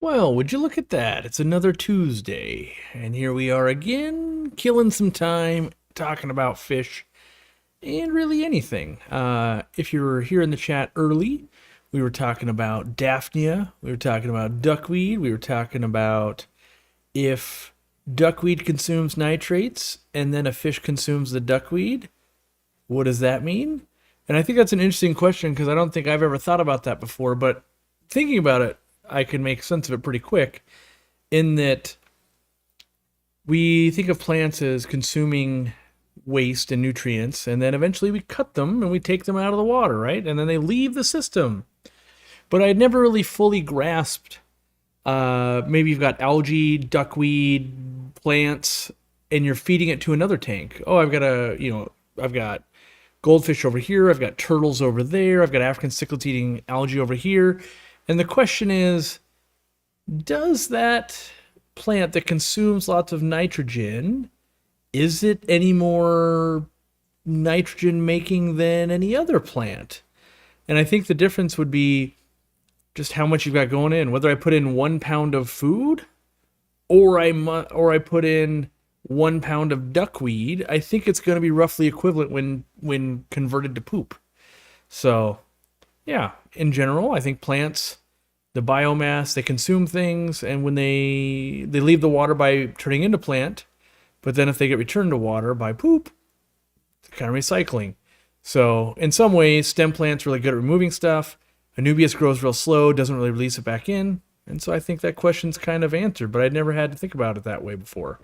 Well, would you look at that? It's another Tuesday, and here we are again, killing some time talking about fish and really anything. If you were here in the chat early, we were talking about Daphnia, we were talking about duckweed, we were talking about if duckweed consumes nitrates and then a fish consumes the duckweed, what does that mean? And I think that's an interesting question because I don't think I've ever thought about that before, but thinking about it, I can make sense of it pretty quick in that we think of plants as consuming waste and nutrients, and then eventually we cut them and we take them out of the water, right? And then they leave the system. But I had never really fully grasped. Maybe you've got algae, duckweed, plants, and you're feeding it to another tank. Oh, I've got goldfish over here, I've got turtles over there, I've got African cichlid eating algae over here. And the question is, does that plant that consumes lots of nitrogen, is it any more nitrogen making than any other plant? And I think the difference would be just how much you've got going in. Whether I put in 1 pound of food or I put in 1 pound of duckweed, I think it's going to be roughly equivalent when converted to poop. So yeah, in general, I think plants, the biomass, they consume things, and when they leave the water by turning into plant, but then if they get returned to water by poop, it's kind of recycling. So in some ways, stem plants are really good at removing stuff. Anubias grows real slow, doesn't really release it back in. And so I think that question's kind of answered, but I'd never had to think about it that way before.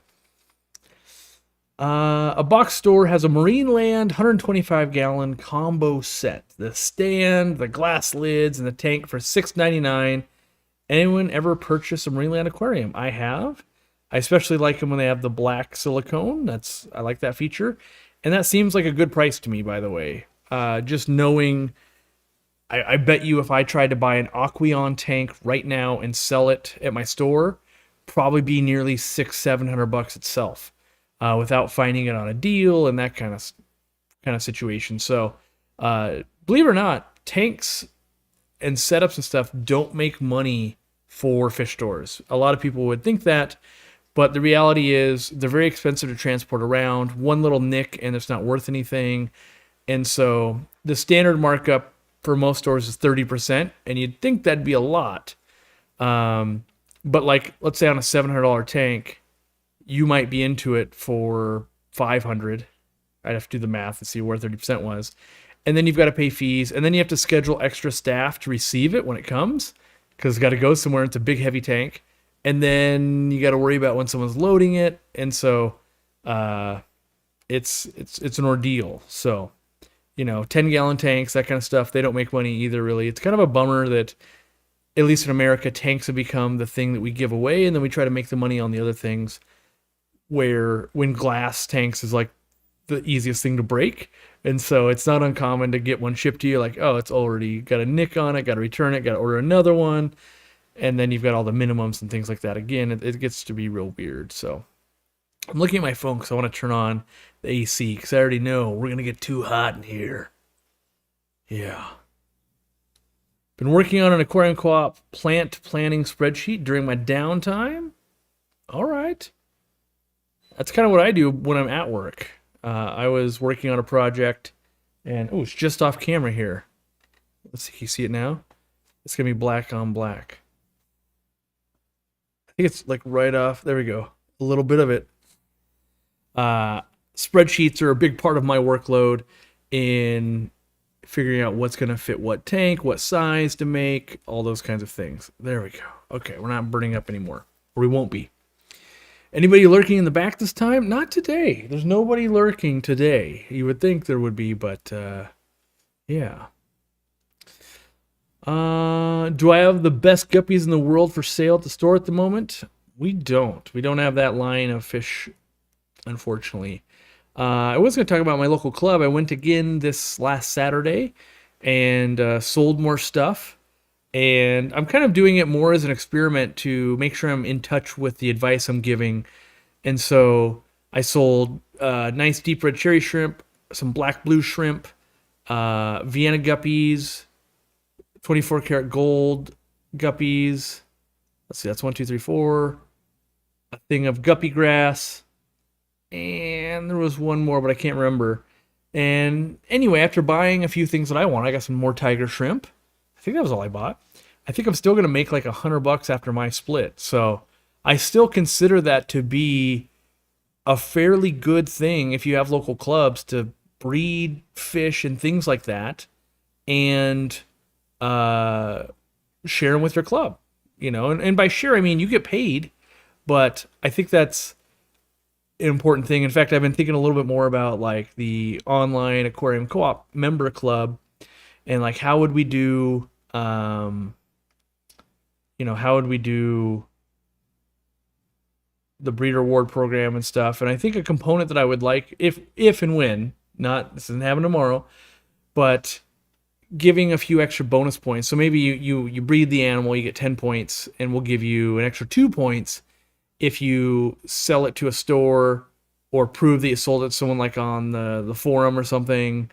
A box store has a Marine Land 125-gallon combo set. The stand, the glass lids, and the tank for $6.99. Anyone ever purchased a Marine Land aquarium? I have. I especially like them when they have the black silicone. I like that feature. And that seems like a good price to me, by the way. Just knowing, I bet you if I tried to buy an Aquarium tank right now and sell it at my store, probably be nearly $600-700 itself. Without finding it on a deal and that kind of situation. So, believe it or not, tanks and setups and stuff don't make money for fish stores. A lot of people would think that, but the reality is they're very expensive to transport around. One little nick and it's not worth anything. And so the standard markup for most stores is 30%, and you'd think that'd be a lot. But like, let's say on a $700 tank, you might be into it for 500. I'd have to do the math and see where 30% was. And then you've got to pay fees, and then you have to schedule extra staff to receive it when it comes, because it's got to go somewhere. It's a big, heavy tank. And then you got to worry about when someone's loading it. And so it's an ordeal. So, 10-gallon tanks, that kind of stuff, they don't make money either, really. It's kind of a bummer that, at least in America, tanks have become the thing that we give away, and then we try to make the money on the other things, where when glass tanks is like the easiest thing to break. And so it's not uncommon to get one shipped to you like, oh, it's already got a nick on it, got to return it, got to order another one. And then you've got all the minimums and things like that. Again, it gets to be real weird. So I'm looking at my phone because I want to turn on the AC because I already know we're going to get too hot in here. Yeah. Been working on an aquarium co-op plant planning spreadsheet during my downtime. All right. That's kind of what I do when I'm at work. I was working on a project, and it's just off camera here. Let's see, can you see it now? It's gonna be black on black. I think it's like right off. There we go. A little bit of it. Spreadsheets are a big part of my workload in figuring out what's gonna fit what tank, what size to make, all those kinds of things. There we go. Okay, we're not burning up anymore, or we won't be. Anybody lurking in the back this time? Not today. There's nobody lurking today. You would think there would be, but yeah. Do I have the best guppies in the world for sale at the store at the moment? We don't. We don't have that line of fish, unfortunately. I was going to talk about my local club. I went again this last Saturday and sold more stuff. And I'm kind of doing it more as an experiment to make sure I'm in touch with the advice I'm giving. And so I sold nice deep red cherry shrimp, some black blue shrimp, Vienna guppies, 24 karat gold guppies, Let's see, that's 1, 2, 3, 4. A thing of guppy grass, and there was one more, but I can't remember. And anyway, after buying a few things that I want, I got some more tiger shrimp. I think that was all I bought. I think I'm still gonna make like $100 after my split. So I still consider that to be a fairly good thing if you have local clubs to breed fish and things like that, and uh, share them with your club. And by share I mean you get paid, but I think that's an important thing. In fact, I've been thinking a little bit more about like the online aquarium co-op member club, and like how would we do, how would we do the breeder award program and stuff. And I think a component that I would like, if and when, not this isn't happening tomorrow, but giving a few extra bonus points. So maybe you breed the animal, you get 10 points, and we'll give you an extra 2 points if you sell it to a store or prove that you sold it to someone like on the forum or something,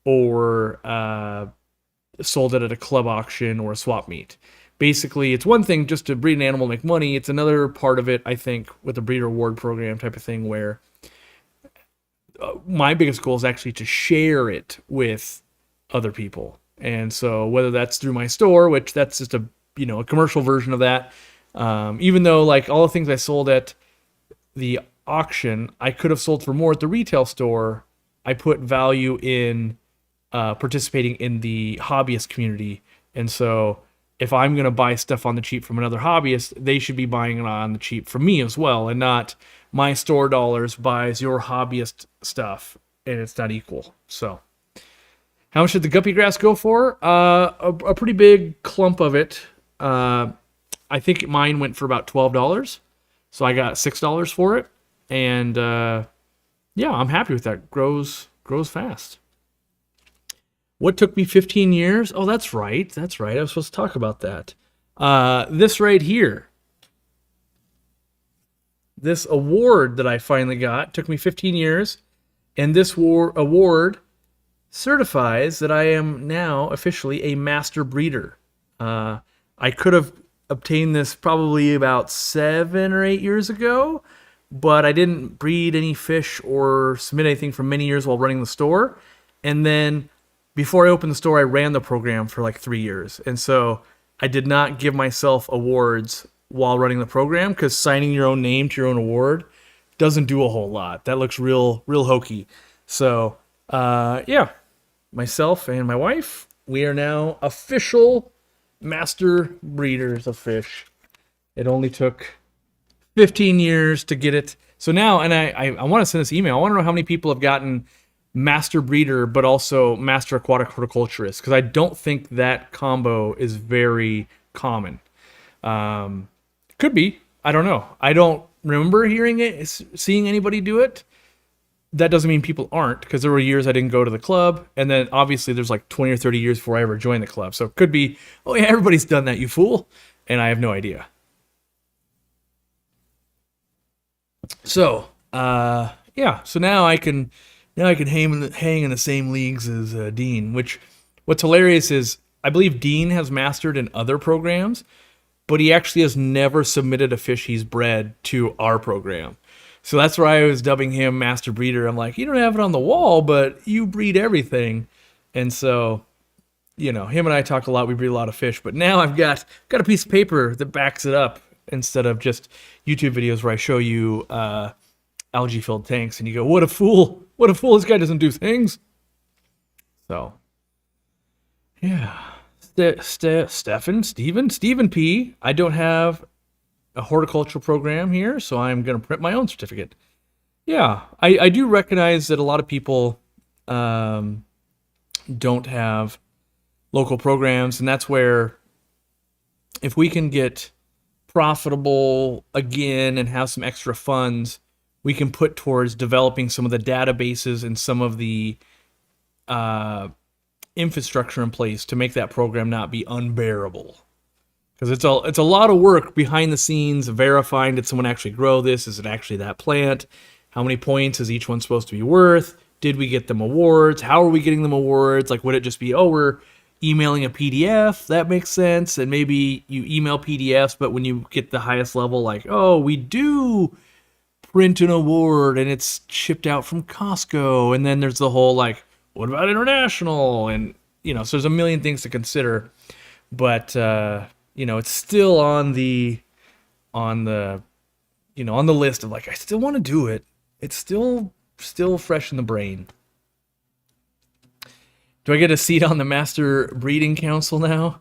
or sold it at a club auction or a swap meet. Basically, it's one thing just to breed an animal and make money. It's another part of it, I think, with the breeder award program type of thing, where my biggest goal is actually to share it with other people. And so whether that's through my store, which that's just a commercial version of that, even though like all the things I sold at the auction, I could have sold for more at the retail store, I put value in participating in the hobbyist community. And so if I'm going to buy stuff on the cheap from another hobbyist, they should be buying it on the cheap from me as well, and not my store dollars buys your hobbyist stuff and it's not equal. So how much did the guppy grass go for? A pretty big clump of it. I think mine went for about $12. So I got $6 for it. And yeah, I'm happy with that. Grows fast. What took me 15 years? Oh, that's right. I was supposed to talk about that. This right here. This award that I finally got took me 15 years. And this award certifies that I am now officially a master breeder. I could have obtained this probably about 7 or 8 years ago, but I didn't breed any fish or submit anything for many years while running the store. And then before I opened the store, I ran the program for like 3 years. And so I did not give myself awards while running the program, because signing your own name to your own award doesn't do a whole lot. That looks real hokey. So yeah, myself and my wife, we are now official master breeders of fish. It only took 15 years to get it. So now, and I want to send this email. I want to know how many people have gotten master breeder, but also master aquatic horticulturist, because I don't think that combo is very common. Could be. I don't know. I don't remember seeing anybody do it. That doesn't mean people aren't, because there were years I didn't go to the club, and then obviously there's like 20 or 30 years before I ever joined the club. So it could be, oh yeah, everybody's done that, you fool, and I have no idea. So yeah, so now I can hang in the same leagues as Dean. Which, what's hilarious is I believe Dean has mastered in other programs, but he actually has never submitted a fish he's bred to our program. So that's why I was dubbing him Master Breeder. I'm like, you don't have it on the wall, but you breed everything. And so, him and I talk a lot. We breed a lot of fish. But now I've got a piece of paper that backs it up, instead of just YouTube videos where I show you algae-filled tanks and you go, what a fool. What a fool. This guy doesn't do things. So, yeah. Stephen P. I don't have a horticultural program here, so I'm going to print my own certificate. Yeah, I do recognize that a lot of people don't have local programs, and that's where, if we can get profitable again and have some extra funds, we can put towards developing some of the databases and some of the infrastructure in place to make that program not be unbearable. Because it's a lot of work behind the scenes, verifying, did someone actually grow this? Is it actually that plant? How many points is each one supposed to be worth? Did we get them awards? How are we getting them awards? Like, would it just be, oh, we're emailing a PDF, that makes sense. And maybe you email PDFs, but when you get the highest level, like, oh, we do print an award and it's shipped out from Costco. And then there's the whole like, what about international? And, so there's a million things to consider. But, it's still on the list of like, I still want to do it. It's still fresh in the brain. Do I get a seat on the Master Breeding Council now?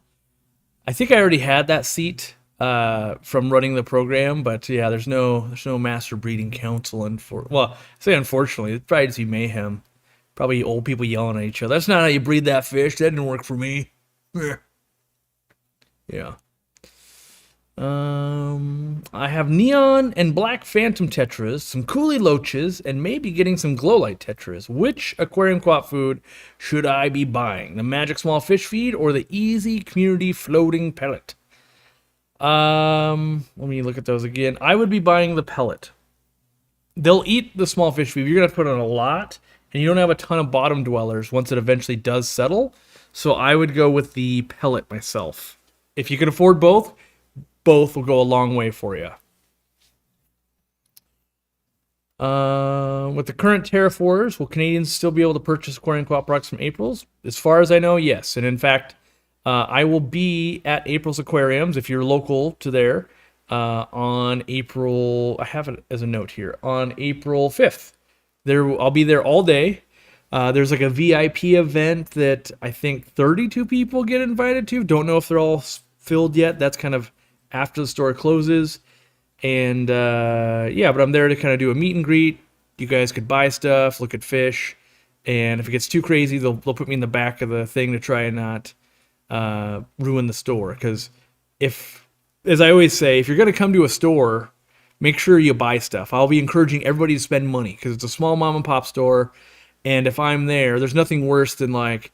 I think I already had that seat from running the program, but yeah, there's no Master Breeding Council. I say unfortunately, it'd probably just be mayhem. Probably old people yelling at each other. That's not how you breed that fish. That didn't work for me. Yeah. I have neon and black phantom tetras, some coolie loaches, and maybe getting some glow light tetras. Which aquarium co-op food should I be buying? The magic small fish feed or the easy community floating pellet? Let me look at those again. I would be buying the pellet. They'll eat the small fish feed. You're gonna have to put on a lot, and you don't have a ton of bottom dwellers once it eventually does settle. So I would go with the pellet myself. If you can afford both will go a long way for you. With the current tariff wars, will Canadians still be able to purchase aquarium co-op products from April's? As far as I know, yes. And in fact, I will be at April's Aquariums, if you're local to there, on April, I have it as a note here, on April 5th. I'll be there all day. There's like a VIP event that I think 32 people get invited to. Don't know if they're all filled yet. That's kind of after the store closes. And but I'm there to kind of do a meet and greet. You guys could buy stuff, look at fish, and if it gets too crazy, they'll put me in the back of the thing to try and not ruin the store. Because as I always say, if you're going to come to a store, make sure you buy stuff. I'll be encouraging everybody to spend money because it's a small mom and pop store. And if I'm there, there's nothing worse than like,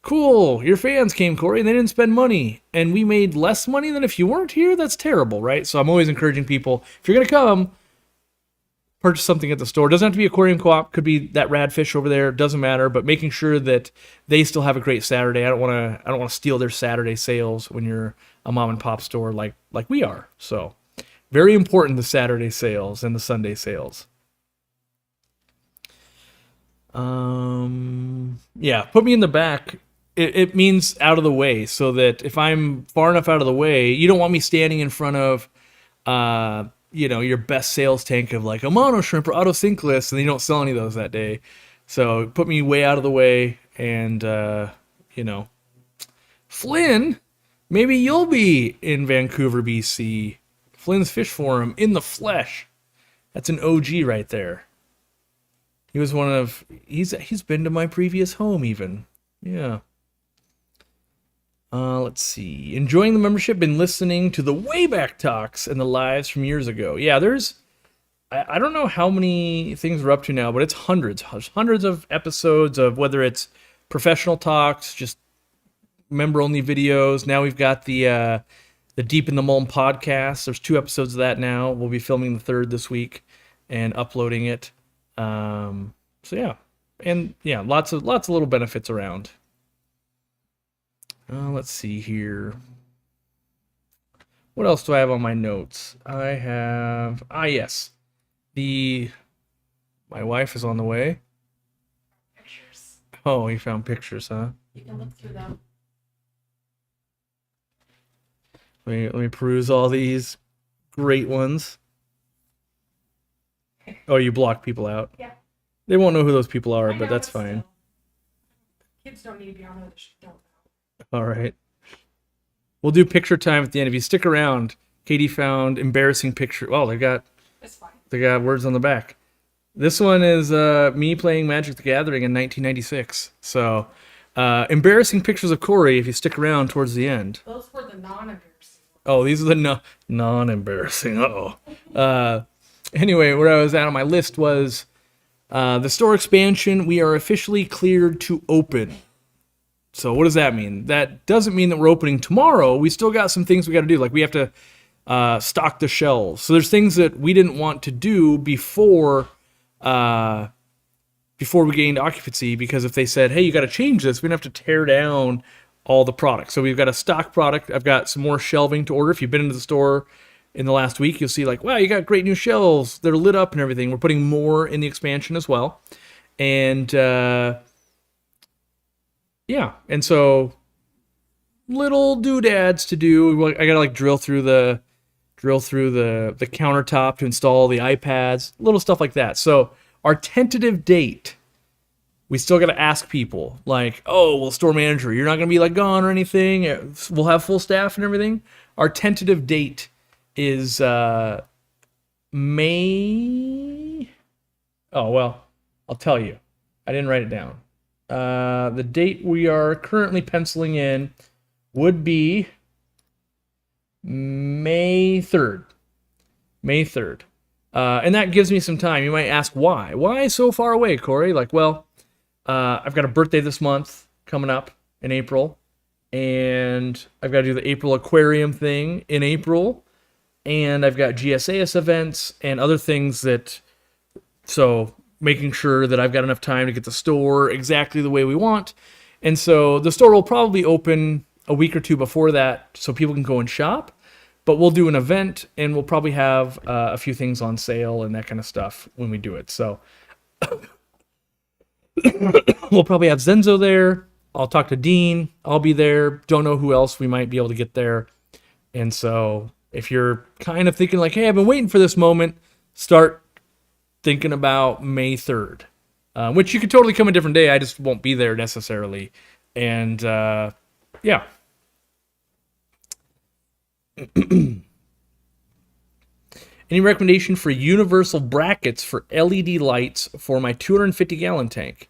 cool, your fans came, Corey, and they didn't spend money. And we made less money than if you weren't here? That's terrible, right? So I'm always encouraging people, if you're going to come, purchase something at the store. It doesn't have to be aquarium co-op. Could be that rad fish over there. Doesn't matter. But making sure that they still have a great Saturday. I don't want to steal their Saturday sales when you're a mom and pop store like we are. So very important, the Saturday sales and the Sunday sales. Put me in the back. It means out of the way, so that if I'm far enough out of the way, you don't want me standing in front of, your best sales tank of like a mono shrimp or autosynclus, and you don't sell any of those that day. So put me way out of the way, and Flynn, maybe you'll be in Vancouver, BC. Flynn's Fish Forum in the flesh. That's an OG right there. He was he's been to my previous home even. Yeah. Let's see. Enjoying the membership, been listening to the Wayback Talks and the lives from years ago. Yeah, I don't know how many things we're up to now, but it's hundreds of episodes of whether it's professional talks, just member-only videos. Now we've got the Deep in the Muln podcast. There's 2 episodes of that now. We'll be filming the 3rd this week and uploading it. Lots of little benefits around. Let's see here. What else do I have on my notes? I have yes. My wife is on the way. Pictures. Oh, you found pictures, huh? You can look through them. Let me peruse all these great ones. Oh, you block people out? Yeah. They won't know who those people are, I but know, that's still. fine. Kids don't need to be on there. They don't know. All right. We'll do picture time at the end. If you stick around, Katie found embarrassing picture. Oh, It's fine. they got words on the back. This one is me playing Magic the Gathering in 1996. So, embarrassing pictures of Corey if you stick around towards the end. Those were the non-embarrassing. Oh, these are the non-embarrassing. Uh-oh. Anyway, where I was at on my list was the store expansion. We are officially cleared to open. So what does that mean? That doesn't mean that we're opening tomorrow. We still got some things we got to do. Like we have to stock the shelves. So there's things that we didn't want to do before we gained occupancy, because if they said, hey, you got to change this, we'd have to tear down all the products. So we've got a stock product. I've got some more shelving to order. If you've been into the store in the last week, you'll see like, wow, you got great new shelves. They're lit up and everything. We're putting more in the expansion as well. And yeah, and so little doodads to do. I gotta like drill through the countertop to install the iPads, little stuff like that. So our tentative date, we still got to ask people like, oh, well, store manager, you're not going to be like gone or anything. We'll have full staff and everything. Our tentative date is May. Oh, well, I'll tell you. I didn't write it down. The date we are currently penciling in would be May 3rd. May 3rd. And that gives me some time. You might ask why. Why so far away, Corey? Like, well, I've got a birthday this month coming up in April, and I've got to do the April Aquarium thing in April, and I've got GSAS events and other things that, so making sure that I've got enough time to get the store exactly the way we want. And so the store will probably open a week or two before that so people can go and shop, but we'll do an event and we'll probably have a few things on sale and that kind of stuff when we do it. So we'll probably have Zenzo there. I'll talk to Dean. I'll be there. Don't know who else we might be able to get there. And so if you're kind of thinking like, hey, I've been waiting for this moment, start thinking about May 3rd, which you could totally come a different day. I just won't be there necessarily. And yeah. Any recommendation for universal brackets for LED lights for my 250 gallon tank?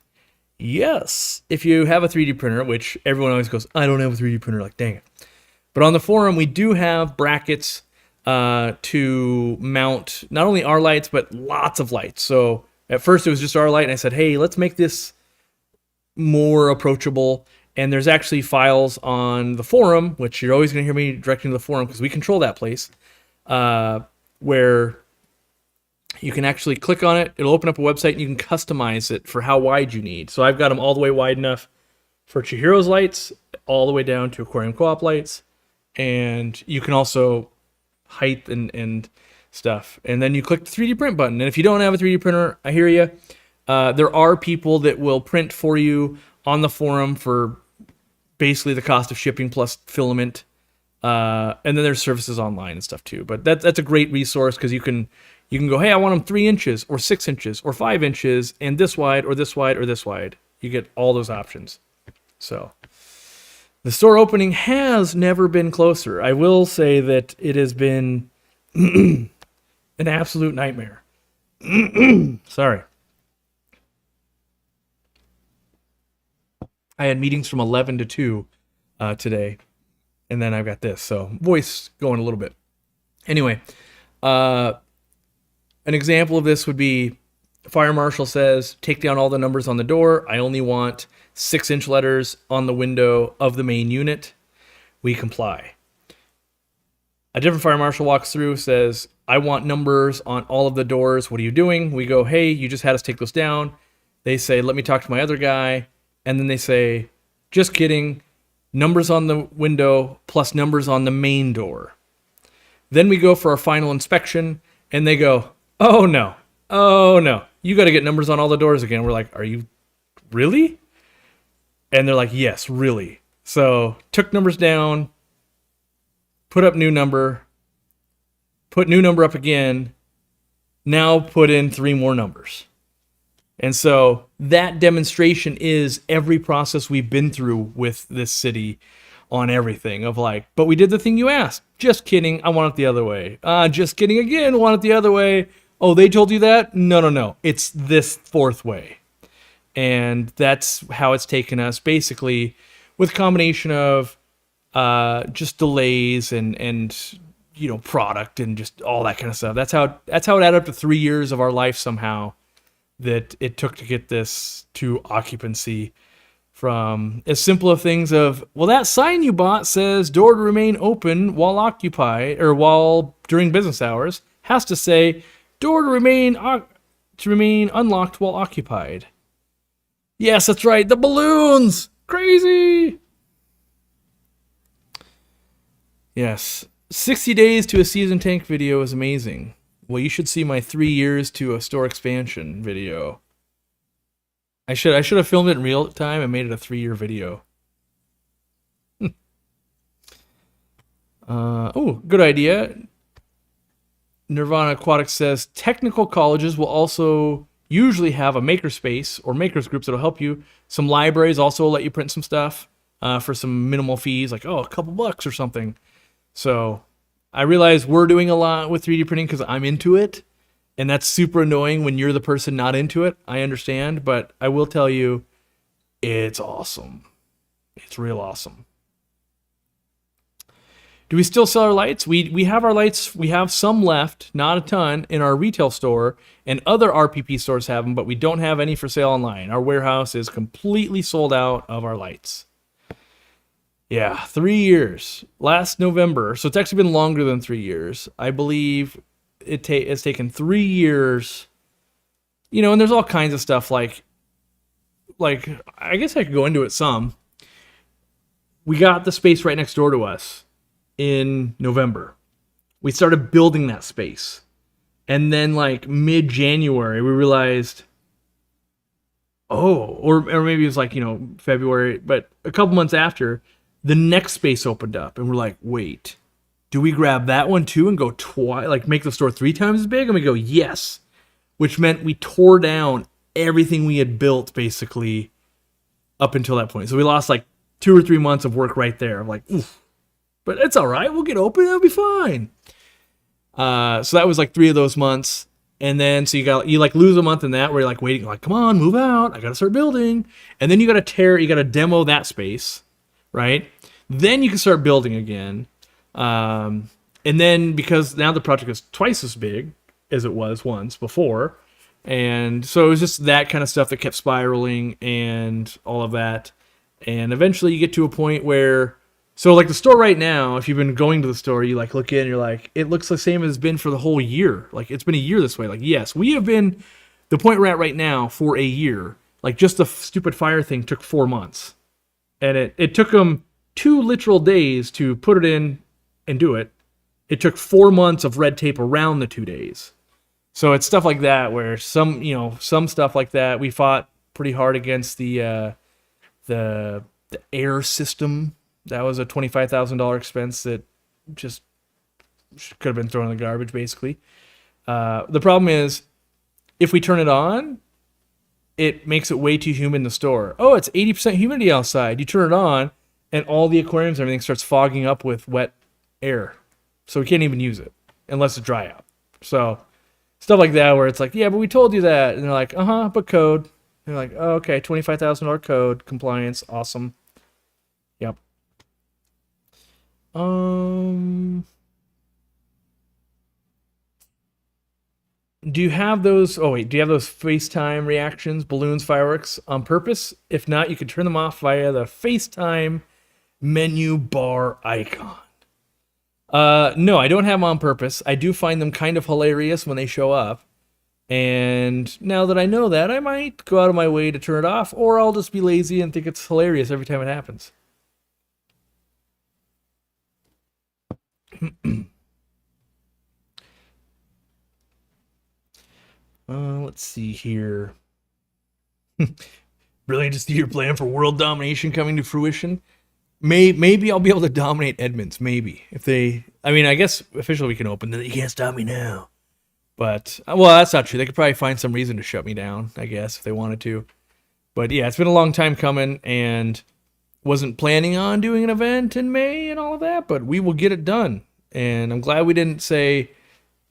Yes, if you have a 3D printer, which everyone always goes, I don't have a 3D printer, like dang it. But on the forum, we do have brackets to mount not only our lights, but lots of lights. So at first it was just our light, and I said, hey, let's make this more approachable. And there's actually files on the forum, which you're always going to hear me directing to the forum because we control that place, where you can actually click on it. It'll open up a website and you can customize it for how wide you need. So I've got them all the way wide enough for Chihiro's lights, all the way down to Aquarium Co-op lights. And you can also height and stuff. And then you click the 3D print button. And if you don't have a 3D printer, I hear you. There are people that will print for you on the forum for basically the cost of shipping plus filament. And then there's services online and stuff too. But that's a great resource because you can go, hey, I want them 3 inches or 6 inches or 5 inches and this wide or this wide or this wide. You get all those options. So the store opening has never been closer. I will say that it has been an absolute nightmare. Sorry. I had meetings from 11 to 2 today, and then I've got this, so voice going a little bit. Anyway, an example of this would be fire marshal says, take down all the numbers on the door. I only want 6-inch letters on the window of the main unit. We comply. A different fire marshal walks through, says, I want numbers on all of the doors. What are you doing? We go, hey, you just had us take those down. They say, let me talk to my other guy. And then they say, just kidding, numbers on the window plus numbers on the main door. Then we go for our final inspection, and they go, oh no, you got to get numbers on all the doors again. We're like, are you really? And they're like, yes, really. So took numbers down, put up new number, put new number up again, now put in 3 more numbers. And so that demonstration is every process we've been through with this city on everything of like, but we did the thing you asked. Just kidding. I want it the other way. Just kidding again. Want it the other way. Oh, they told you that? No. It's this 4th way. And that's how it's taken us basically with a combination of just delays and you know, product and just all that kind of stuff. That's how it added up to 3 years of our life somehow that it took to get this to occupancy, from as simple of things of, well, that sign you bought says door to remain open while occupied or while during business hours has to say door to remain unlocked while occupied. Yes, that's right. The balloons, crazy. Yes. 60 days to a season tank video is amazing. Well, you should see my 3 years to a store expansion video. I should have filmed it in real time and made it a 3-year video. Oh, good idea. Nirvana Aquatics says technical colleges will also usually have a makerspace or makers groups that'll help you. Some libraries also let you print some stuff for some minimal fees, like a couple bucks or something. So I realize we're doing a lot with 3D printing because I'm into it, and that's super annoying when you're the person not into it. I understand, but I will tell you, it's awesome. It's real awesome. Do we still sell our lights? We have our lights. We have some left, not a ton, in our retail store, and other RPP stores have them, but we don't have any for sale online. Our warehouse is completely sold out of our lights. Yeah, 3 years. Last November, so it's actually been longer than 3 years. I believe it's taken 3 years. You know, and there's all kinds of stuff like I guess I could go into it some. We got the space right next door to us in November. We started building that space. And then like mid-January, we realized, or maybe it was like, February, but a couple months after, the next space opened up. And we're like, wait, do we grab that one too and go twice, like make the store 3 times as big? And we go, yes. Which meant we tore down everything we had built basically up until that point. So we lost like 2 or 3 months of work right there. I'm like, oof. But it's all right. We'll get open. It'll be fine. So that was like 3 of those months. And then so you like lose a month in that where you're like waiting, like, come on, move out. I got to start building. And then you got to demo that space, right? Then you can start building again. And then because now the project is twice as big as it was once before. And so it was just that kind of stuff that kept spiraling and all of that. And eventually you get to a point where, so like the store right now, if you've been going to the store, you like look in and you're like, it looks the same as it's been for the whole year. Like it's been a year this way. Like, yes, we have been the point we're at right now for a year. Like just the stupid fire thing took 4 months. And it took them 2 literal days to put it in and do it. It took 4 months of red tape around the 2 days. So it's stuff like that where some stuff like that, we fought pretty hard against the air system. That was a $25,000 expense that just could have been thrown in the garbage, basically. The problem is, if we turn it on, it makes it way too humid in the store. Oh, it's 80% humidity outside. You turn it on, and all the aquariums and everything starts fogging up with wet air. So we can't even use it unless it's dry out. So stuff like that where it's like, yeah, but we told you that. And they're like, but code. And they're like, oh, okay, $25,000 code, compliance, awesome. Yep. Do you have those? Oh wait, do you have those FaceTime reactions, balloons, fireworks on purpose? If not, you can turn them off via the FaceTime menu bar icon. No, I don't have them on purpose. I do find them kind of hilarious when they show up. And now that I know that, I might go out of my way to turn it off, or I'll just be lazy and think it's hilarious every time it happens. Let's see here. Brilliant to see your plan for world domination coming to fruition. Maybe I'll be able to dominate Edmonds. Maybe I guess officially we can open. You can't stop me now. But well, that's not true. They could probably find some reason to shut me down, I guess, if they wanted to. But yeah, it's been a long time coming, and wasn't planning on doing an event in May and all of that. But we will get it done, and I'm glad we didn't say,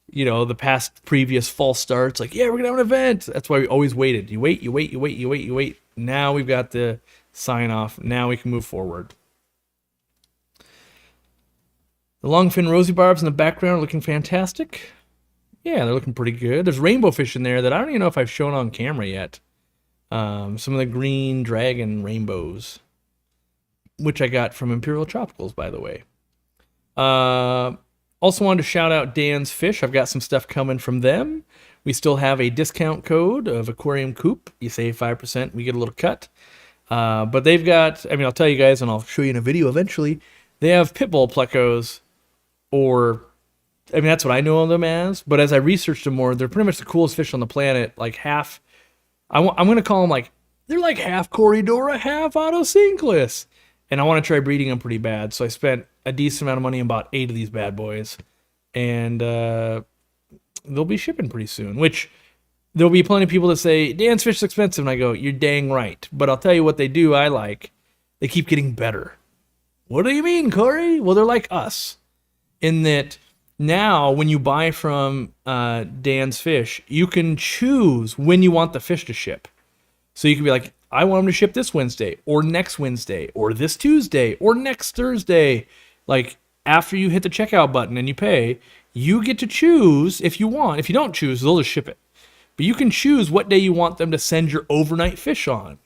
the previous false starts, like, yeah, we're gonna have an event. That's why we always waited. You wait. Now we've got the sign off. Now we can move forward. The longfin rosy barbs in the background are looking fantastic. Yeah, they're looking pretty good. There's rainbow fish in there that I don't even know if I've shown on camera yet. Some of the green dragon rainbows, which I got from Imperial Tropicals, by the way. Also wanted to shout out Dan's Fish. I've got some stuff coming from them. We still have a discount code of Aquarium Coop. You save 5%, we get a little cut. But they've got, I'll tell you guys, and I'll show you in a video eventually, they have Pitbull Plecos or I mean, that's what I know them as. But as I researched them more, they're pretty much the coolest fish on the planet. Like half, I'm going to call them like, they're like half Corridora, half Autosynclus. And I want to try breeding them pretty bad. So I spent a decent amount of money and bought 8 of these bad boys. And they'll be shipping pretty soon, which there'll be plenty of people that say, Dan's fish is expensive. And I go, you're dang right. But I'll tell you what they do I like. They keep getting better. What do you mean, Corey? Well, they're like us in that now when you buy from Dan's Fish, you can choose when you want the fish to ship. So you can be like, I want them to ship this Wednesday or next Wednesday or this Tuesday or next Thursday. Like after you hit the checkout button and you pay, you get to choose if you want. If you don't choose, they'll just ship it. But you can choose what day you want them to send your overnight fish on.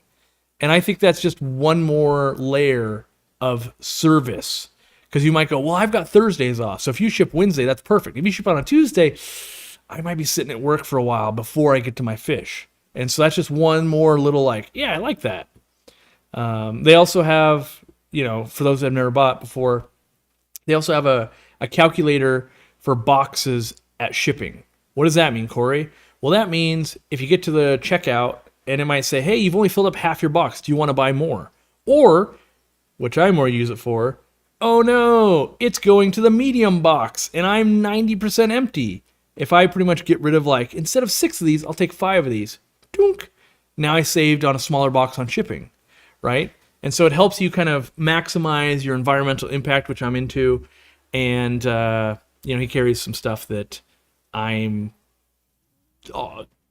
And I think that's just one more layer of service. Because you might go, well, I've got Thursdays off. So if you ship Wednesday, that's perfect. If you ship on a Tuesday, I might be sitting at work for a while before I get to my fish. And so that's just one more little like, yeah, I like that. They also have, for those that have never bought before, they also have a calculator for boxes at shipping. What does that mean, Corey? Well, that means if you get to the checkout and it might say, hey, you've only filled up half your box. Do you want to buy more? Or, which I more use it for, oh no, it's going to the medium box and I'm 90% empty. If I pretty much get rid of instead of 6 of these, I'll take 5 of these. Dunk. Now I saved on a smaller box on shipping, right? And so it helps you kind of maximize your environmental impact, which I'm into. And, he carries some stuff that I'm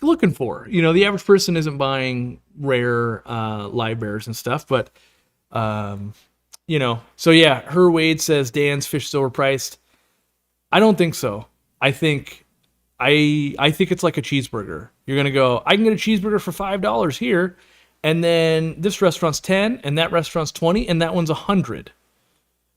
looking for. The average person isn't buying rare live bears and stuff, but, so yeah, Her Wade says Dan's fish still overpriced. I don't think so. I think it's like a cheeseburger. You're going to go, I can get a cheeseburger for $5 here, and then this restaurant's 10, and that restaurant's 20, and that one's 100.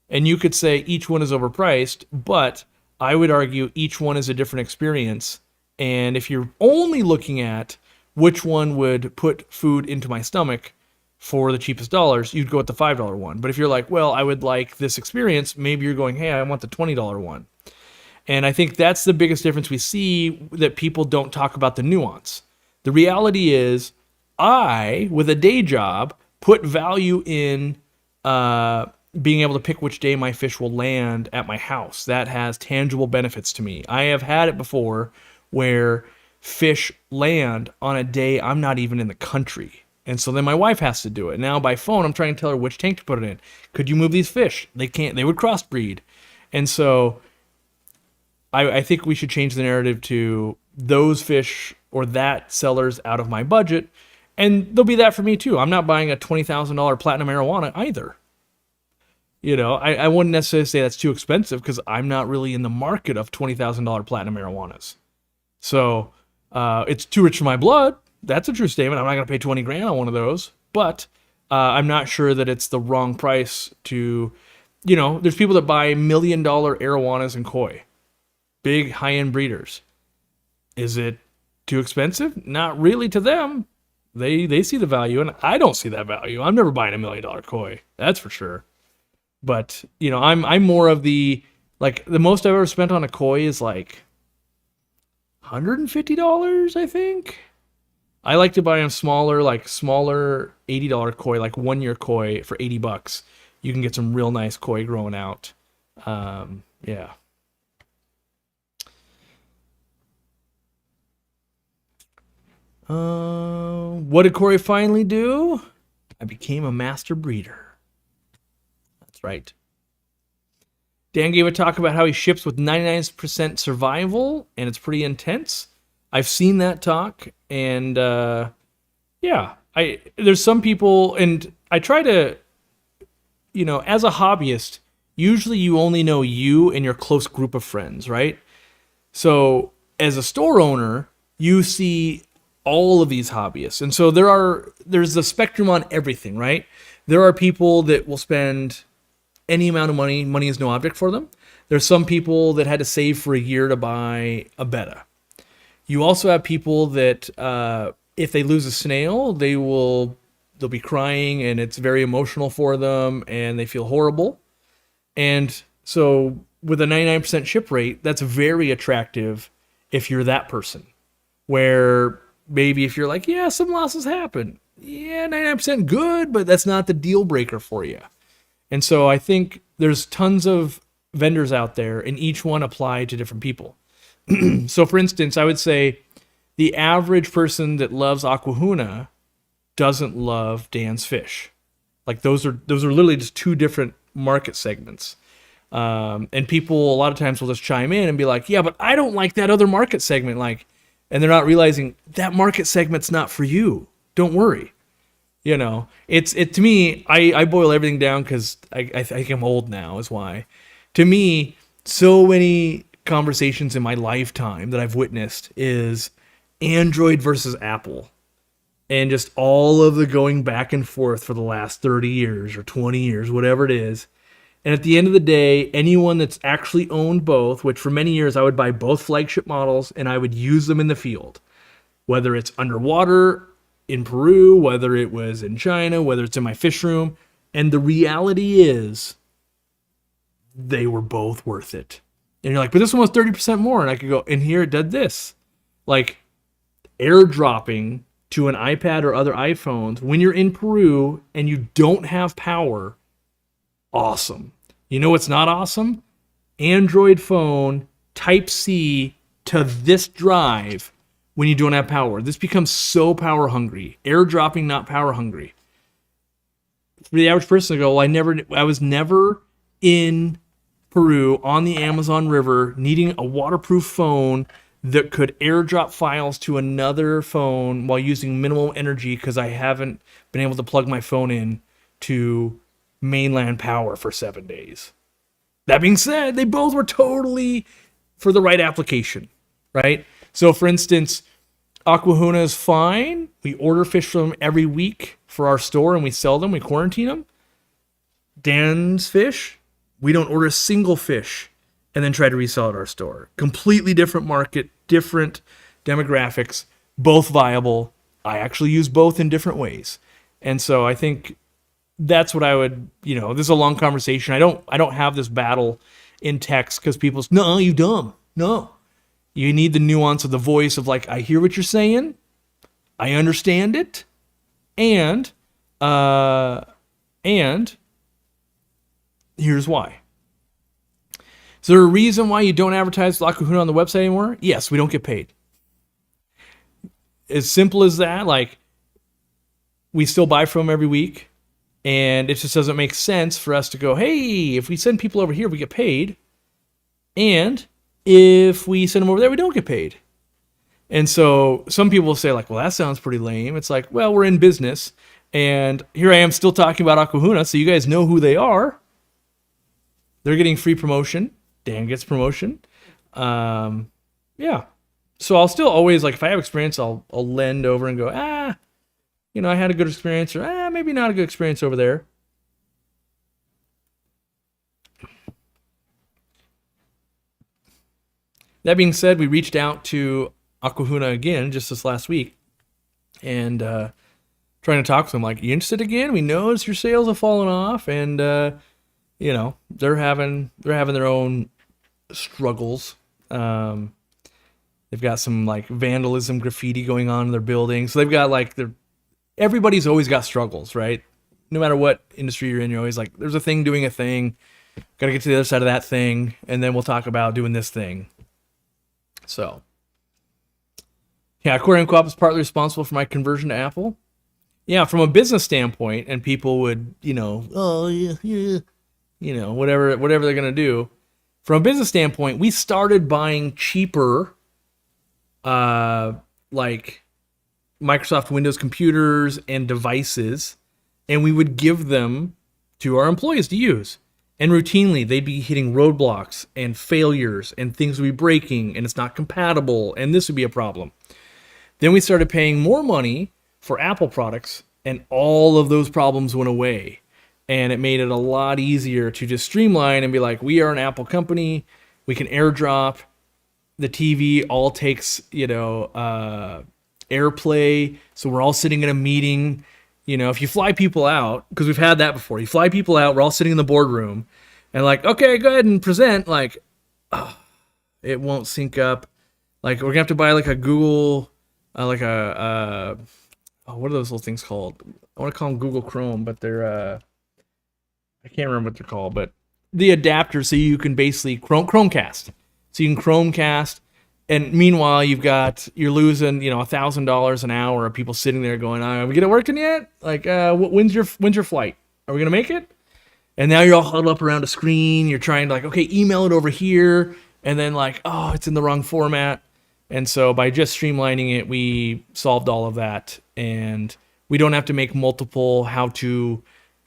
And you could say each one is overpriced, but I would argue each one is a different experience. And if you're only looking at which one would put food into my stomach for the cheapest dollars, you'd go with the $5 one. But if you're like, well, I would like this experience, maybe you're going, hey, I want the $20 one. And I think that's the biggest difference we see, that people don't talk about the nuance. The reality is, I, with a day job, put value in being able to pick which day my fish will land at my house. That has tangible benefits to me. I have had it before where fish land on a day I'm not even in the country. And so then my wife has to do it. Now by phone, I'm trying to tell her which tank to put it in. Could you move these fish? They can't. They would crossbreed. And so I think we should change the narrative to those fish or that seller's out of my budget. And there'll be that for me too. I'm not buying a $20,000 platinum arowana either. I wouldn't necessarily say that's too expensive because I'm not really in the market of $20,000 platinum arowanas. So it's too rich for my blood. That's a true statement. I'm not going to pay 20 grand on one of those. But I'm not sure that it's the wrong price to, there's people that buy $1 million arowanas and koi. Big high-end breeders. Is it too expensive? Not really to them. They see the value, and I don't see that value. I'm never buying $1 million koi. That's for sure. But I'm more of the most I've ever spent on a koi is $150, I think. I like to buy them smaller $80 koi, 1 year koi for $80. You can get some real nice koi growing out. Yeah. What did Corey finally do? I became a master breeder. That's right. Dan gave a talk about how he ships with 99% survival, and it's pretty intense. I've seen that talk, and there's some people, and I try to, as a hobbyist, usually you only know you and your close group of friends, right? So as a store owner, you see all of these hobbyists. And so there's a spectrum on everything, right? There are people that will spend any amount of money. Money is no object for them. There's some people that had to save for a year to buy a betta. You also have people that if they lose a snail, they'll be crying and it's very emotional for them and they feel horrible. And so with a 99% ship rate, that's very attractive if you're that person. Where maybe if you're like, yeah, some losses happen. Yeah, 99% good, but that's not the deal breaker for you. And so I think there's tons of vendors out there, and each one apply to different people. So for instance, I would say the average person that loves Aquahuna doesn't love Dan's Fish. Like those are literally just two different market segments. And people a lot of times will just chime in and be like, yeah, but I don't like that other market segment. Like, and they're not realizing that market segment's not for you. Don't worry. You know, it's to me, I boil everything down because I think I'm old now is why. To me, so many conversations in my lifetime that I've witnessed is Android versus Apple. And just all of the going back and forth for the last 30 years or 20 years, whatever it is. And at the end of the day, anyone that's actually owned both, which for many years I would buy both flagship models and I would use them in the field, whether it's underwater in Peru, whether it was in China, whether it's in my fish room. And the reality is they were both worth it. And you're like, but this one was 30% more. And I could go, and here it did this. Like airdropping to an iPad or other iPhones when you're in Peru and you don't have power, awesome. You know what's not awesome? Android phone, Type-C to this drive when you don't have power. This becomes so power hungry. Airdropping, not power hungry. For the average person to go, well, I was never in Peru on the Amazon River needing a waterproof phone that could airdrop files to another phone while using minimal energy because I haven't been able to plug my phone in to mainland power for 7 days. That being said, they both were totally for the right application, right? So for instance, Aquahuna is fine. We order fish from them every week for our store and we sell them, we quarantine them. Dan's Fish, we don't order a single fish and then try to resell at our store. Completely different market, different demographics, both viable. I actually use both in different ways. And so I think that's what I would, this is a long conversation. I don't have this battle in text because people say, no, you dumb. No. You need the nuance of the voice of like, I hear what you're saying. I understand it. And here's why. Is there a reason why you don't advertise La Kahuna on the website anymore? Yes, we don't get paid. As simple as that. Like, we still buy from them every week. And it just doesn't make sense for us to go, hey, if we send people over here, we get paid. And if we send them over there, we don't get paid. And so some people will say, like, well, that sounds pretty lame. It's like, well, we're in business. And here I am still talking about Aquahuna, so you guys know who they are. They're getting free promotion. Dan gets promotion. Yeah. So I'll still always, like, if I have experience, I'll lend over and go, I had a good experience, or maybe not a good experience over there. That being said, we reached out to Aquahuna again just this last week and trying to talk to them, like, you interested again? We noticed your sales have fallen off, and they're having their own struggles. They've got some like vandalism, graffiti going on in their building. So they've got like everybody's always got struggles, right? No matter what industry you're in, you're always like, there's a thing doing a thing. Got to get to the other side of that thing, and then we'll talk about doing this thing. So, yeah, Aquarium Co-op is partly responsible for my conversion to Apple. Yeah, from a business standpoint, and people would, whatever they're gonna do. From a business standpoint, we started buying cheaper, like Microsoft Windows computers and devices, and we would give them to our employees to use. And routinely, they'd be hitting roadblocks and failures, and things would be breaking, and it's not compatible, and this would be a problem. Then we started paying more money for Apple products, and all of those problems went away. And it made it a lot easier to just streamline and be like, we are an Apple company. We can airdrop. The TV all takes, AirPlay. So we're all sitting in a meeting. If you fly people out, because we've had that before. You fly people out. We're all sitting in the boardroom. And like, okay, go ahead and present. Like, it won't sync up. Like, we're gonna have to buy like a Google, like what are those little things called? I want to call them Google Chrome, but they're I can't remember what they're called, but the adapter so you can basically Chromecast. So you can Chromecast, and meanwhile you're losing $1,000 an hour of people sitting there going, "Are we get it working yet? Like, when's your flight? Are we gonna make it?" And now you're all huddled up around a screen. You're trying to like, okay, email it over here, and then like, oh, it's in the wrong format. And so by just streamlining it, we solved all of that, and we don't have to make multiple how-to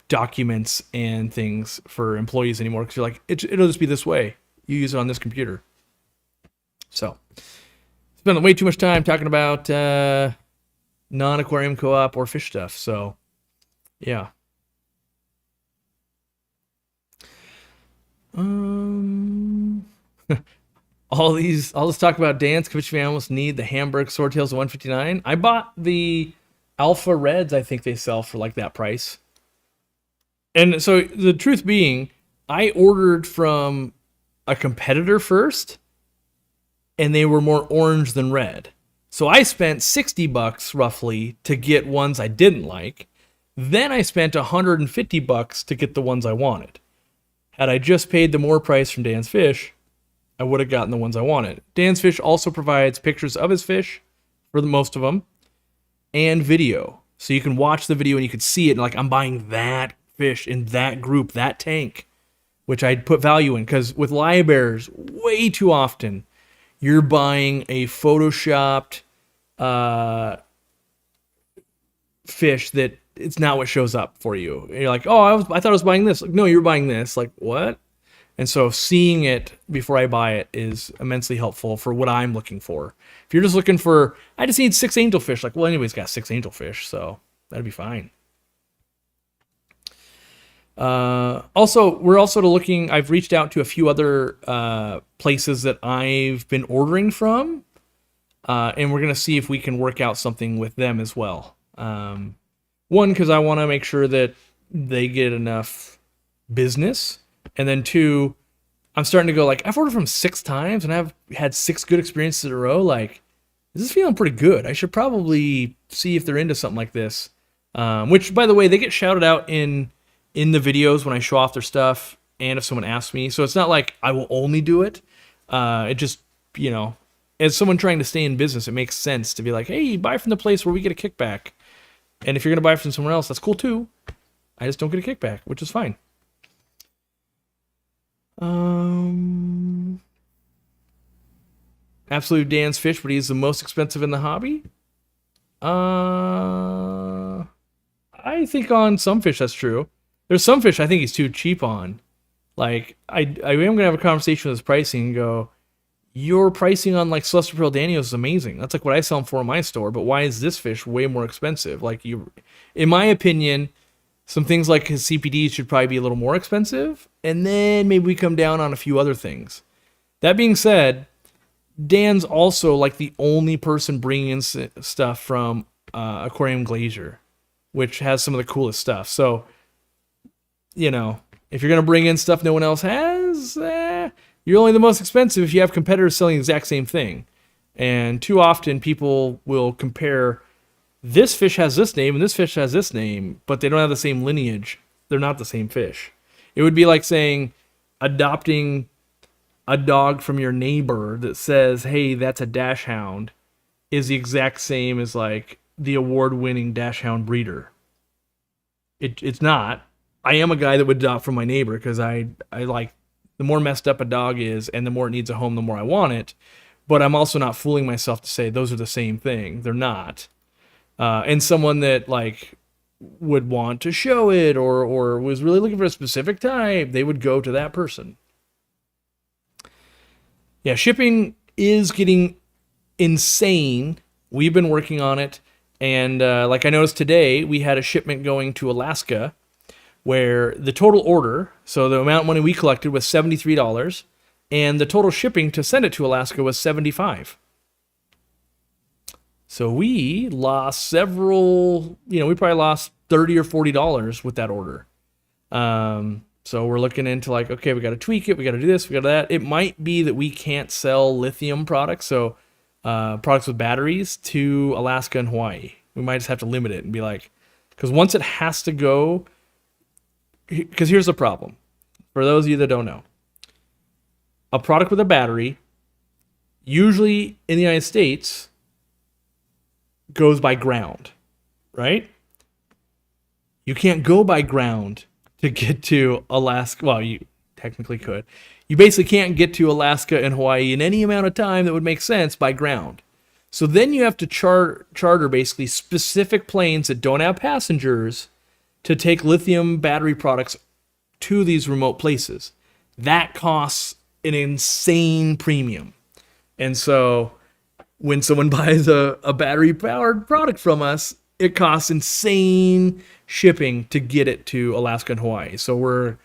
documents and things for employees anymore because you're like, it'll just be this way. You use it on this computer. So, spent way too much time talking about non-aquarium co-op or fish stuff. So, yeah. All this talk about dance. Which we almost need the Hamburg Swordtails of 159. I bought the Alpha Reds. I think they sell for like that price. And so the truth being, I ordered from a competitor first, and they were more orange than red. So I spent $60 roughly to get ones I didn't like. Then I spent $150 to get the ones I wanted. Had I just paid the more price from Dan's Fish, I would have gotten the ones I wanted. Dan's Fish also provides pictures of his fish, for the most of them, and video. So you can watch the video and you can see it, and like, I'm buying that fish in that group, that tank, which I'd put value in. Because with livebearers, way too often, you're buying a photoshopped fish that it's not what shows up for you. And you're like, oh, I thought I was buying this. Like, no, you're buying this. Like, what? And so seeing it before I buy it is immensely helpful for what I'm looking for. If you're just looking for, I just need 6 angelfish. Like, well, anybody's got 6 angelfish, so that'd be fine. Also, we're also looking, I've reached out to a few other places that I've been ordering from, and we're going to see if we can work out something with them as well. One, because I want to make sure that they get enough business. And then 2, I'm starting to go like, I've ordered from 6 times and I've had 6 good experiences in a row. Like, this is feeling pretty good. I should probably see if they're into something like this. Which, by the way, they get shouted out in the videos when I show off their stuff and if someone asks me. So it's not like I will only do it. It just, as someone trying to stay in business, it makes sense to be like, hey, buy from the place where we get a kickback. And if you're going to buy from somewhere else, that's cool too. I just don't get a kickback, which is fine. Absolute Dan's Fish, but he's the most expensive in the hobby. I think on some fish that's true. There's some fish I think he's too cheap on. Like, I am gonna have a conversation with his pricing and go, your pricing on like Celestial Pearl Danios is amazing. That's like what I sell them for in my store, but why is this fish way more expensive? Like, in my opinion, some things like his CPDs should probably be a little more expensive, and then maybe we come down on a few other things. That being said, Dan's also like the only person bringing in stuff from Aquarium Glacier, which has some of the coolest stuff. So, if you're going to bring in stuff no one else has, you're only the most expensive if you have competitors selling the exact same thing. And too often people will compare, this fish has this name and this fish has this name, but they don't have the same lineage. They're not the same fish. It would be like saying adopting a dog from your neighbor that says, hey, that's a dash hound, is the exact same as like the award-winning dash hound breeder. It's not. I am a guy that would adopt from my neighbor because I like, the more messed up a dog is and the more it needs a home, the more I want it. But I'm also not fooling myself to say those are the same thing. They're not. And someone that like would want to show it or was really looking for a specific type, they would go to that person. Yeah, shipping is getting insane. We've been working on it. And like I noticed today, we had a shipment going to Alaska where the total order, so the amount of money we collected was $73, and the total shipping to send it to Alaska was $75. So we lost several, we probably lost $30 or $40 with that order. So we're looking into like, okay, we got to tweak it, we got to do this, we got to that. It might be that we can't sell lithium products, so products with batteries to Alaska and Hawaii. We might just have to limit it and be like, because once it has to go, because here's the problem. For those of you that don't know, a product with a battery, usually in the United States, goes by ground, right? You can't go by ground to get to Alaska. Well, you technically could. You basically can't get to Alaska and Hawaii in any amount of time that would make sense by ground. So then you have to charter basically specific planes that don't have passengers to take lithium battery products to these remote places. That costs an insane premium. And so when someone buys a battery powered product from us, it costs insane shipping to get it to Alaska and Hawaii. So we're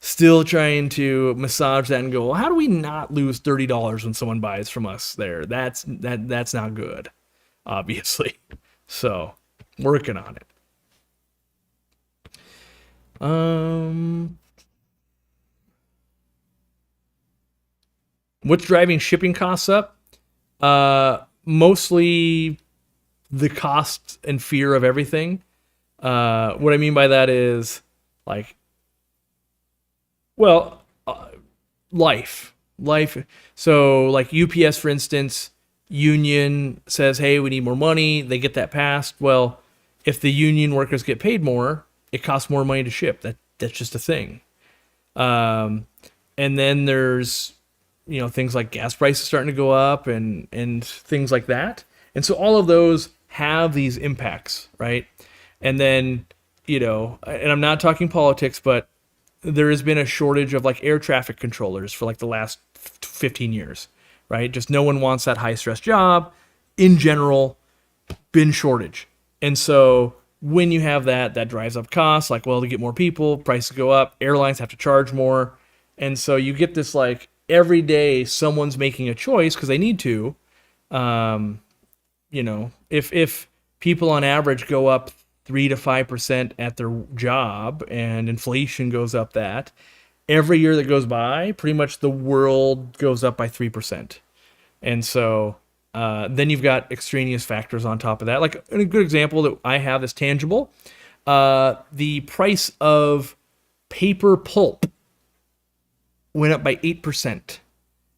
still trying to massage that and go, well, how do we not lose $30 when someone buys from us there? That's not good, obviously. So working on it. What's driving shipping costs up? Mostly the cost and fear of everything. What I mean by that is like, well, life. So like UPS, for instance, union says, hey, we need more money. They get that passed. Well, if the union workers get paid more, it costs more money to ship. That's just a thing. And then there's, things like gas prices starting to go up and things like that. And so all of those have these impacts, right? And then, and I'm not talking politics, but there has been a shortage of like air traffic controllers for like the last 15 years, right? Just no one wants that high stress job. In general, been shortage. And so when you have that drives up costs, like, well, to get more people, prices go up, airlines have to charge more. And so you get this like every day someone's making a choice because they need to. If people on average go up 3 to 5% at their job and inflation goes up that, every year that goes by, pretty much the world goes up by 3%. And so then you've got extraneous factors on top of that. Like a good example that I have that's tangible, the price of paper pulp went up by 8%.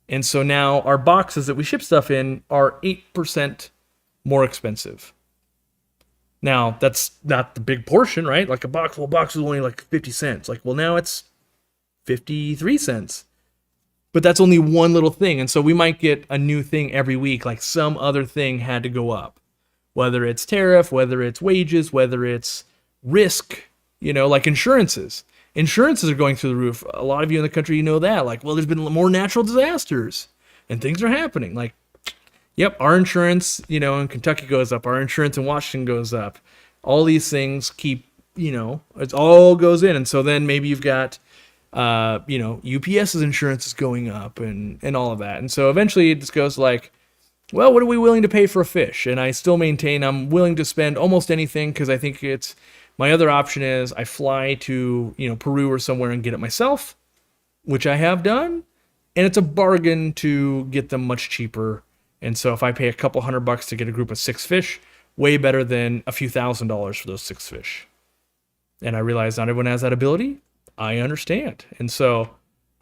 And so now our boxes that we ship stuff in are 8% more expensive. Now, that's not the big portion, right? Like a box is only like 50 cents. Like, well, now it's 53 cents. But that's only one little thing. And so we might get a new thing every week, like some other thing had to go up. Whether it's tariff, whether it's wages, whether it's risk, like insurances. Insurances are going through the roof. A lot of you in the country, know that. Like, well, there's been more natural disasters and things are happening. Like, yep, our insurance, in Kentucky goes up. Our insurance in Washington goes up. All these things keep, it all goes in. And so then maybe you've got, UPS's insurance is going up and all of that. And so eventually it just goes like, well, what are we willing to pay for a fish? And I still maintain I'm willing to spend almost anything because I think my other option is I fly to, Peru or somewhere and get it myself, which I have done. And it's a bargain to get them much cheaper. And so if I pay a couple $100 to get a group of 6 fish, way better than a few $1,000s for those 6 fish. And I realize not everyone has that ability. I understand. And so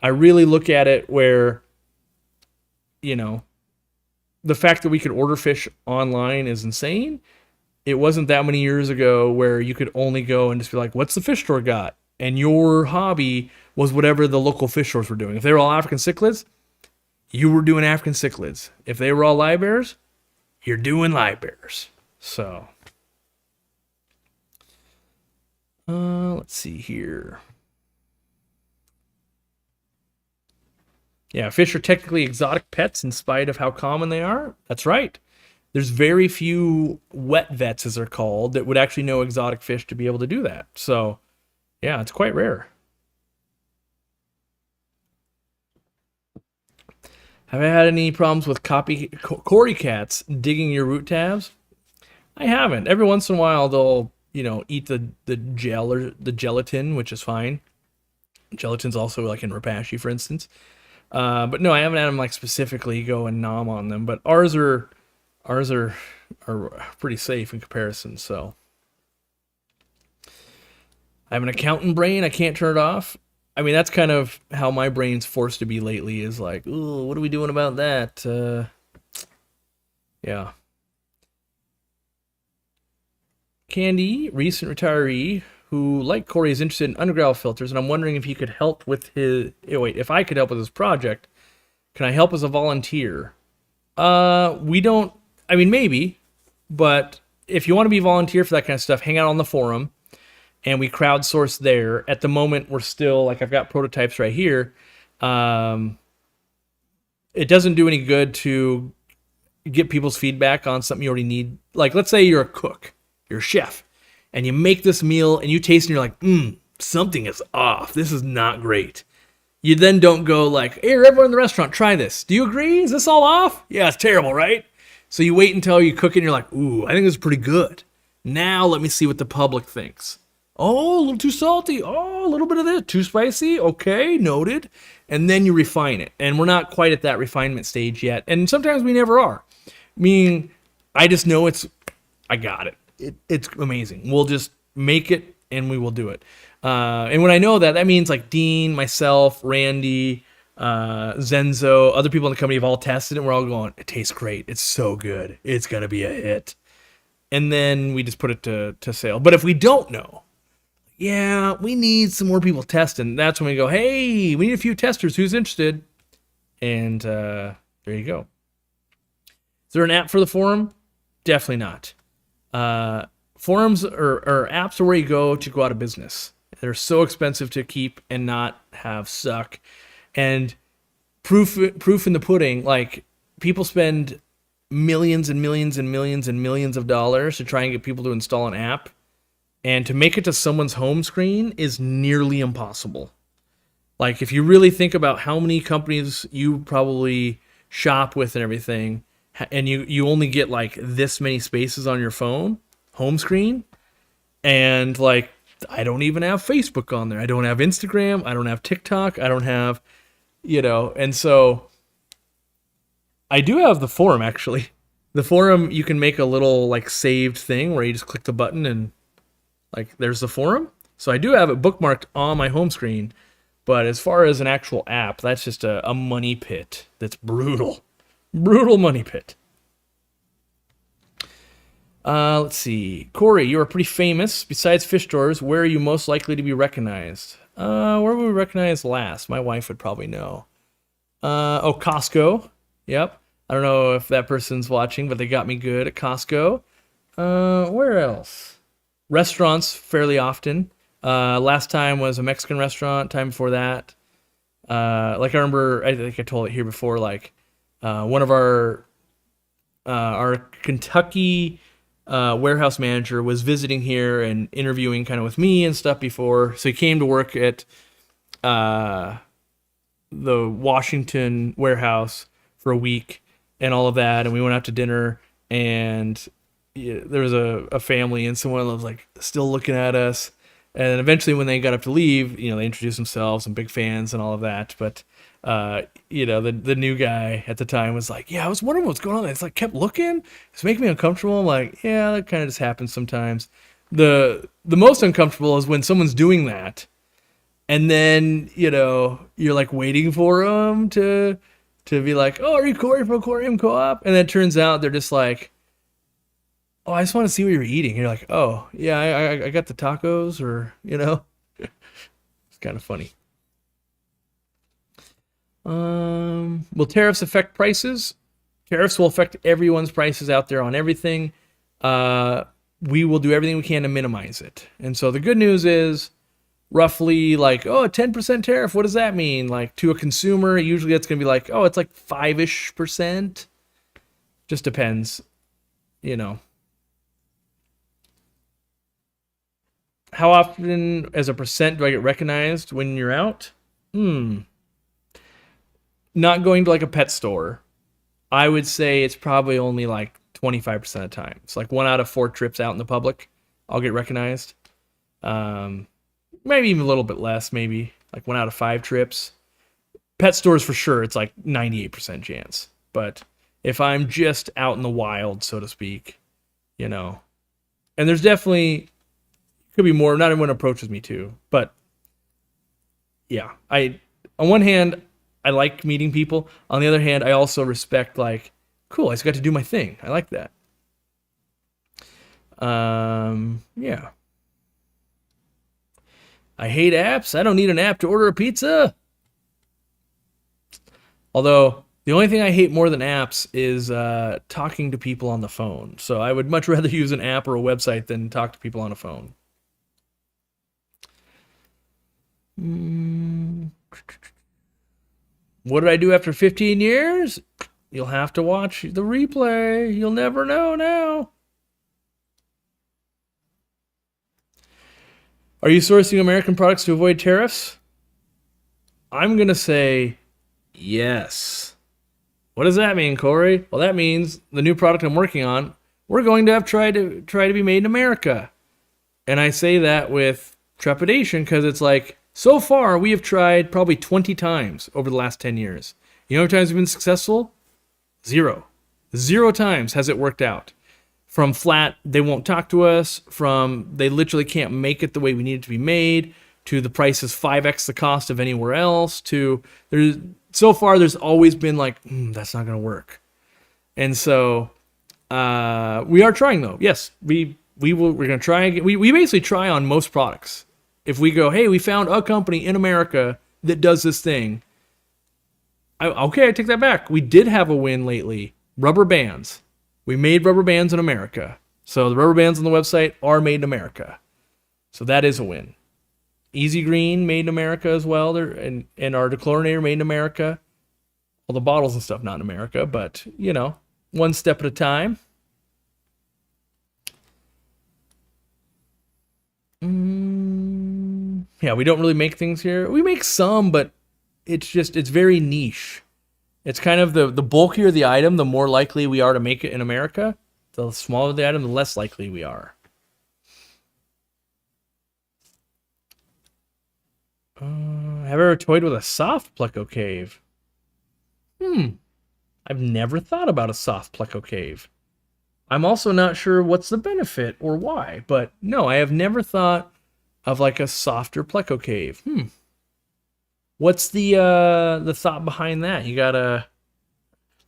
I really look at it where, the fact that we could order fish online is insane. It wasn't that many years ago where you could only go and just be like, what's the fish store got? And your hobby was whatever the local fish stores were doing. If they were all African cichlids, you were doing African cichlids. If they were all live bears, you're doing live bears. So, let's see here. Yeah, fish are technically exotic pets in spite of how common they are. That's right. There's very few wet vets, as they're called, that would actually know exotic fish to be able to do that. So, yeah, it's quite rare. Have I had any problems with cory cats digging your root tabs? I haven't. Every once in a while, they'll, eat the gel or the gelatin, which is fine. Gelatin's also like in Repashy, for instance. But no, I haven't had them like specifically go and nom on them. But ours are pretty safe in comparison. So I have an accountant brain. I can't turn it off. I mean, that's kind of how my brain's forced to be lately. Is like, ooh, what are we doing about that? Yeah. Candy, recent retiree, who, like Corey, is interested in underground filters, and I'm wondering if he could help with his. Wait, if I could help with his project, can I help as a volunteer? We don't. I mean, maybe, but if you want to be a volunteer for that kind of stuff, hang out on the forum, and we crowdsource there. At the moment, we're still like I've got prototypes right here. It doesn't do any good to get people's feedback on something you already need. Like, let's say you're a cook, you're a chef, and you make this meal and you taste and you're like, something is off. This is not great. You then don't go like, hey, everyone in the restaurant, try this. Do you agree? Is this all off? Yeah, it's terrible, right? So you wait until you cook it and you're like, ooh, I think this is pretty good. Now let me see what the public thinks. Oh, a little too salty. Oh, a little bit of this. Too spicy. Okay, noted. And then you refine it. And we're not quite at that refinement stage yet. And sometimes we never are. Meaning, I just know I got it. It's amazing. We'll just make it and we will do it. And when I know that, that means like Dean, myself, Randy, Zenzo, other people in the company have all tested it. And we're all going, it tastes great. It's so good. It's going to be a hit. And then we just put it to sale. But if we don't know, yeah, we need some more people testing. That's when we go, hey, we need a few testers. Who's interested? And there you go. Is there an app for the forum? Definitely not. Forums or apps are where you go to go out of business. They're so expensive to keep and not have suck. And proof in the pudding, like people spend millions and millions and millions and millions of dollars to try and get people to install an app. And to make it to someone's home screen is nearly impossible. Like if you really think about how many companies you probably shop with and everything, and you only get like this many spaces on your phone, home screen, and like I don't even have Facebook on there. I don't have Instagram. I don't have TikTok. I don't have, and so I do have the forum actually. The forum, you can make a little like saved thing where you just click the button and like there's the forum. So I do have it bookmarked on my home screen. But as far as an actual app, that's just a money pit that's brutal. Brutal money pit. Let's see. Corey, you are pretty famous. Besides fish stores, where are you most likely to be recognized? Where were we recognized last? My wife would probably know. Costco. Yep. I don't know if that person's watching, but they got me good at Costco. Where else? Restaurants fairly often. Last time was a Mexican restaurant. Time before that, like I remember, I think I told it here before. Like one of our Kentucky warehouse manager was visiting here and interviewing kind of with me and stuff before. So he came to work at the Washington warehouse for a week and all of that. And we went out to dinner and there was a family and someone was like still looking at us. And eventually when they got up to leave, they introduced themselves and big fans and all of that. But, the new guy at the time was like, yeah, I was wondering what's going on. It's like kept looking. It's making me uncomfortable. I'm like, yeah, that kind of just happens sometimes. The most uncomfortable is when someone's doing that. And then, you're like waiting for them to be like, oh, are you Corey from Aquarium Co-op? And then it turns out they're just like, oh, I just want to see what you're eating. You're like, oh, yeah, I got the tacos, or, It's kind of funny. Will tariffs affect prices? Tariffs will affect everyone's prices out there on everything. We will do everything we can to minimize it. And so the good news is roughly like, a 10% tariff. What does that mean? Like to a consumer, usually that's going to be like, it's like 5-ish%. Just depends, How often as a percent do I get recognized when you're out? Not going to like a pet store. I would say it's probably only like 25% of the time. It's like 1 out of 4 trips out in the public, I'll get recognized. Maybe even a little bit less, maybe. like 1 out of 5 trips. Pet stores for sure, it's like 98% chance. But if I'm just out in the wild, so to speak, you know, and there's definitely could be more. Not everyone approaches me too, but yeah, on one hand I like meeting people. On the other hand, I also respect like, cool, I just got to do my thing. I like that. Yeah. I hate apps. I don't need an app to order a pizza. Although the only thing I hate more than apps is talking to people on the phone. So I would much rather use an app or a website than talk to people on a phone. What did I do after 15 years? You'll have to watch the replay. You'll never know now. Are you sourcing American products to avoid tariffs? I'm going to say yes. What does that mean, Corey? Well, that means the new product I'm working on, we're going to have try to be made in America. And I say that with trepidation because it's like, so far we have tried probably 20 times over the last 10 years. You know how many times we've been successful? 0. 0 times has it worked out. From flat, they won't talk to us, from they literally can't make it the way we need it to be made, to the price is 5x the cost of anywhere else, to so far there's always been like, that's not going to work. And so we are trying though. Yes, we're going to try again. We basically try on most products. If we go, hey, we found a company in America that does this thing. Okay, I take that back. We did have a win lately. Rubber bands. We made rubber bands in America. So the rubber bands on the website are made in America. So that is a win. Easy Green made in America as well. And our dechlorinator made in America. All the bottles and stuff not in America, but, you know, one step at a time. Yeah, we don't really make things here. We make some, but it's very niche. It's kind of the bulkier the item, the more likely we are to make it in America. The smaller the item, the less likely we are. Have I ever toyed with a soft pleco cave? I've never thought about a soft pleco cave. I'm also not sure what's the benefit or why, but no, I have never thought of like a softer pleco cave. What's the thought behind that? You gotta,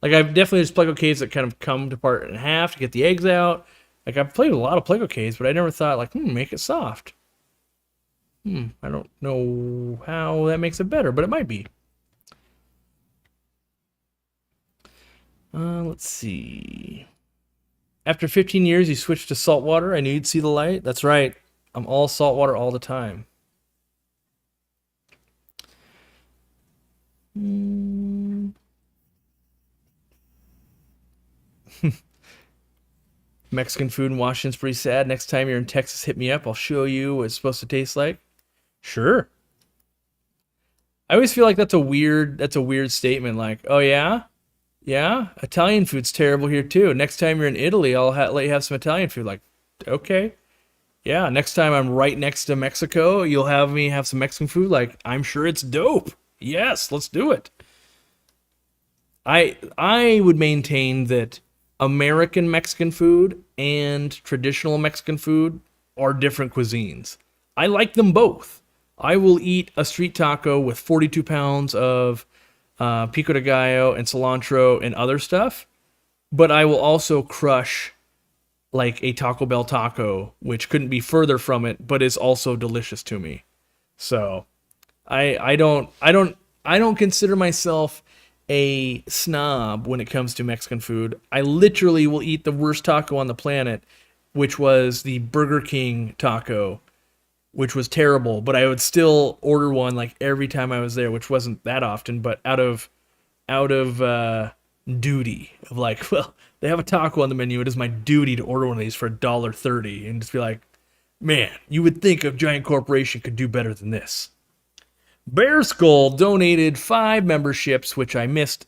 like, I've definitely there's pleco caves that kind of come apart in half to get the eggs out. Like, I've played with a lot of pleco caves, but I never thought like, make it soft. I don't know how that makes it better, but it might be. Let's see. After 15 years, you switched to saltwater. I knew you'd see the light. That's right. I'm all saltwater all the time. Mexican food in Washington's pretty sad. Next time you're in Texas, hit me up. I'll show you what it's supposed to taste like. Sure. I always feel like that's a weird statement. Like, oh yeah, Italian food's terrible here too. Next time you're in Italy, I'll let you have some Italian food. Like, okay, yeah. Next time I'm right next to Mexico, you'll have me have some Mexican food. Like, I'm sure it's dope. Yes, let's do it. I would maintain that American Mexican food and traditional Mexican food are different cuisines. I like them both. I will eat a street taco with 42 pounds of pico de gallo and cilantro and other stuff, but I will also crush like a Taco Bell taco, which couldn't be further from it, but is also delicious to me. So I don't consider myself a snob when it comes to Mexican food. I literally will eat the worst taco on the planet, which was the Burger King taco, which was terrible, but I would still order one like every time I was there, which wasn't that often, but out of duty of like, well, they have a taco on the menu. It is my duty to order one of these for $1.30 and just be like, man, you would think a giant corporation could do better than this. Bear Skull donated 5 memberships, which I missed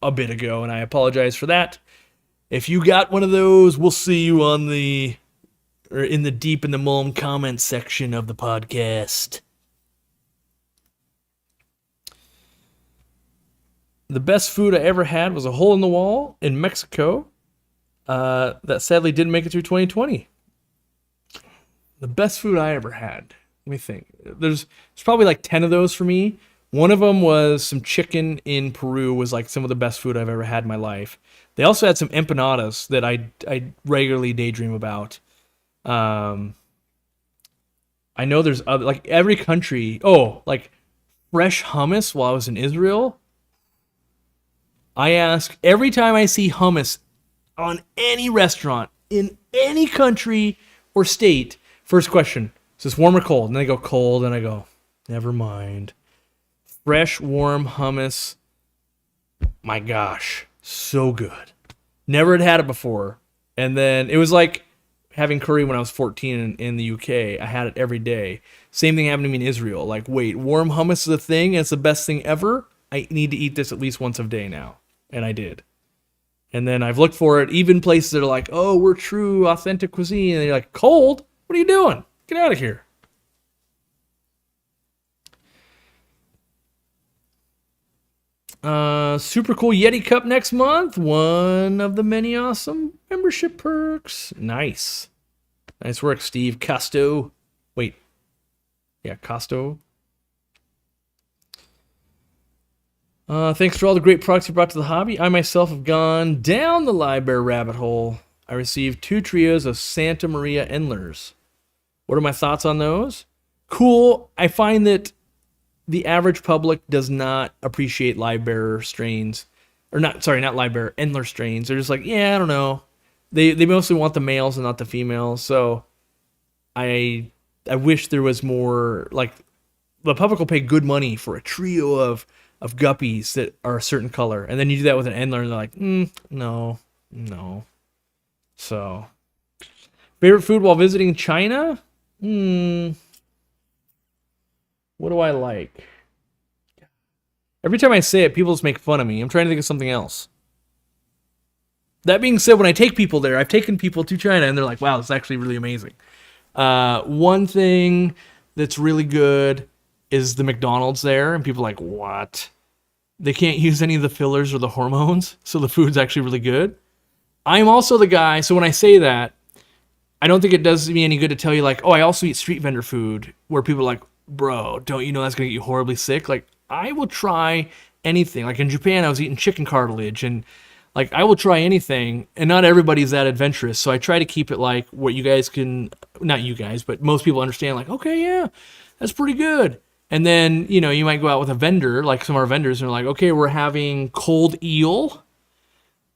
a bit ago, and I apologize for that. If you got one of those, we'll see you in the Deep in the Mulm comment section of the podcast. The best food I ever had was a hole in the wall in Mexico that sadly didn't make it through 2020. The best food I ever had. Let me think. There's probably like 10 of those for me. One of them was some chicken in Peru, was like some of the best food I've ever had in my life. They also had some empanadas that I regularly daydream about. I know there's other, like every country. Oh, like fresh hummus while I was in Israel. I ask every time I see hummus on any restaurant in any country or state. First question: is this warm or cold? And they go cold, and I go, never mind. Fresh, warm hummus. My gosh, so good. Never had it before. And then it was like having curry when I was 14 in the UK. I had it every day. Same thing happened to me in Israel. Like, wait, warm hummus is a thing? It's the best thing ever? I need to eat this at least once a day now. And I did. And then I've looked for it, even places that are like, oh, we're true, authentic cuisine. And they're like, cold? What are you doing? Get out of here. Super cool Yeti Cup next month. One of the many awesome membership perks. Nice. Nice work, Steve. Costo. Wait. Yeah, Costo. Thanks for all the great products you brought to the hobby. I myself have gone down the Libear rabbit hole. I received 2 trios of Santa Maria Endlers. What are my thoughts on those? Cool. I find that the average public does not appreciate Libear strains. Or not Libear, Endler strains. They're just like, yeah, I don't know. They mostly want the males and not the females. So I wish there was more, like, the public will pay good money for a trio of guppies that are a certain color. And then you do that with an Endler and they're like, no. So, favorite food while visiting China? What do I like? Every time I say it, people just make fun of me. I'm trying to think of something else. That being said, when I take people there, I've taken people to China and they're like, wow, it's actually really amazing. One thing that's really good is the McDonald's there, and people are like, what? They can't use any of the fillers or the hormones, so the food's actually really good. I'm also the guy, so when I say that, I don't think it does me any good to tell you, like, oh, I also eat street vendor food, where people are like, bro, don't you know that's going to get you horribly sick? Like, I will try anything. Like, in Japan, I was eating chicken cartilage, and, like, I will try anything, and not everybody's that adventurous, so I try to keep it, like, what you guys can, not you guys, but most people understand, like, okay, yeah, that's pretty good. And then, you know, you might go out with a vendor, like some of our vendors, and they're like, okay, we're having cold eel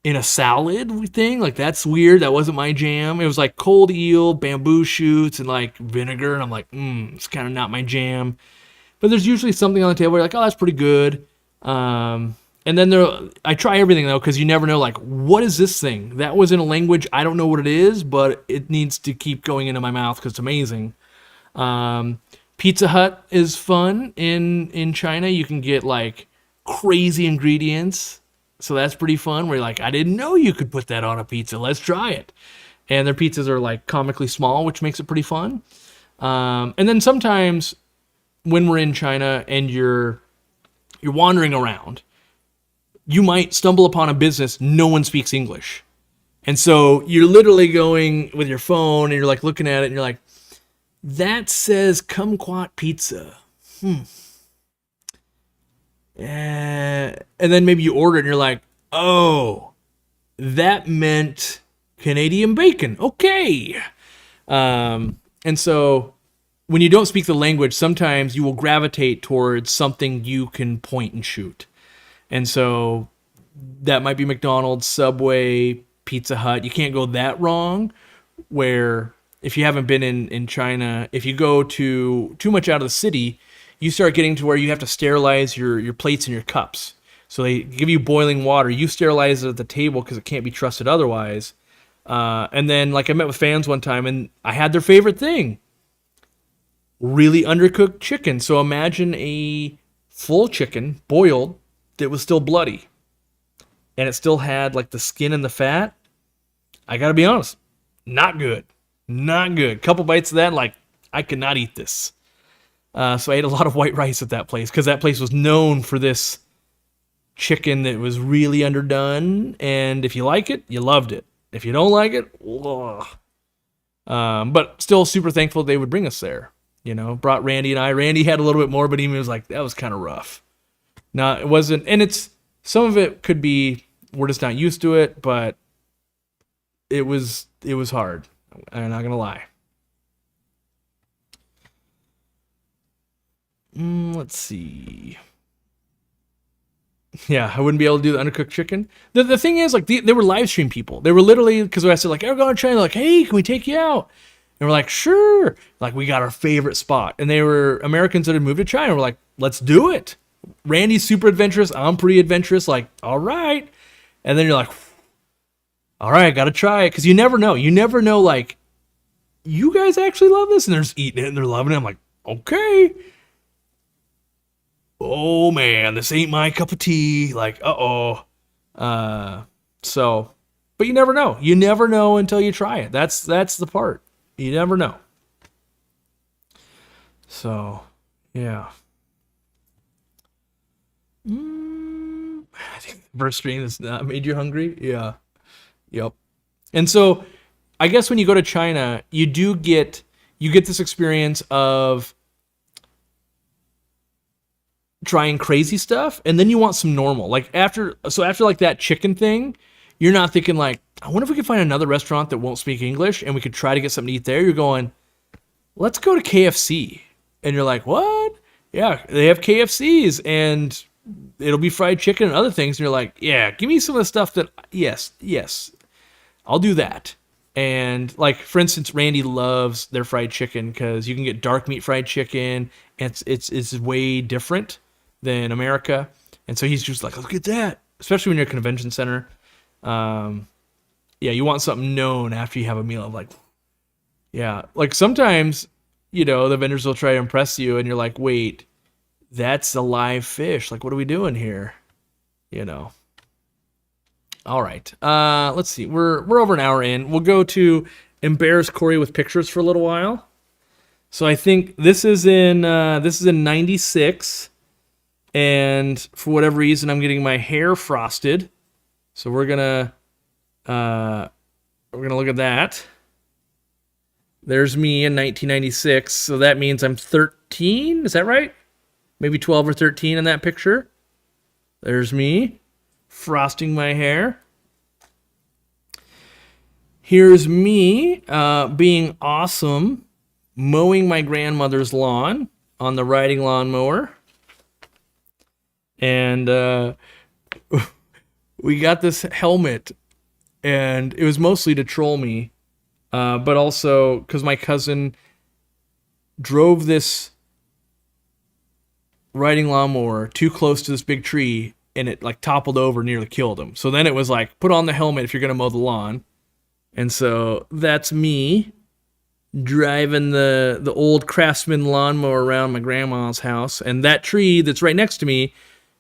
in a salad thing. Like, that's weird. That wasn't my jam. It was like cold eel, bamboo shoots, and like vinegar. And I'm like, it's kind of not my jam. But there's usually something on the table where you're like, oh, that's pretty good. And then I try everything, though, because you never know, like, what is this thing? That was in a language, I don't know what it is, but it needs to keep going into my mouth because it's amazing. Pizza Hut is fun in China. You can get, like, crazy ingredients. So that's pretty fun, where you're like, I didn't know you could put that on a pizza. Let's try it. And their pizzas are, like, comically small, which makes it pretty fun. And then sometimes when we're in China and you're wandering around, you might stumble upon a business no one speaks English. And so you're literally going with your phone and you're, like, looking at it and you're like, that says kumquat pizza. And then maybe you order it and you're like, oh, that meant Canadian bacon. Okay. And so when you don't speak the language, sometimes you will gravitate towards something you can point and shoot. And so that might be McDonald's, Subway, Pizza Hut. You can't go that wrong, where if you haven't been in China, if you go too much out of the city, you start getting to where you have to sterilize your plates and your cups. So they give you boiling water. You sterilize it at the table because it can't be trusted otherwise. And then, like, I met with fans one time, and I had their favorite thing. Really undercooked chicken. So imagine a full chicken, boiled, that was still bloody. And it still had, like, the skin and the fat. I gotta be honest, not good. Not good. Couple bites of that, like, I could not eat this. So I ate a lot of white rice at that place, because that place was known for this chicken that was really underdone. And if you like it, you loved it. If you don't like it, ugh. But still super thankful they would bring us there. You know, brought Randy and I. Randy had a little bit more, but he was like, that was kind of rough. No, it wasn't. And it's, some of it could be, we're just not used to it, but it was hard. I'm not going to lie. Let's see. Yeah, I wouldn't be able to do the undercooked chicken. The thing is, like, they were live stream people. They were literally, because I said, like, we're going to China. They're like, hey, can we take you out? And we're like, sure. Like, we got our favorite spot. And they were Americans that had moved to China. We're like, let's do it. Randy's super adventurous. I'm pretty adventurous. Like, all right. And then you're like, all right, I got to try it. Because you never know. You never know, like, you guys actually love this? And they're just eating it and they're loving it. I'm like, okay. Oh man, this ain't my cup of tea. Like, so, but you never know. You never know until you try it. That's the part. You never know. So, yeah. I think the first stream has not made you hungry. Yeah. Yep. And so, I guess when you go to China, you get this experience of trying crazy stuff, and then you want some normal. Like after like that chicken thing, you're not thinking like, I wonder if we could find another restaurant that won't speak English and we could try to get something to eat there. You're going, let's go to KFC. And you're like, what? Yeah, they have KFCs and it'll be fried chicken and other things. And you're like, yeah, give me some of the stuff that, yes, I'll do that. And like, for instance, Randy loves their fried chicken because you can get dark meat fried chicken. And it's way different than America. And so he's just like, let's get that. Especially when you're at a convention center. Yeah, you want something known after you have a meal of like, yeah. Like sometimes, you know, the vendors will try to impress you and you're like, wait, that's a live fish. Like, what are we doing here? You know. All right. Let's see. We're over an hour in. We'll go to embarrass Corey with pictures for a little while. So I think this is in 96. And for whatever reason, I'm getting my hair frosted. So we're gonna look at that. There's me in 1996. So that means I'm 13. Is that right? Maybe 12 or 13 in that picture. There's me frosting my hair. Here's me being awesome, mowing my grandmother's lawn on the riding lawnmower. And we got this helmet, and it was mostly to troll me, but also because my cousin drove this riding lawnmower too close to this big tree, and it like toppled over, nearly killed him. So then it was like, put on the helmet if you're gonna mow the lawn. And so that's me driving the old Craftsman lawnmower around my grandma's house, and that tree that's right next to me,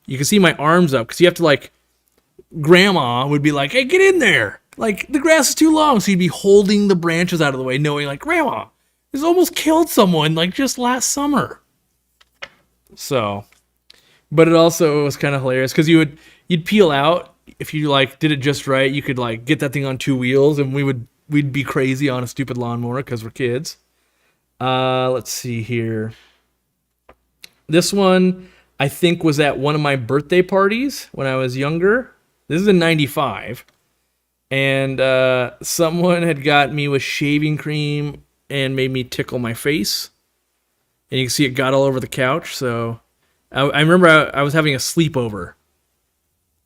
you can see my arms up because you have to like, grandma would be like, hey, get in there. Like the grass is too long. So you'd be holding the branches out of the way knowing like, grandma, this almost killed someone like just last summer. So, but it also was kind of hilarious because you'd peel out. If you like did it just right, you could like get that thing on two wheels and we'd be crazy on a stupid lawnmower because we're kids. Let's see here. This one, I think, was at one of my birthday parties when I was younger. This is in 95. And someone had got me with shaving cream and made me tickle my face. And you can see it got all over the couch. So I remember I was having a sleepover.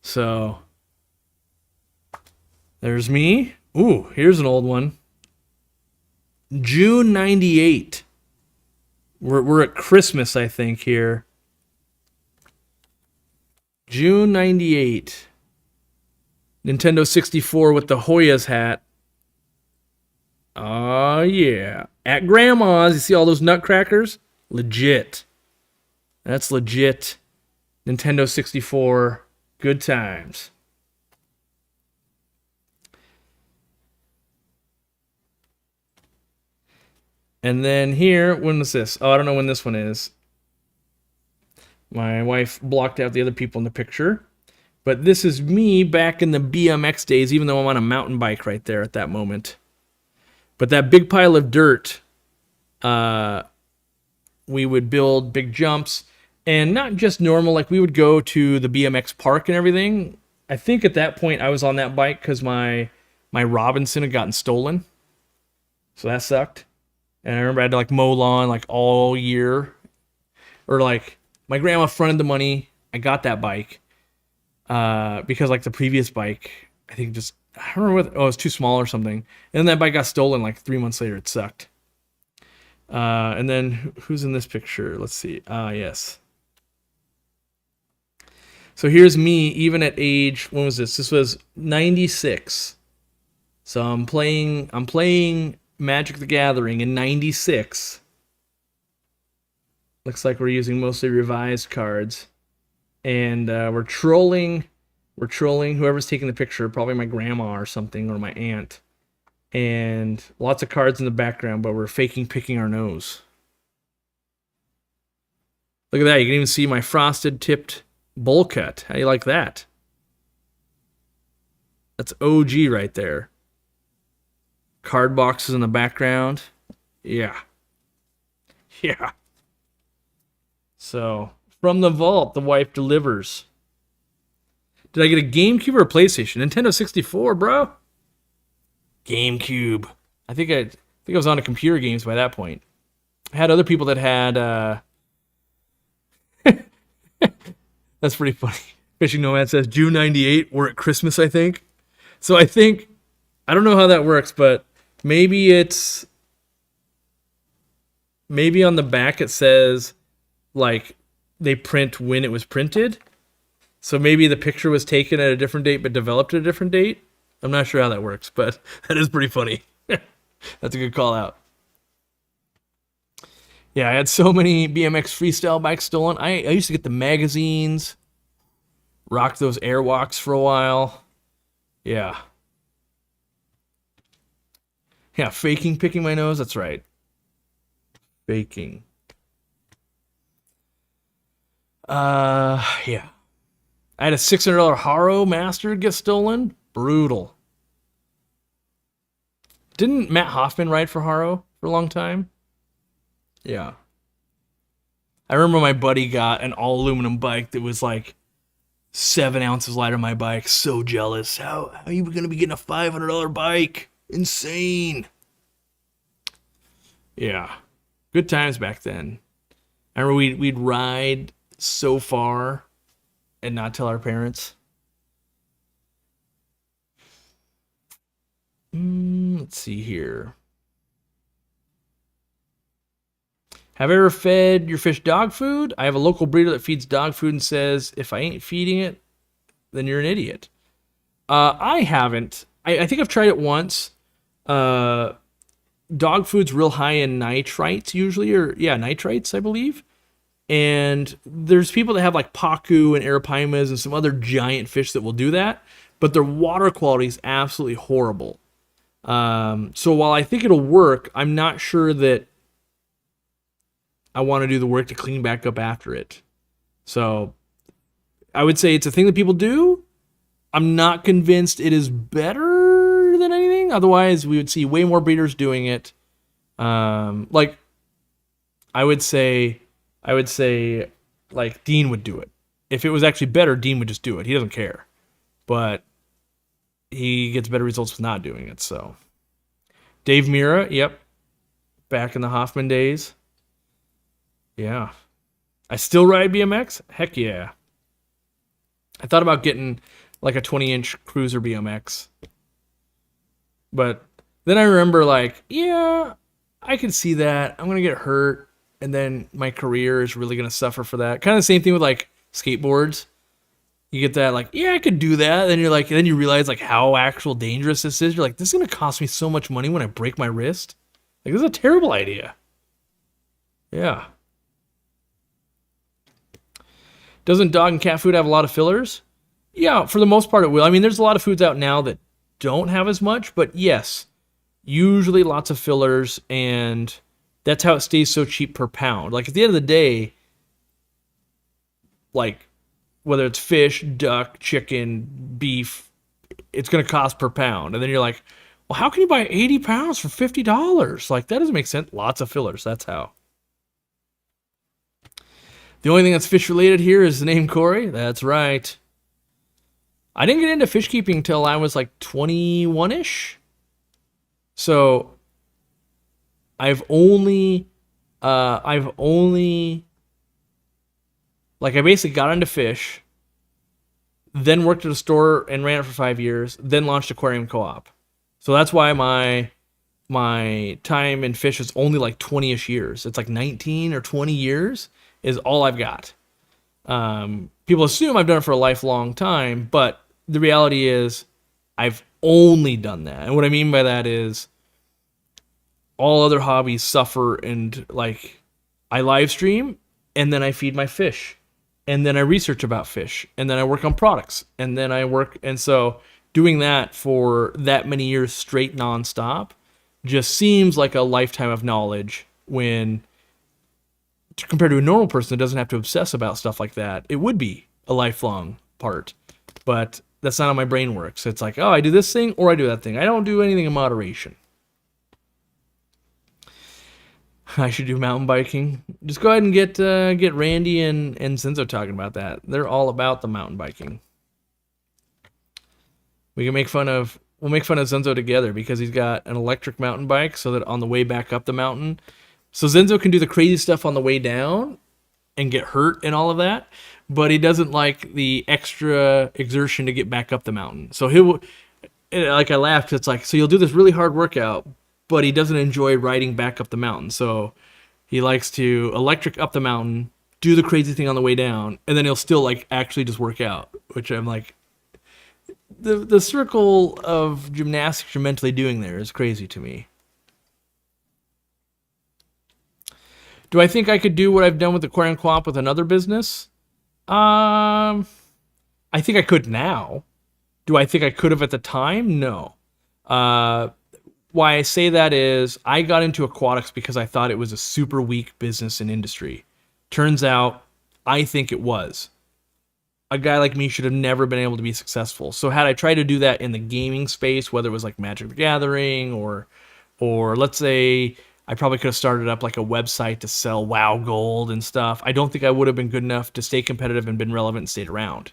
So there's me. Ooh, here's an old one. June 98. We're at Christmas, I think, here. June 98. Nintendo 64 with the Hoya's hat. Oh, yeah. At Grandma's, you see all those nutcrackers? Legit. That's legit. Nintendo 64. Good times. And then here, when was this? Oh, I don't know when this one is. My wife blocked out the other people in the picture. But this is me back in the BMX days, even though I'm on a mountain bike right there at that moment. But that big pile of dirt, we would build big jumps. And not just normal, like we would go to the BMX park and everything. I think at that point I was on that bike because my Robinson had gotten stolen. So that sucked. And I remember I had to like mow lawn like all year. Or like my grandma fronted the money. I got that bike. Because like the previous bike, I think just, I don't remember what, it was too small or something. And then that bike got stolen like 3 months later. It sucked. And then who's in this picture? Let's see. Yes. So here's me, even at age, when was this? This was 96. So I'm playing Magic the Gathering in 96. Looks like we're using mostly revised cards. And we're trolling whoever's taking the picture, probably my grandma or something, or my aunt. And lots of cards in the background, but we're faking picking our nose. Look at that, you can even see my frosted tipped bowl cut. How do you like that? That's OG right there. Card boxes in the background. Yeah. Yeah. So, from the vault, the wife delivers. Did I get a GameCube or a PlayStation? Nintendo 64, bro. GameCube. I think I was on to computer games by that point. I had other people that had that's pretty funny. Fishing Nomad says June 98, we're at Christmas, I think. So I don't know how that works, but maybe on the back it says like they print when it was printed. So maybe the picture was taken at a different date but developed at a different date. I'm not sure how that works, but that is pretty funny. That's a good call out. Yeah, I had so many BMX freestyle bikes stolen. I used to get the magazines, rocked those Airwalks for a while. Yeah. Yeah, faking picking my nose, that's right. Faking. Yeah. I had a $600 Haro Master get stolen. Brutal. Didn't Matt Hoffman ride for Haro for a long time? Yeah. I remember my buddy got an all aluminum bike that was like 7 ounces lighter than my bike. So jealous. How are you going to be getting a $500 bike? Insane. Yeah. Good times back then. I remember we'd ride so far and not tell our parents. Let's see here. Have you ever fed your fish dog food? I have a local breeder that feeds dog food and says, if I ain't feeding it, then you're an idiot. I haven't. I think I've tried it once. Dog food's real high in nitrites usually, nitrites, I believe. And there's people that have like pacu and arapaimas and some other giant fish that will do that, but their water quality is absolutely horrible. So while I think it'll work, I'm not sure that I want to do the work to clean back up after it. So I would say it's a thing that people do. I'm not convinced it is better than anything. Otherwise, we would see way more breeders doing it. Like I would say like Dean would do it. If it was actually better, Dean would just do it. He doesn't care. But he gets better results with not doing it. So Dave Mira, yep. Back in the Hoffman days. Yeah. I still ride BMX? Heck yeah. I thought about getting like a 20-inch cruiser BMX. But then I remember like, yeah, I can see that. I'm going to get hurt. And then my career is really going to suffer for that. Kind of the same thing with like skateboards. You get that like, yeah, I could do that. Then you're like, then you realize like how actual dangerous this is. You're like, this is going to cost me so much money when I break my wrist. Like, this is a terrible idea. Yeah. Doesn't dog and cat food have a lot of fillers? Yeah, for the most part it will. I mean, there's a lot of foods out now that don't have as much, but yes, usually lots of fillers, and that's how it stays so cheap per pound. Like, at the end of the day, like, whether it's fish, duck, chicken, beef, it's going to cost per pound. And then you're like, well, how can you buy 80 pounds for $50? Like, that doesn't make sense. Lots of fillers. That's how. The only thing that's fish related here is the name Corey. That's right. I didn't get into fish keeping until I was like 21 ish. So I've only, like, I basically got into fish, then worked at a store and ran it for 5 years, then launched Aquarium Co-op. So that's why my time in fish is only like 20-ish years. It's like 19 or 20 years is all I've got. People assume I've done it for a lifelong time, but the reality is I've only done that. And what I mean by that is all other hobbies suffer, and like I live stream and then I feed my fish and then I research about fish and then I work on products and then I work. And so doing that for that many years straight nonstop just seems like a lifetime of knowledge when compared to a normal person that doesn't have to obsess about stuff like that. It would be a lifelong part, but that's not how my brain works. It's like, oh, I do this thing or I do that thing. I don't do anything in moderation. I should do mountain biking. Just go ahead and get Randy and Zenzo talking about that. They're all about the mountain biking. We'll make fun of Zenzo together because he's got an electric mountain bike so that on the way back up the mountain, so Zenzo can do the crazy stuff on the way down and get hurt and all of that, but he doesn't like the extra exertion to get back up the mountain. So he'll, like, I laughed. It's like, so you'll do this really hard workout, but he doesn't enjoy riding back up the mountain. So he likes to electric up the mountain, do the crazy thing on the way down, and then he'll still like actually just work out, which I'm like, the circle of gymnastics you're mentally doing there is crazy to me. Do I think I could do what I've done with Aquarium Co-op with another business? I think I could now. Do I think I could have at the time? No. Why I say that is I got into aquatics because I thought it was a super weak business and industry. Turns out, I think it was. A guy like me should have never been able to be successful. So had I tried to do that in the gaming space, whether it was like Magic the Gathering or let's say I probably could have started up like a website to sell WoW Gold and stuff. I don't think I would have been good enough to stay competitive and been relevant and stayed around.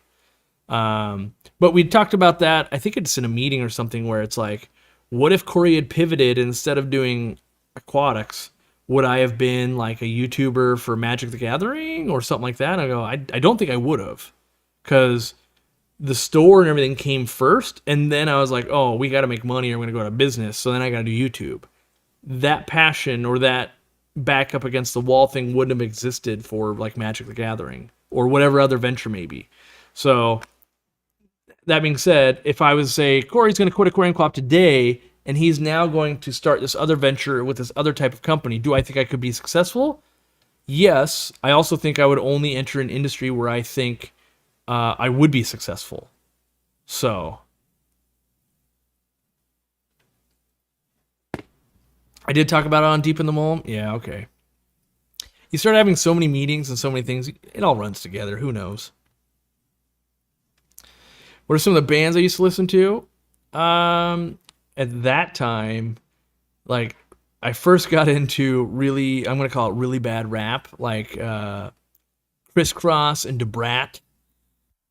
But we talked about that. I think it's in a meeting or something where it's like, what if Corey had pivoted and instead of doing aquatics? Would I have been like a YouTuber for Magic the Gathering or something like that? And I go, I don't think I would have, because the store and everything came first, and then I was like, oh, we got to make money or I'm going to go out of business, so then I got to do YouTube. That passion or that back up against the wall thing wouldn't have existed for like Magic the Gathering or whatever other venture maybe. So that being said, if I was to say, Corey's going to quit Aquarium Co-op today, and he's now going to start this other venture with this other type of company, do I think I could be successful? Yes. I also think I would only enter an industry where I think I would be successful. So I did talk about it on Deep in the Mole. Yeah, okay. You start having so many meetings and so many things, it all runs together. Who knows? What are some of the bands I used to listen to? At that time, like, I first got into really, I'm going to call it really bad rap, like Crisscross and DeBrat.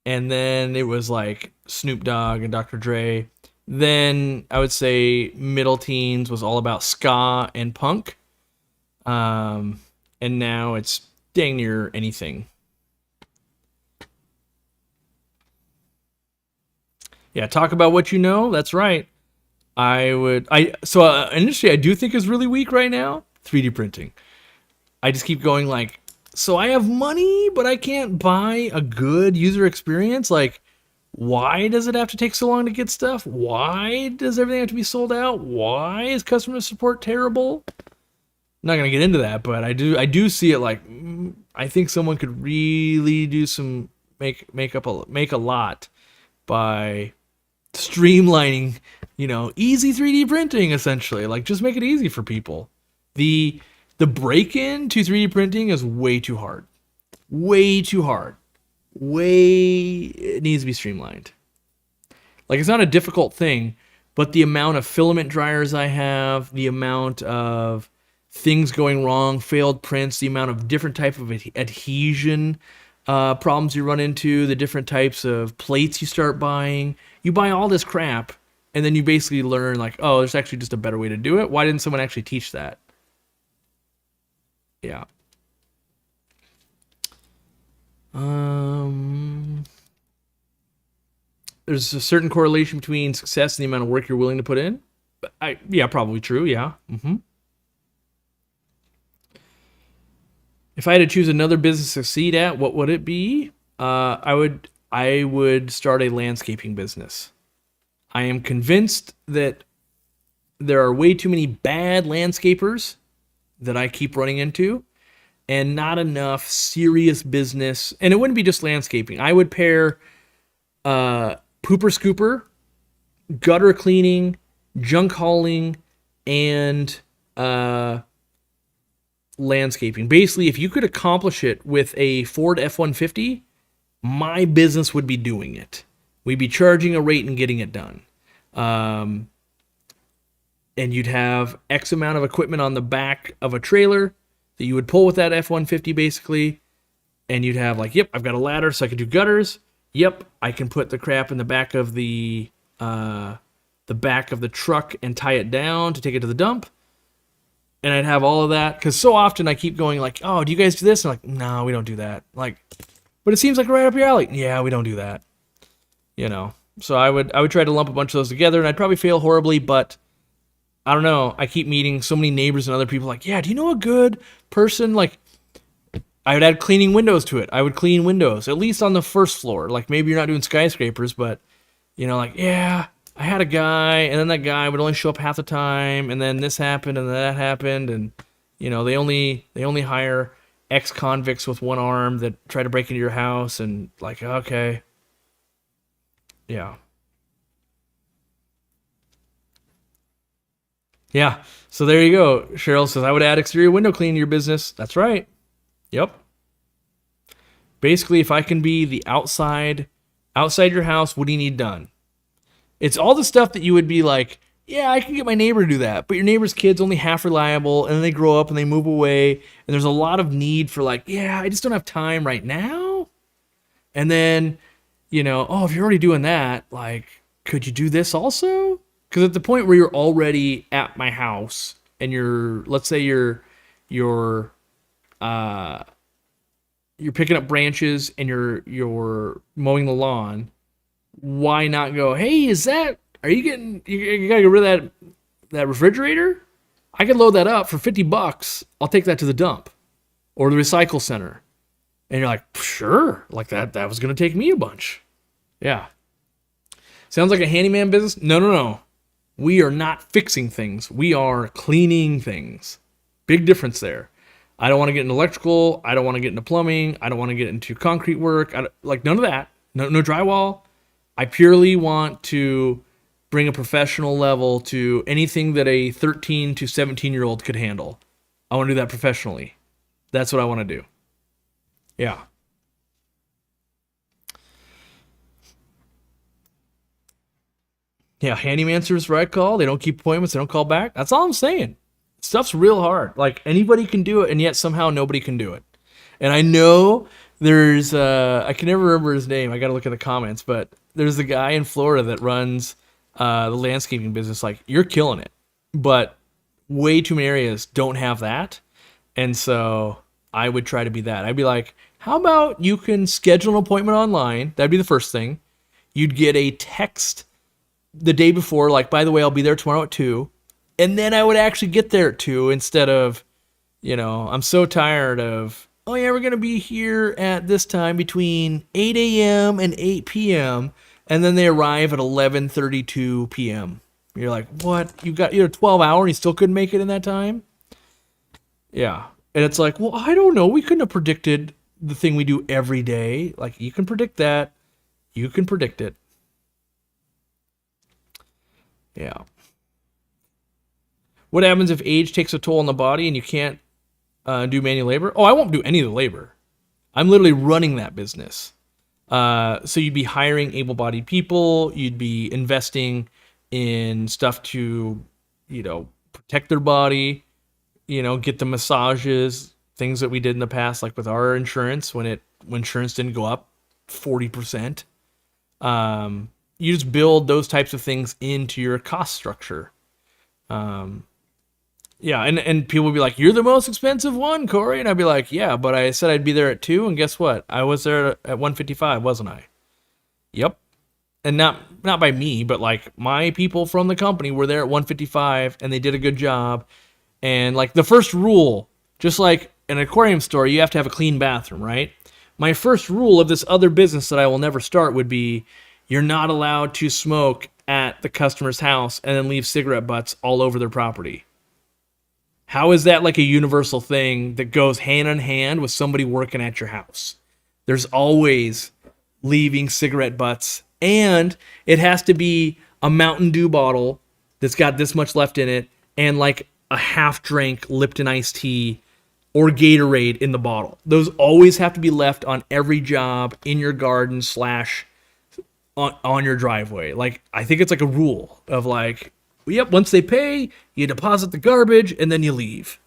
And then it was like Snoop Dogg and Dr. Dre. Then I would say middle teens was all about ska and punk. And now it's dang near anything. Yeah, talk about what you know. That's right. So an industry I do think is really weak right now, 3D printing. I just keep going like, so I have money, but I can't buy a good user experience. Like, why does it have to take so long to get stuff? Why does everything have to be sold out? Why is customer support terrible? I'm not gonna get into that, but I do see it like, I think someone could really do some make a lot by streamlining, easy 3D printing essentially. Like, just make it easy for people. The break-in to 3D printing is way too hard. Way too hard. it needs to be streamlined. Like, it's not a difficult thing, but the amount of filament dryers I have, the amount of things going wrong, failed prints, the amount of different type of adhesion problems you run into, the different types of plates you start buying. You buy all this crap, and then you basically learn, like, oh, there's actually just a better way to do it. Why didn't someone actually teach that? Yeah. There's a certain correlation between success and the amount of work you're willing to put in. Yeah, probably true. Yeah. If I had to choose another business to succeed at, what would it be? I would start a landscaping business. I am convinced that there are way too many bad landscapers that I keep running into, and not enough serious business. And it wouldn't be just landscaping. I would pair pooper scooper, gutter cleaning, junk hauling, and landscaping. Basically, if you could accomplish it with a Ford F-150, my business would be doing it. We'd be charging a rate and getting it done. And you'd have X amount of equipment on the back of a trailer that you would pull with that F-150 basically. And you'd have like, yep, I've got a ladder so I can do gutters. Yep, I can put the crap in the back of the truck and tie it down to take it to the dump. And I'd have all of that, because so often I keep going like, oh, do you guys do this? And I'm like, no, we don't do that. Like, but it seems like right up your alley. Yeah, we don't do that. You know, so I would try to lump a bunch of those together, and I'd probably fail horribly, but I don't know. I keep meeting so many neighbors and other people like, yeah, do you know a good person? Like, I would add cleaning windows to it. I would clean windows, at least on the first floor. Like, maybe you're not doing skyscrapers, but, you know, like, yeah, I had a guy, and then that guy would only show up half the time, and then this happened, and that happened, and, you know, they only hire ex-convicts with one arm that try to break into your house, and, like, okay. Yeah. Yeah. So there you go. Cheryl says, I would add exterior window cleaning to your business. That's right. Yep. Basically, if I can be the outside your house, what do you need done? It's all the stuff that you would be like, yeah, I can get my neighbor to do that. But your neighbor's kid's only half reliable, and then they grow up and they move away. And there's a lot of need for like, yeah, I just don't have time right now. And then, you know, oh, if you're already doing that, like, could you do this also? Because at the point where you're already at my house and let's say you're picking up branches and you're mowing the lawn, why not go, hey, you gotta get rid of that refrigerator? I can load that up for $50. I'll take that to the dump or the recycle center. And you're like, sure, like that was gonna take me a bunch. Yeah. Sounds like a handyman business? No. We are not fixing things. We are cleaning things. Big difference there. I don't want to get into electrical. I don't want to get into plumbing. I don't want to get into concrete work. Like none of that. No drywall. I purely want to bring a professional level to anything that a 13 to 17-year-old could handle. I want to do that professionally. That's what I want to do. Yeah. Yeah, handyman service right call. They don't keep appointments. They don't call back. That's all I'm saying. Stuff's real hard. Like, anybody can do it, and yet somehow nobody can do it. And I know there's, I can never remember his name. I got to look at the comments, but there's a guy in Florida that runs the landscaping business. Like, you're killing it. But way too many areas don't have that. And so I would try to be that. I'd be like, how about you can schedule an appointment online? That'd be the first thing. You'd get a text the day before, like, by the way, I'll be there tomorrow at 2. And then I would actually get there at 2 instead of, you know, I'm so tired of, oh yeah, we're going to be here at this time between 8 a.m. and 8 p.m. And then they arrive at 11:32 p.m. You're like, what? You're 12 hours and you still couldn't make it in that time? Yeah. And it's like, well, I don't know. We couldn't have predicted the thing we do every day. Like, you can predict that. You can predict it. Yeah. What happens if age takes a toll on the body and you can't do manual labor? Oh, I won't do any of the labor. I'm literally running that business. So you'd be hiring able-bodied people. You'd be investing in stuff to, protect their body. Get the massages, things that we did in the past, like with our insurance when insurance didn't go up 40%. You just build those types of things into your cost structure. Yeah, and people would be like, "You're the most expensive one, Corey," and I'd be like, "Yeah, but I said I'd be there at 2, and guess what? I was there at 155, wasn't I?" Yep, and not by me, but like my people from the company were there at 155, and they did a good job. And like the first rule, just like an aquarium store, you have to have a clean bathroom, right? My first rule of this other business that I will never start would be, you're not allowed to smoke at the customer's house and then leave cigarette butts all over their property. How is that like a universal thing that goes hand in hand with somebody working at your house? There's always leaving cigarette butts, and it has to be a Mountain Dew bottle that's got this much left in it, and like a half-drank Lipton iced tea or Gatorade in the bottle. Those always have to be left on every job in your garden / on your driveway. Like, I think it's like a rule of like, yep, once they pay, you deposit the garbage and then you leave.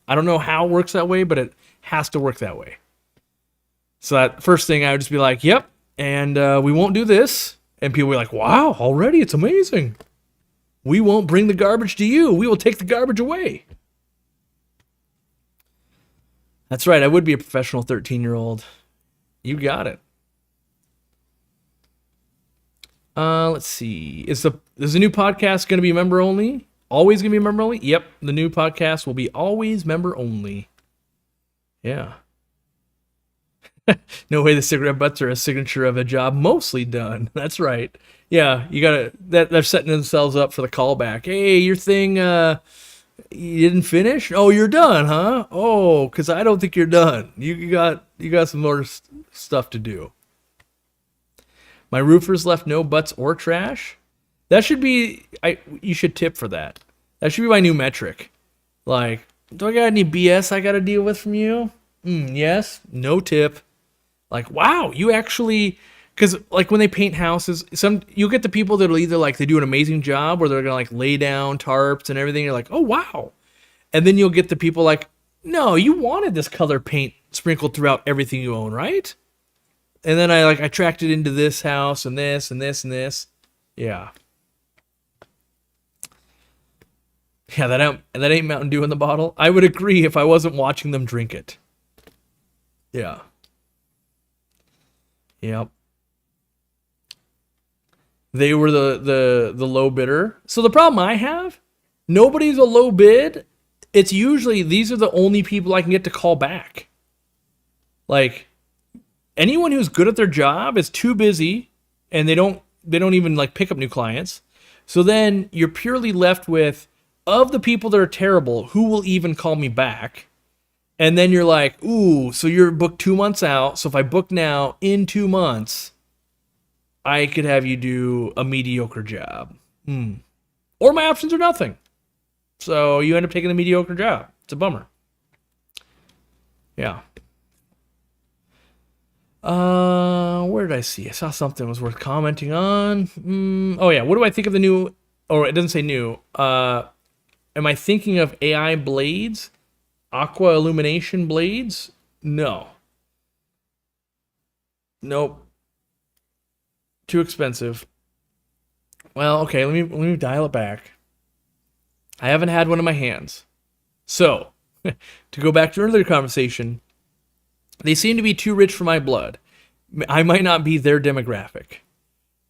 I don't know how it works that way, but it has to work that way. So that first thing, I would just be like, yep, and we won't do this. And people will be like, wow, already? It's amazing. We won't bring the garbage to you. We will take the garbage away. That's right. I would be a professional 13-year-old. You got it. Let's see. Is the new podcast going to be member only? Always going to be member only? Yep. The new podcast will be always member only. Yeah. No way the cigarette butts are a signature of a job mostly done. That's right. Yeah, you gotta. They're setting themselves up for the callback. Hey, your thing, you didn't finish? Oh, you're done, huh? Oh, because I don't think you're done. You got some more stuff to do. My roofers left no butts or trash. That should be. You should tip for that. That should be my new metric. Like, do I got any BS I got to deal with from you? Yes. No tip. Like, wow, you actually, because like when they paint houses, you'll get the people that'll either like they do an amazing job or they're gonna like lay down tarps and everything. You're like, oh wow, and then you'll get the people like, no, you wanted this color paint sprinkled throughout everything you own, right? And then I tracked it into this house and this and this and this. Yeah. Yeah, that ain't Mountain Dew in the bottle. I would agree if I wasn't watching them drink it. Yeah. Yep. They were the low bidder. So the problem I have, nobody's a low bid. It's usually these are the only people I can get to call back. Like, anyone who's good at their job is too busy and they don't even like pick up new clients. So then you're purely left with, of the people that are terrible, who will even call me back? And then you're like, ooh, so you're booked 2 months out. So if I book now, in 2 months, I could have you do a mediocre job. Or my options are nothing. So you end up taking the mediocre job. It's a bummer. Yeah. Where did I see? I saw something that was worth commenting on. Oh yeah, what do I think of the new, or it doesn't say new. Am I thinking of AI blades? Aqua illumination blades? No. Nope. Too expensive. Well, okay, let me dial it back. I haven't had one in my hands. So, to go back to earlier conversation, they seem to be too rich for my blood. I might not be their demographic.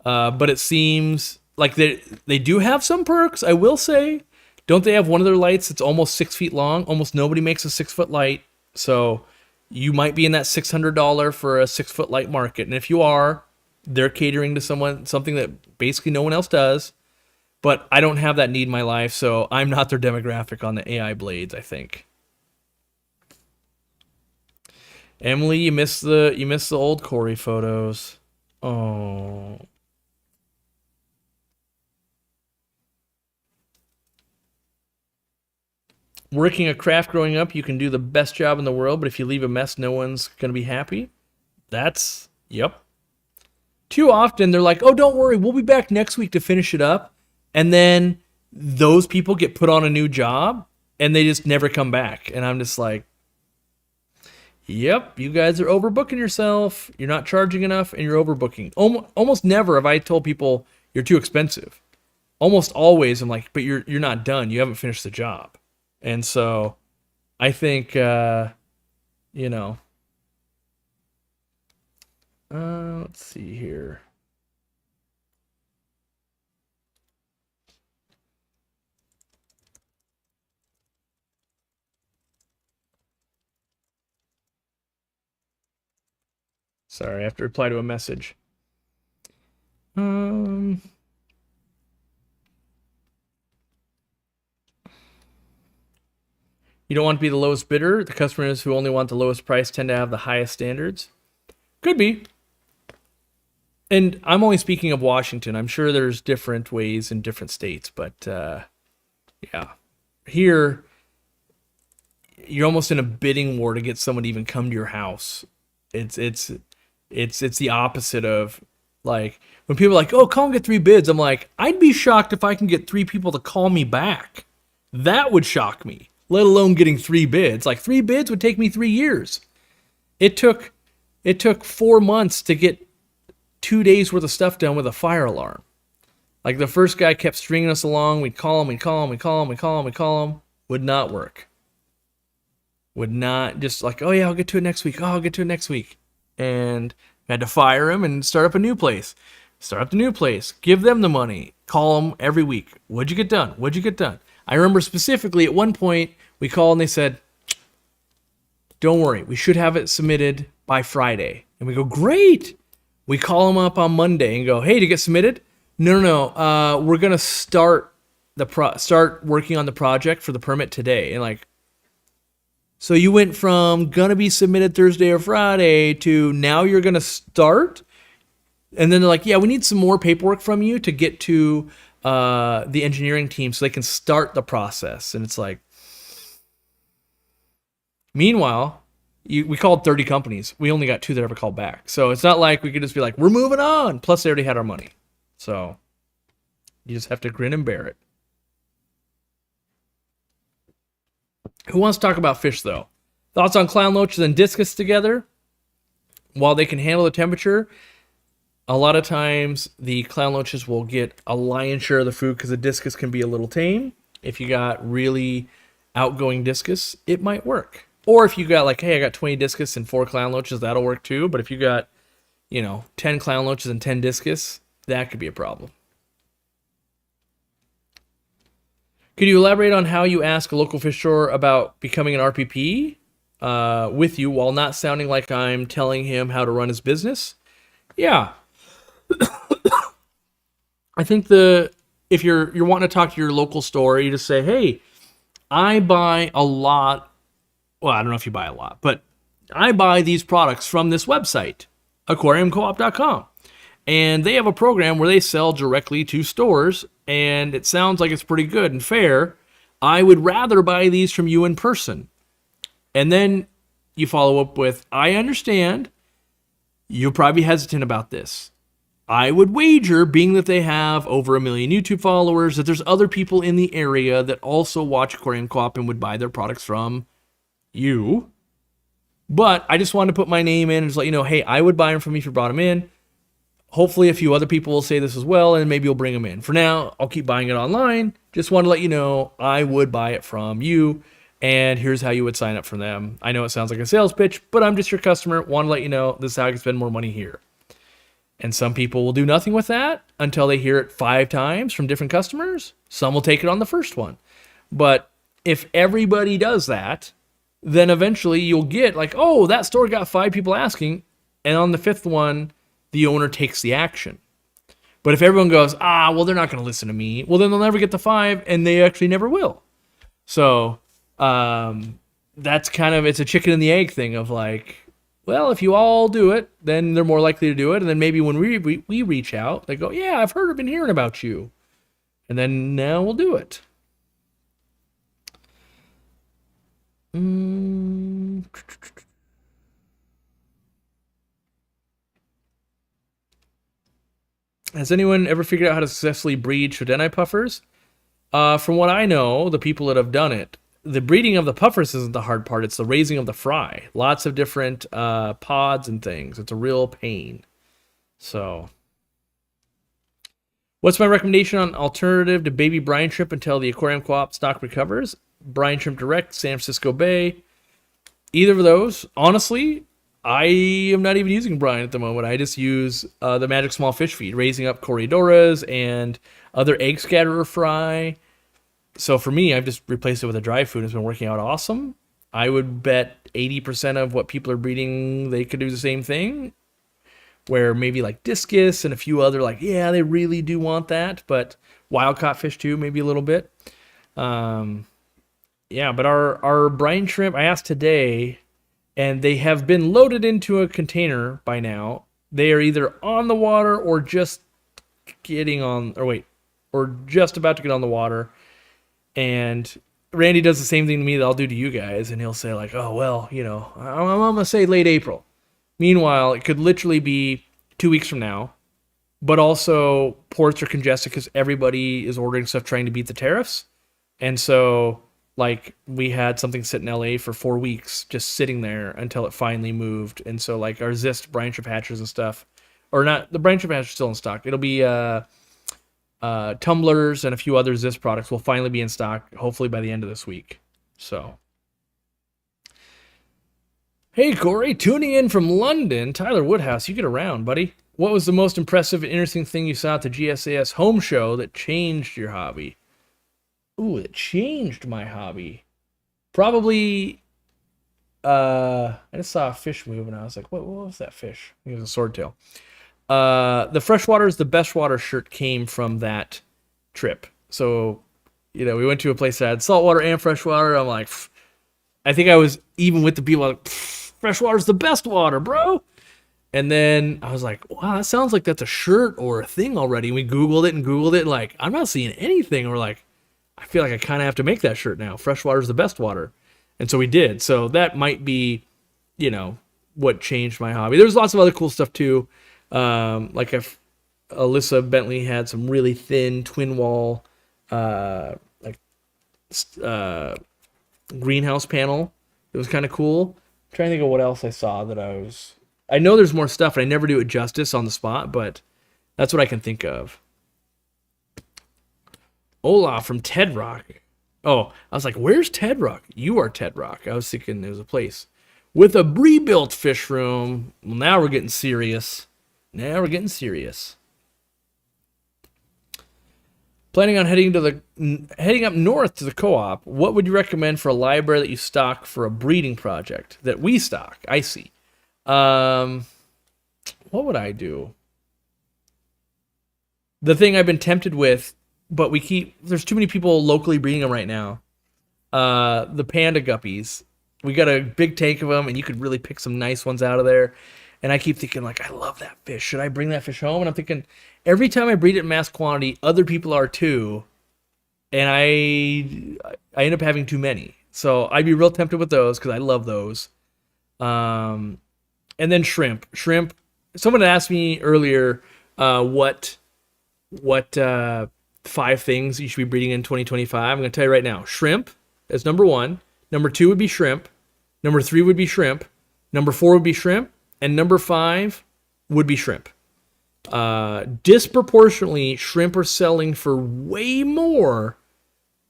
But it seems like they do have some perks, I will say. Don't they have one of their lights that's almost 6 feet long? Almost nobody makes a 6-foot light. So you might be in that $600 for a 6-foot light market. And if you are, they're catering to something that basically no one else does. But I don't have that need in my life, so I'm not their demographic on the AI blades, I think. Emily, you missed the old Corey photos. Oh. Working a craft growing up, you can do the best job in the world, but if you leave a mess, no one's going to be happy. Yep. Too often they're like, oh, don't worry, we'll be back next week to finish it up. And then those people get put on a new job and they just never come back. And I'm just like, yep, you guys are overbooking yourself. You're not charging enough and you're overbooking. Almost never have I told people you're too expensive. Almost always I'm like, but you're not done. You haven't finished the job. And so I think, you know, let's see here. Sorry, I have to reply to a message. Um, you don't want to be the lowest bidder. The customers who only want the lowest price tend to have the highest standards. Could be. And I'm only speaking of Washington. I'm sure there's different ways in different states, but yeah. Here, you're almost in a bidding war to get someone to even come to your house. It's the opposite of like when people are like, oh, call and get 3 bids. I'm like, I'd be shocked if I can get 3 people to call me back. That would shock me, let alone getting 3 bids. Like 3 bids would take me 3 years. It took 4 months to get 2 days worth of stuff done with a fire alarm. Like the first guy kept stringing us along. We'd call him, we'd call him, we'd call him, we'd call him, we'd call him. Would not work. Would not, just like, oh yeah, I'll get to it next week. Oh, I'll get to it next week. And I had to fire him and start up a new place. Start up the new place. Give them the money. Call them every week. What'd you get done? What'd you get done? I remember specifically at one point we called and they said, don't worry, we should have it submitted by Friday. And we go, great. We call them up on Monday and go, hey, did it get submitted? No. We're gonna start working on the project for the permit today. And like, so you went from gonna be submitted Thursday or Friday to now you're gonna start? And then they're like, yeah, we need some more paperwork from you to get to the engineering team so they can start the process. And it's like, meanwhile, we called 30 companies. We only got 2 that ever called back. So it's not like we could just be like, we're moving on. Plus, they already had our money. So you just have to grin and bear it. Who wants to talk about fish, though? Thoughts on clown loaches and discus together? While they can handle the temperature, a lot of times the clown loaches will get a lion's share of the food because the discus can be a little tame. If you got really outgoing discus, it might work. Or if you got like, hey, I got 20 discus and 4 clown loaches, that'll work too. But if you got, 10 clown loaches and 10 discus, that could be a problem. Could you elaborate on how you ask a local fish store about becoming an RPP with you while not sounding like I'm telling him how to run his business? Yeah. I think if you're wanting to talk to your local store, you just say, hey, I buy a lot. Well, I don't know if you buy a lot, but I buy these products from this website, aquariumcoop.com. And they have a program where they sell directly to stores, and it sounds like it's pretty good and fair. I would rather buy these from you in person. And then you follow up with, I understand you'll probably be hesitant about this. I would wager, being that they have over 1 million YouTube followers, that there's other people in the area that also watch Aquarium Co-op and would buy their products from you. But I just wanted to put my name in and just let you know, hey, I would buy them from you if you brought them in. Hopefully a few other people will say this as well, and maybe you'll bring them in. For now, I'll keep buying it online. Just want to let you know I would buy it from you, and here's how you would sign up for them. I know it sounds like a sales pitch, but I'm just your customer. Want to let you know this is how I can spend more money here. And some people will do nothing with that until they hear it 5 times from different customers. Some will take it on the first one. But if everybody does that, then eventually you'll get like, oh, that store got 5 people asking, and on the 5th one, the owner takes the action. But if everyone goes, well, they're not going to listen to me, well, then they'll never get the 5, and they actually never will. So that's kind of, it's a chicken and the egg thing of like, well, if you all do it, then they're more likely to do it. And then maybe when we reach out, they go, yeah, I've been hearing about you. And then now we'll do it. Has anyone ever figured out how to successfully breed Shodenai puffers? From what I know, the people that have done it, the breeding of the puffers isn't the hard part. It's the raising of the fry. Lots of different pods and things. It's a real pain. So, what's my recommendation on alternative to baby brine shrimp until the aquarium co-op stock recovers? Brine shrimp direct, San Francisco Bay. Either of those. Honestly, I am not even using brine at the moment. I just use the Magic Small Fish Feed, raising up Corridoras and other egg scatterer fry. So for me, I've just replaced it with a dry food. It's been working out awesome. I would bet 80% of what people are breeding, they could do the same thing. Where maybe like discus and a few other, like, yeah, they really do want that. But wild caught fish too, maybe a little bit. Yeah, but our brine shrimp, I asked today, and they have been loaded into a container by now. They are either on the water or just getting on, or just about to get on the water. And Randy does the same thing to me that I'll do to you guys, and he'll say like, "Oh well, I'm gonna say late April." Meanwhile, it could literally be 2 weeks from now. But also, ports are congested because everybody is ordering stuff trying to beat the tariffs, and so like we had something sit in LA for 4 weeks, just sitting there until it finally moved. And so like our Zist brine shrimp hatchers and stuff, or not, the brine shrimp hatchers still in stock. It'll be tumblers and a few other Zist products will finally be in stock, hopefully by the end of this week. So, hey Corey, tuning in from London, Tyler Woodhouse, you get around, buddy. What was the most impressive and interesting thing you saw at the GSAS home show that changed your hobby? Ooh, it changed my hobby. Probably, I just saw a fish move and I was like, what was that fish? It was a swordtail. The Freshwater is the best water shirt came from that trip. So, we went to a place that had saltwater and freshwater. I'm like, I think I was even with the people like, freshwater's the best water, bro. And then I was like, wow, that sounds like that's a shirt or a thing already. And we Googled it, and like, I'm not seeing anything. And we're like, I feel like I kind of have to make that shirt now. Freshwater's the best water. And so we did. So that might be, what changed my hobby. There's lots of other cool stuff too. Like if Alyssa Bentley had some really thin twin wall, greenhouse panel. It was kind of cool. I'm trying to think of what else I saw that I know there's more stuff and I never do it justice on the spot, but that's what I can think of. Olaf from Ted Rock. Oh, I was like, where's Ted Rock? You are Ted Rock. I was thinking there was a place with a rebuilt fish room. Well, now we're getting serious. Planning on heading up north to the co-op. What would you recommend for a library that you stock for a breeding project that we stock? I see. What would I do? The thing I've been tempted with, but there's too many people locally breeding them right now. The panda guppies. We got a big tank of them, and you could really pick some nice ones out of there. And I keep thinking, like, I love that fish. Should I bring that fish home? And I'm thinking, every time I breed it in mass quantity, other people are too. And I end up having too many. So I'd be real tempted with those because I love those. And then shrimp. Someone asked me earlier what 5 things you should be breeding in 2025. I'm going to tell you right now. Shrimp is number 1. Number 2 would be shrimp. Number 3 would be shrimp. Number 4 would be shrimp. And number 5 would be shrimp. Disproportionately, shrimp are selling for way more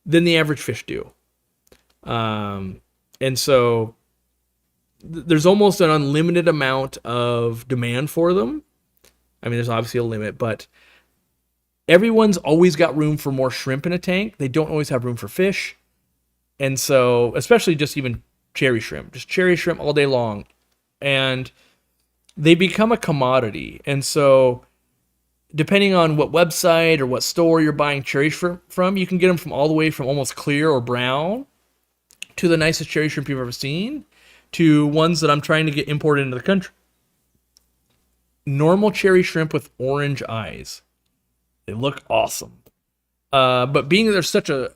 than the average fish do. And so there's almost an unlimited amount of demand for them. I mean, there's obviously a limit, but everyone's always got room for more shrimp in a tank. They don't always have room for fish. And so, especially just even cherry shrimp all day long. And they become a commodity. And so, depending on what website or what store you're buying cherry shrimp from, you can get them from all the way from almost clear or brown to the nicest cherry shrimp you've ever seen to ones that I'm trying to get imported into the country. Normal cherry shrimp with orange eyes. They look awesome. But being that there's such a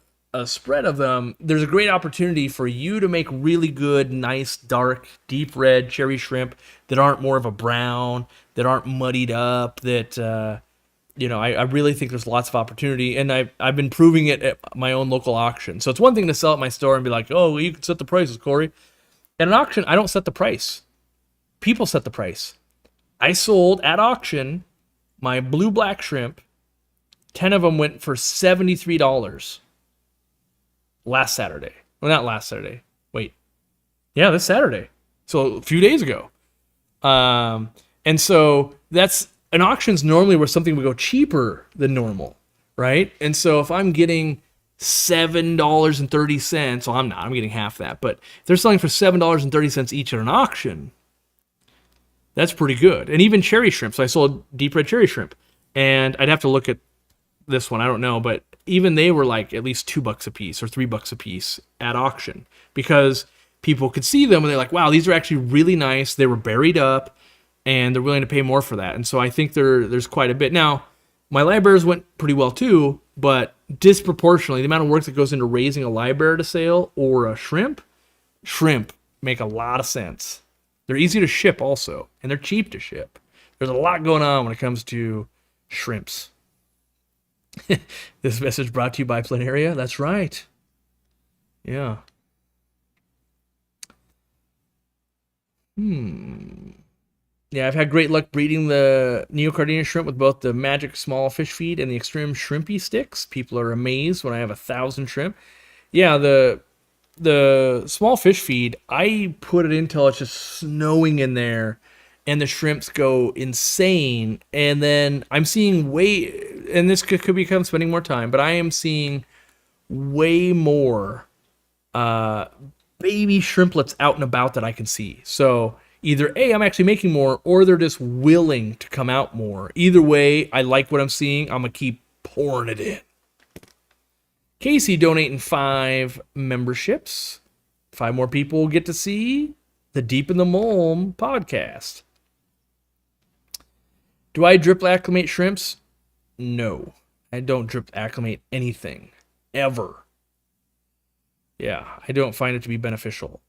spread of them, there's a great opportunity for you to make really good, nice, dark, deep red cherry shrimp that aren't more of a brown, that aren't muddied up, that I really think there's lots of opportunity, and I've been proving it at my own local auction. So it's one thing to sell at my store and be like, oh, well, you can set the prices, Corey. At an auction, I don't set the price. People set the price. I sold at auction my blue black shrimp. 10 of them went for $73 last Saturday. Well, not last Saturday. Wait. Yeah, this Saturday. So a few days ago. And so that's an auction's normally where something would go cheaper than normal, right? And so if I'm getting $7.30, well, I'm not. I'm getting half that. But if they're selling for $7.30 each at an auction, that's pretty good. And even cherry shrimp. So I sold deep red cherry shrimp. And I'd have to look at this one. I don't know. But even they were like at least $2 a piece or $3 a piece at auction because people could see them and they're like, wow, these are actually really nice. They were buried up and they're willing to pay more for that. And so I think there's quite a bit. Now, my live bears went pretty well too, but disproportionately, the amount of work that goes into raising a live bear to sale or a shrimp make a lot of sense. They're easy to ship also, and they're cheap to ship. There's a lot going on when it comes to shrimps. This message brought to you by Planaria. That's right. Yeah. Yeah, I've had great luck breeding the Neocardinia shrimp with both the magic small fish feed and the extreme shrimpy sticks. People are amazed when I have 1,000 shrimp. Yeah, the small fish feed, I put it in until it's just snowing in there and the shrimps go insane. And then I'm seeing and this could become spending more time, but I am seeing way more baby shrimplets out and about that I can see. So either A, I'm actually making more, or they're just willing to come out more. Either way, I like what I'm seeing. I'm going to keep pouring it in. Casey donating 5 memberships. 5 more people will get to see the Deep in the Mulm podcast. Do I drip acclimate shrimps? No. I don't drip acclimate anything. Ever. Yeah, I don't find it to be beneficial.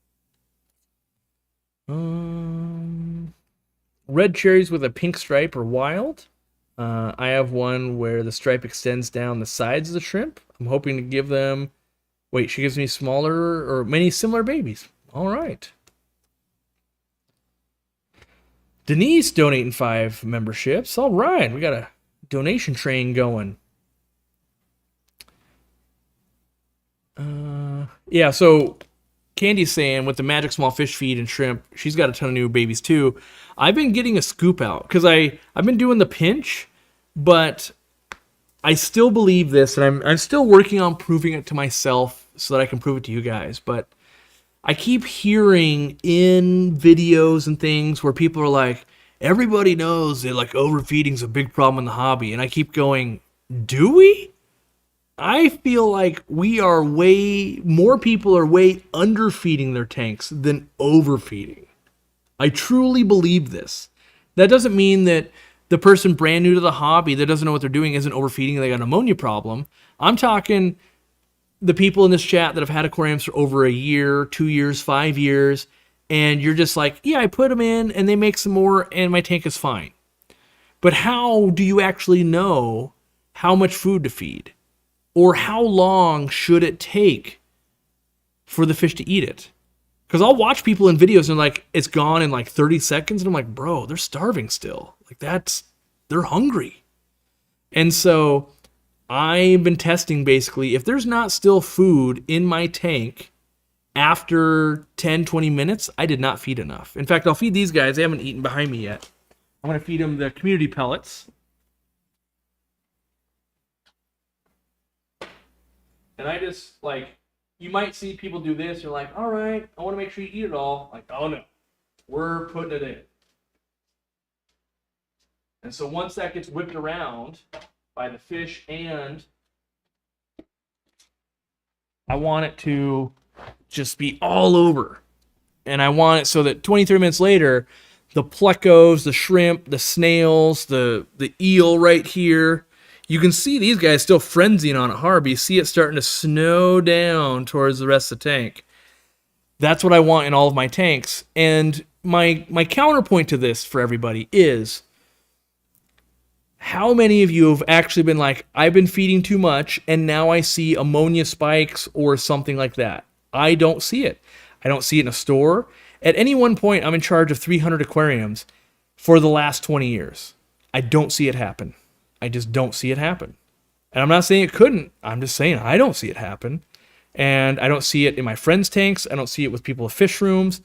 Red cherries with a pink stripe are wild. I have one where the stripe extends down the sides of the shrimp. I'm hoping to give them... Wait, she gives me smaller or many similar babies. All right. Denise donating 5 memberships. All right, we got a donation train going. Yeah, so Candy's saying with the magic small fish feed and shrimp, she's got a ton of new babies too. I've been getting a scoop out because I've been doing the pinch, but I still believe this, and I'm still working on proving it to myself so that I can prove it to you guys. But I keep hearing in videos and things where people are like, everybody knows that like overfeeding's a big problem in the hobby, and I keep going, do we? I feel like more people are way underfeeding their tanks than overfeeding. I truly believe this. That doesn't mean that the person brand new to the hobby that doesn't know what they're doing isn't overfeeding and they got an ammonia problem. I'm talking the people in this chat that have had aquariums for over a year, 2 years, 5 years, and you're just like, yeah, I put them in and they make some more and my tank is fine. But how do you actually know how much food to feed? Or how long should it take for the fish to eat it? Because I'll watch people in videos and like, it's gone in like 30 seconds. And I'm like, bro, they're starving still. Like they're hungry. And so I've been testing basically, if there's not still food in my tank after 10, 20 minutes, I did not feed enough. In fact, I'll feed these guys. They haven't eaten behind me yet. I'm going to feed them the community pellets. And I just, like, you might see people do this. You're like, all right, I want to make sure you eat it all. Like, oh, no. We're putting it in. And so once that gets whipped around by the fish and I want it to just be all over. And I want it so that 20, 30 minutes later, the plecos, the shrimp, the snails, the eel right here, you can see these guys still frenzying on it hard, but you see it starting to snow down towards the rest of the tank. That's what I want in all of my tanks. And my counterpoint to this for everybody is How many of you have actually been like, I've been feeding too much and now I see ammonia spikes or something like that? I don't see it. I don't see it in a store. At any one point, I'm in charge of 300 aquariums for the last 20 years. I don't see it happen. I just don't see it happen. And I'm not saying it couldn't. I'm just saying I don't see it happen. And I don't see it in my friends' tanks. I don't see it with people with fish rooms.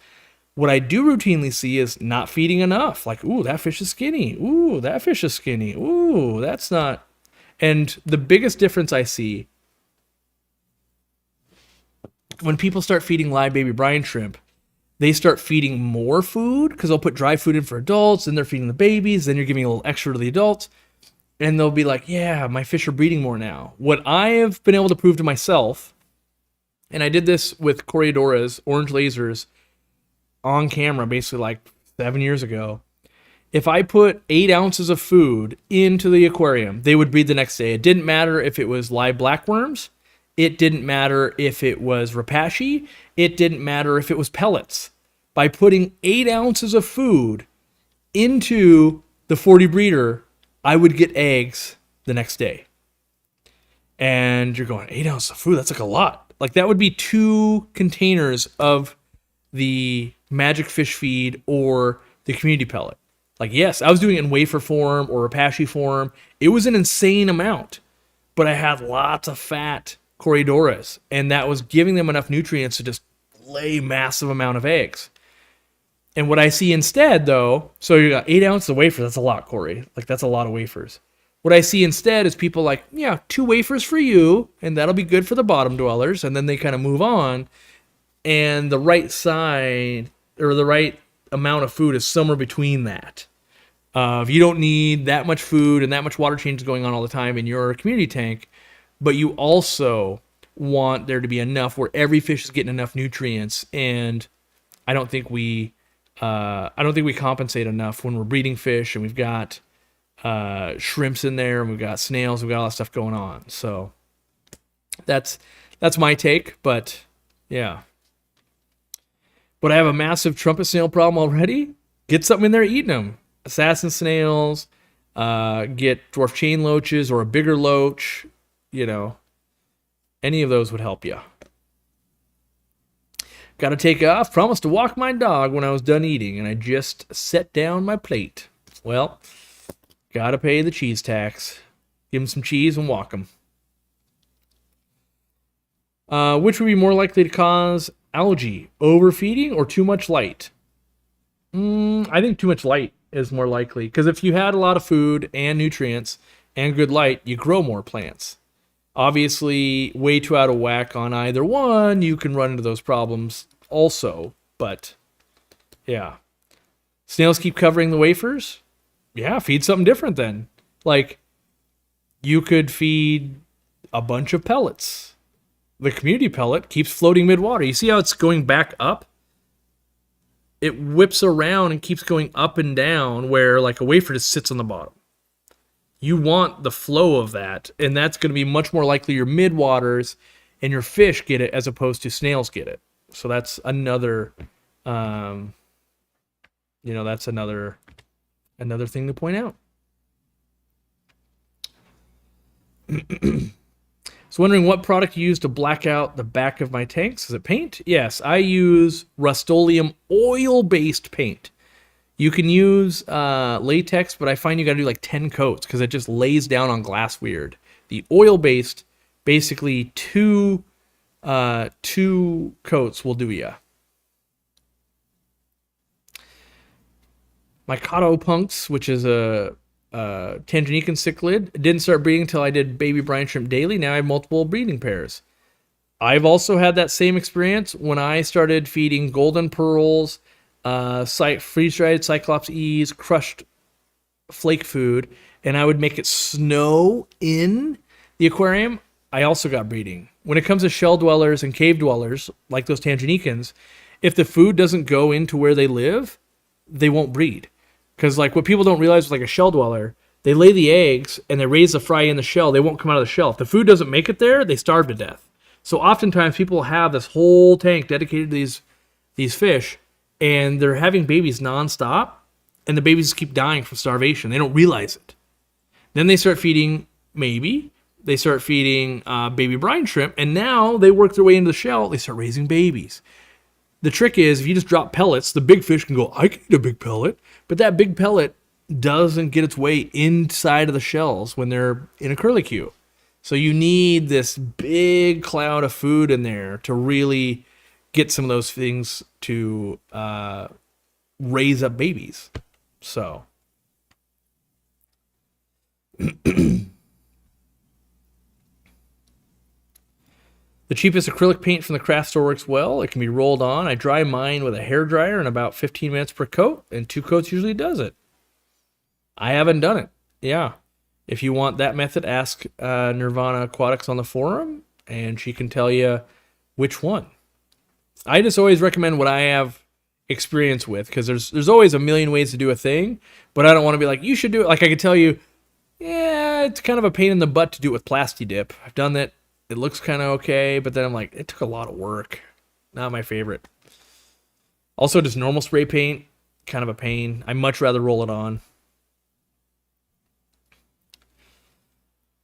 What I do routinely see is not feeding enough. Like, ooh, that fish is skinny. Ooh, that fish is skinny. Ooh, that's not. And the biggest difference I see when people start feeding live baby brine shrimp, they start feeding more food because they'll put dry food in for adults, and they're feeding the babies, then you're giving a little extra to the adults, and they'll be like, yeah, my fish are breeding more now. What I have been able to prove to myself, and I did this with Coriodoras, orange lasers, on camera basically like 7 years ago. If I put 8 ounces of food into the aquarium, they would breed the next day. It didn't matter if it was live blackworms. It didn't matter if it was rapashi. It didn't matter if it was pellets. By putting 8 ounces of food into the 40 breeder, I would get eggs the next day. And you're going, 8 ounces of food? That's like a lot. Like that would be 2 containers of the magic fish feed or the community pellet. Like, yes, I was doing it in wafer form or rapashi form. It was an insane amount, but I had lots of fat Coriodoras, and that was giving them enough nutrients to just lay massive amount of eggs. And what I see instead, though, so you got 8 ounces of wafer. That's a lot, Corey. Like, that's a lot of wafers. What I see instead is people like, yeah, 2 wafers for you, and that'll be good for the bottom dwellers, and then they kind of move on. And the right side, or the right amount of food is somewhere between that. If you don't need that much food and that much water changes going on all the time in your community tank, but you also want there to be enough where every fish is getting enough nutrients, and I don't think we compensate enough when we're breeding fish and we've got shrimps in there and we've got snails, we've got all that stuff going on. So that's my take, but yeah. But I have a massive trumpet snail problem already. Get something in there eating them. Assassin snails, get dwarf chain loaches or a bigger loach, any of those would help you. Got to take off. Promised to walk my dog when I was done eating, and I just set down my plate. Well, got to pay the cheese tax. Give him some cheese and walk him. Which would be more likely to cause algae, overfeeding or too much light? I think too much light is more likely, because if you had a lot of food and nutrients and good light, you grow more plants. Obviously, way too out of whack on either one, you can run into those problems also, but yeah. Snails keep covering the wafers? Yeah, feed something different then. Like, you could feed a bunch of pellets. The community pellet keeps floating mid-water. You see how it's going back up? It whips around and keeps going up and down, where like a wafer just sits on the bottom. You want the flow of that, and that's going to be much more likely your mid-waters and your fish get it as opposed to snails get it. So that's another, that's another thing to point out. So wondering what product you use to black out the back of my tanks. Is it paint? Yes, I use Rust-Oleum oil-based paint. You can use latex, but I find you got to do like 10 coats because it just lays down on glass weird. The oil-based, basically two coats will do ya. My Kato Punks, which is a Tanganyika cichlid, didn't start breeding until I did baby brine shrimp daily. Now I have multiple breeding pairs. I've also had that same experience when I started feeding golden pearls, freeze-dried Cyclops E's, crushed flake food, and I would make it snow in the aquarium. I also got breeding. When it comes to shell dwellers and cave dwellers, like those Tanganyikas, if the food doesn't go into where they live, they won't breed. Because like what people don't realize with like a shell dweller, they lay the eggs and they raise the fry in the shell. They won't come out of the shell. If the food doesn't make it there, they starve to death. So oftentimes people have this whole tank dedicated to these fish, and they're having babies nonstop, and the babies keep dying from starvation. They don't realize it. Then they start feeding, maybe, they start feeding baby brine shrimp, and now they work their way into the shell. They start raising babies. The trick is, if you just drop pellets, the big fish can go, I can eat a big pellet. But that big pellet doesn't get its way inside of the shells when they're in a curlicue. So you need this big cloud of food in there to really get some of those things to raise up babies. So. The cheapest acrylic paint from the craft store works well. It can be rolled on. I dry mine with a hair dryer in about 15 minutes per coat, and 2 coats usually does it. I haven't done it. Yeah. If you want that method, ask Nirvana Aquatics on the forum, and she can tell you which one. I just always recommend what I have experience with, because there's always a million ways to do a thing, but I don't want to be like, you should do it. Like I could tell you, yeah, it's kind of a pain in the butt to do it with Plasti Dip. I've done that. It looks kind of okay, but then I'm like, it took a lot of work. Not my favorite. Also, just normal spray paint, kind of a pain. I much rather roll it on.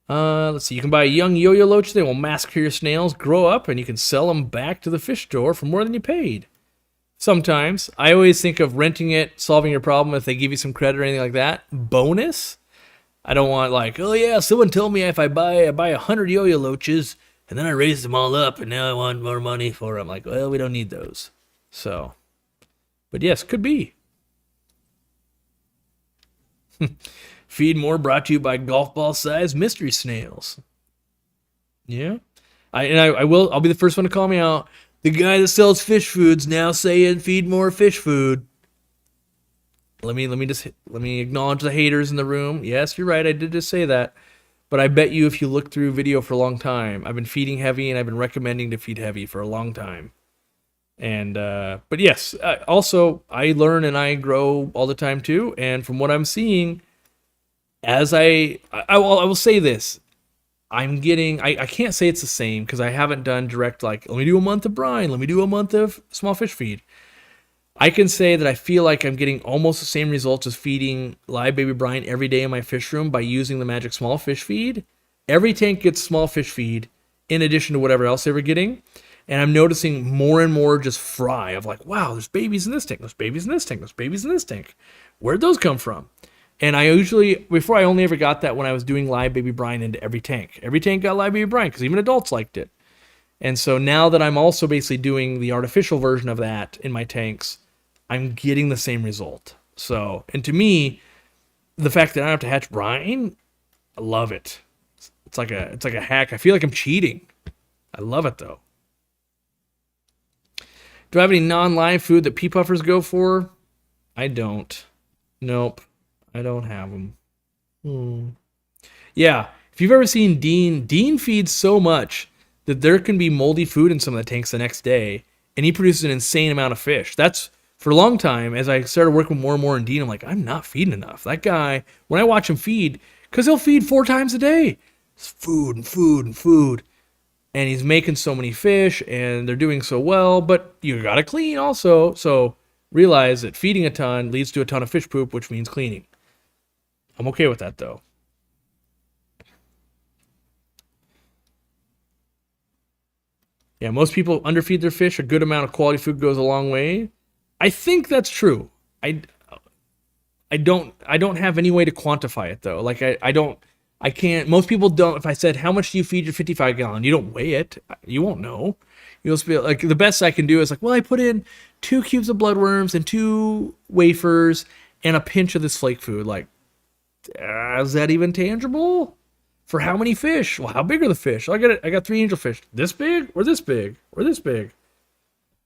Let's see. You can buy a young yo-yo loach. They will massacre your snails, grow up, and you can sell them back to the fish store for more than you paid. Sometimes. I always think of renting it, solving your problem if they give you some credit or anything like that. Bonus. I don't want like, oh yeah, someone told me if I buy 100 yo-yo loaches and then I raise them all up and now I want more money for them. Like, well, we don't need those. So, but yes, could be. Feed more brought to you by golf ball size mystery snails. Yeah. I'll be the first one to call me out. The guy that sells fish foods now saying feed more fish food. Let me acknowledge the haters in the room. Yes, you're right. I did just say that. But I bet you if you look through video for a long time, I've been feeding heavy and I've been recommending to feed heavy for a long time. And, but yes, also I learn and I grow all the time too. And from what I'm seeing, as I will say this, I'm getting, I can't say it's the same because I haven't done direct, like, let me do a month of brine, let me do a month of small fish feed. I can say that I feel like I'm getting almost the same results as feeding live baby brine every day in my fish room by using the magic small fish feed. Every tank gets small fish feed in addition to whatever else they were getting. And I'm noticing more and more just fry of like, wow, there's babies in this tank, there's babies in this tank, there's babies in this tank. Where'd those come from? And I usually, before I only ever got that when I was doing live baby brine into every tank. Every tank got live baby brine because even adults liked it. And so now that I'm also basically doing the artificial version of that in my tanks, I'm getting the same result. So, and to me, the fact that I don't have to hatch brine, I love it. It's like a hack. I feel like I'm cheating. I love it though. Do I have any non-live food that pea puffers go for? I don't. Nope. I don't have them. Yeah. If you've ever seen Dean feeds so much that there can be moldy food in some of the tanks the next day, and he produces an insane amount of fish. That's, for a long time, as I started working more and more in Dean, I'm like, I'm not feeding enough. That guy, when I watch him feed, because he'll feed 4 times a day. It's food and food and food. And he's making so many fish, and they're doing so well, but you gotta clean also. So realize that feeding a ton leads to a ton of fish poop, which means cleaning. I'm okay with that, though. Yeah, most people underfeed their fish. A good amount of quality food goes a long way. I think that's true. I don't have any way to quantify it though. Like I can't. Most people don't. If I said how much do you feed your 55-gallon, you don't weigh it. You won't know. You'll just be like, the best I can do is like, well, I put in 2 cubes of bloodworms and 2 wafers and a pinch of this flake food. Like, is that even tangible? For how many fish? Well, how big are the fish? I got 3 angelfish. This big or this big or this big.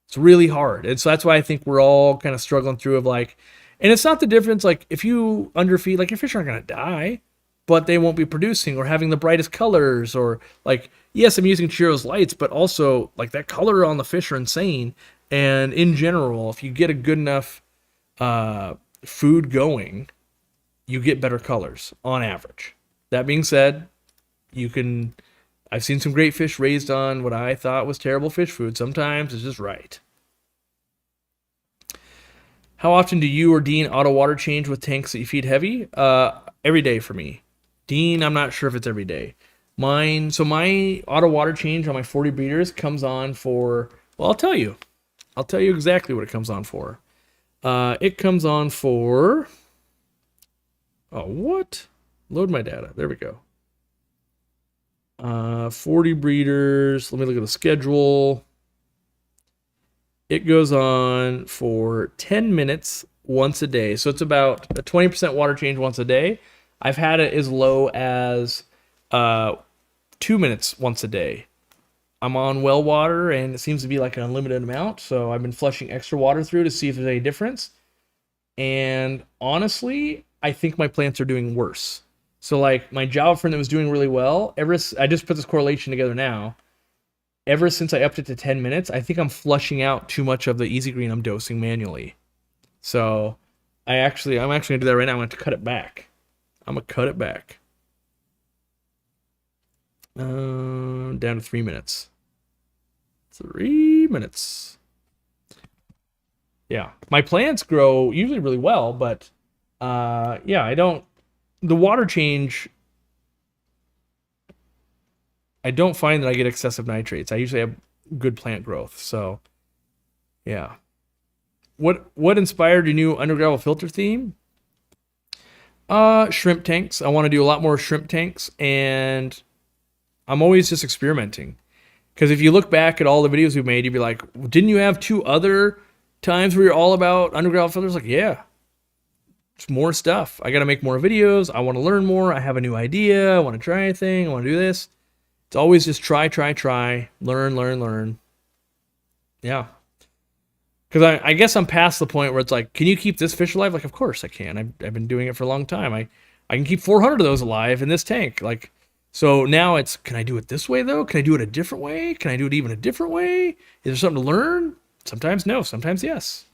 It's really hard. And so that's why I think we're all kind of struggling through of like, and it's not the difference. Like if you underfeed, like your fish aren't going to die, but they won't be producing or having the brightest colors or like, yes, I'm using Chiro's lights, but also like that color on the fish are insane. And in general, if you get a good enough food going, you get better colors on average. That being said, I've seen some great fish raised on what I thought was terrible fish food. Sometimes it's just right. How often do you or Dean auto water change with tanks that you feed heavy? Every day for me. Dean, I'm not sure if it's every day. So my auto water change on my 40 breeders comes on for, well, I'll tell you. I'll tell you exactly what it comes on for. It comes on for, oh, what? Load my data. There we go. 40 breeders. Let me look at the schedule. It goes on for 10 minutes once a day. So it's about a 20% water change once a day. I've had it as low as 2 minutes once a day. I'm on well water, and it seems to be like an unlimited amount. So I've been flushing extra water through to see if there's any difference. And honestly, I think my plants are doing worse. So like my Java friend that was doing really well, I just put this correlation together now. Ever since I upped it to 10 minutes, I think I'm flushing out too much of the Easy Green I'm dosing manually. So I'm actually gonna do that right now. I'm going to cut it back. I'm gonna cut it back. Down to 3 minutes. 3 minutes. Yeah, my plants grow usually really well, but yeah, I don't. The water change, I don't find that I get excessive nitrates. I usually have good plant growth. So, yeah. What inspired your new undergravel filter theme? Shrimp tanks. I want to do a lot more shrimp tanks, and I'm always just experimenting. Because if you look back at all the videos we've made, you'd be like, didn't you have 2 other times where you're all about undergravel filters? Like, yeah. It's more stuff. I got to make more videos. I want to learn more. I have a new idea. I want to try anything. I want to do this. It's always just try, learn. Yeah. Because I guess I'm past the point where it's like, can you keep this fish alive? Like, of course I can. I've been doing it for a long time. I can keep 400 of those alive in this tank. Like, so now it's, can I do it this way though? Can I do it a different way? Can I do it even a different way? Is there something to learn? Sometimes no, sometimes yes.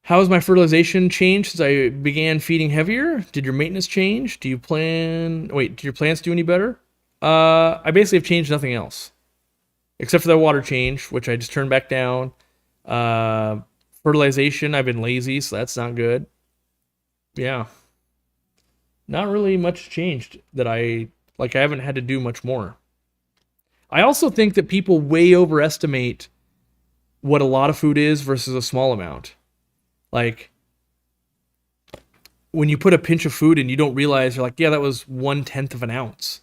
How has my fertilization changed since I began feeding heavier? Did your maintenance change? Did your plants do any better? I basically have changed nothing else. Except for that water change, which I just turned back down. Fertilization, I've been lazy, so that's not good. Yeah. Not really much changed that I haven't had to do much more. I also think that people way overestimate what a lot of food is versus a small amount. Like, when you put a pinch of food and you don't realize, you're like, yeah, that was 1/10 of an ounce.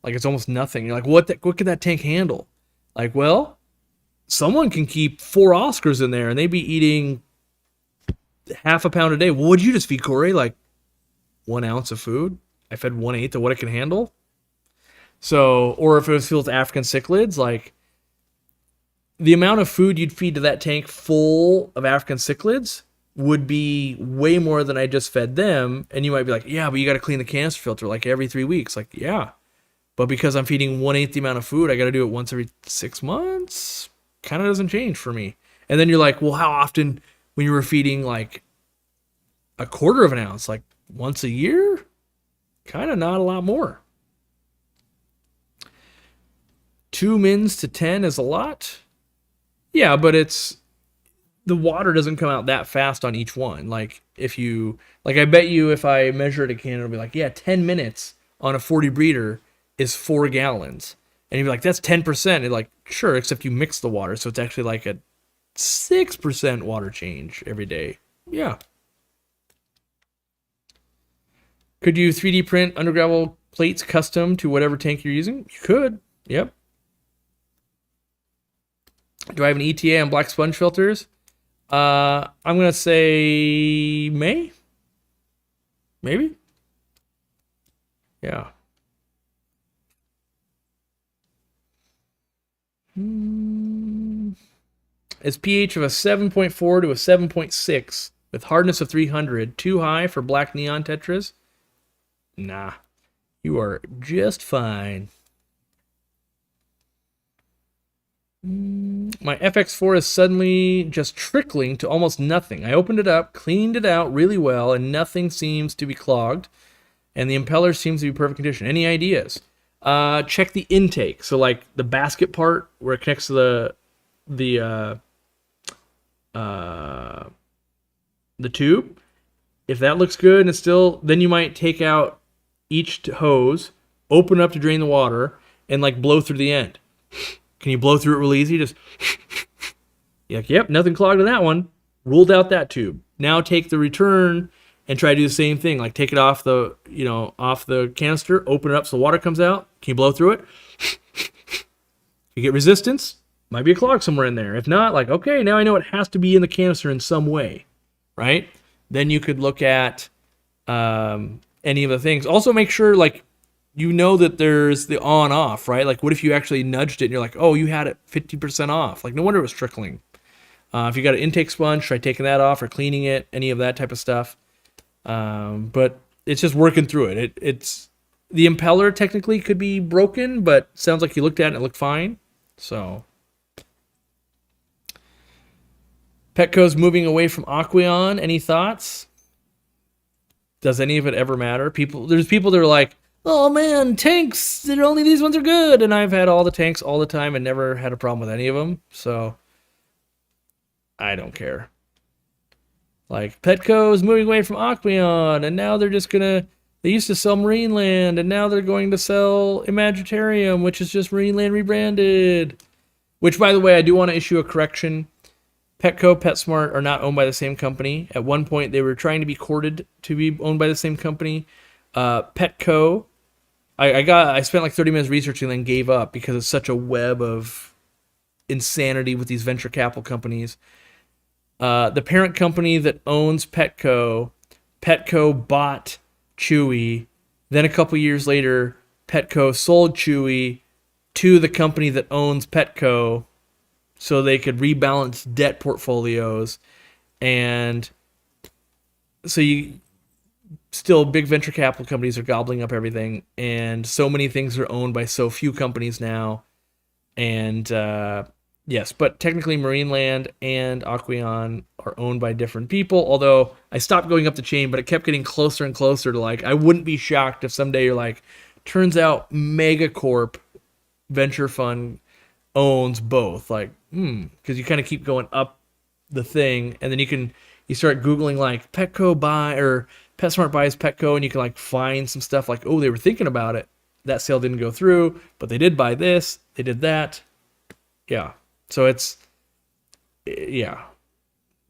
Like, it's almost nothing. You're like, what could that tank handle? Like, well, someone can keep 4 Oscars in there and they'd be eating half a pound a day. Well, what'd you just feed, Corey? Like 1 ounce of food? I fed 1/8 of what it can handle. So, or if it was filled with African cichlids, like the amount of food you'd feed to that tank full of African cichlids would be way more than I just fed them. And you might be like, yeah, but you got to clean the canister filter like every 3 weeks. Like, yeah. But because I'm feeding 1/8 the amount of food, I got to do it once every 6 months. Kind of doesn't change for me. And then you're like, well, how often when you were feeding like 1/4 of an ounce? Like once a year? Kind of not a lot more. 2 mins to 10 is a lot. Yeah, but the water doesn't come out that fast on each one. Like I bet you if I measure it again, it'll be like, yeah, 10 minutes on a 40 breeder is 4 gallons. And you'd be like, that's 10%. And like, sure, except you mix the water. So it's actually like a 6% water change every day. Yeah. Could you 3D print undergravel plates custom to whatever tank you're using? You could. Yep. Do I have an ETA on black sponge filters? I'm going to say May? Maybe? Yeah. Is pH of a 7.4 to a 7.6 with hardness of 300 too high for black neon tetras? Nah. You are just fine. My FX4 is suddenly just trickling to almost nothing. I opened it up, cleaned it out really well, and nothing seems to be clogged. And the impeller seems to be perfect condition. Any ideas? Check the intake. So like the basket part where it connects to the tube. If that looks good and it's still, then you might take out each hose, open up to drain the water, and like blow through the end. Can you blow through it real easy? Just you're like, yep, nothing clogged in that one. Ruled out that tube. Now take the return and try to do the same thing. Like take it off the, off the canister, open it up so the water comes out. Can you blow through it? You get resistance, might be a clog somewhere in there. If not, like, okay, now I know it has to be in the canister in some way, right? Then you could look at any of the things. Also make sure, like, that there's the on off, right? Like, what if you actually nudged it and you're like, oh, you had it 50% off? Like, no wonder it was trickling. If you got an intake sponge, try taking that off or cleaning it, any of that type of stuff. But it's just working through it. It's the impeller technically could be broken, but sounds like you looked at it and it looked fine. So Petco's moving away from Aquarium. Any thoughts? Does any of it ever matter? There's people that are like, oh man, tanks, only these ones are good. And I've had all the tanks all the time and never had a problem with any of them. So I don't care. Like, Petco is moving away from Aquarium, and now they're just they used to sell Marineland, and now they're going to sell Imagitarium, which is just Marineland rebranded. Which, by the way, I do want to issue a correction. Petco, PetSmart are not owned by the same company. At one point, they were trying to be courted to be owned by the same company. Petco, I spent like 30 minutes researching and then gave up because it's such a web of insanity with these venture capital companies. The parent company that owns Petco bought Chewy. Then a couple years later, Petco sold Chewy to the company that owns Petco so they could rebalance debt portfolios. And so still big venture capital companies are gobbling up everything. And so many things are owned by so few companies now. And yes, but technically Marineland and Aquarium are owned by different people, although I stopped going up the chain, but it kept getting closer and closer to, like, I wouldn't be shocked if someday you're like, turns out Megacorp Venture Fund owns both. Like, because you kind of keep going up the thing, and then you start Googling, like, Petco buy, or PetSmart buys Petco, and you can, like, find some stuff like, oh, they were thinking about it. That sale didn't go through, but they did buy this, they did that. Yeah. So it's, yeah.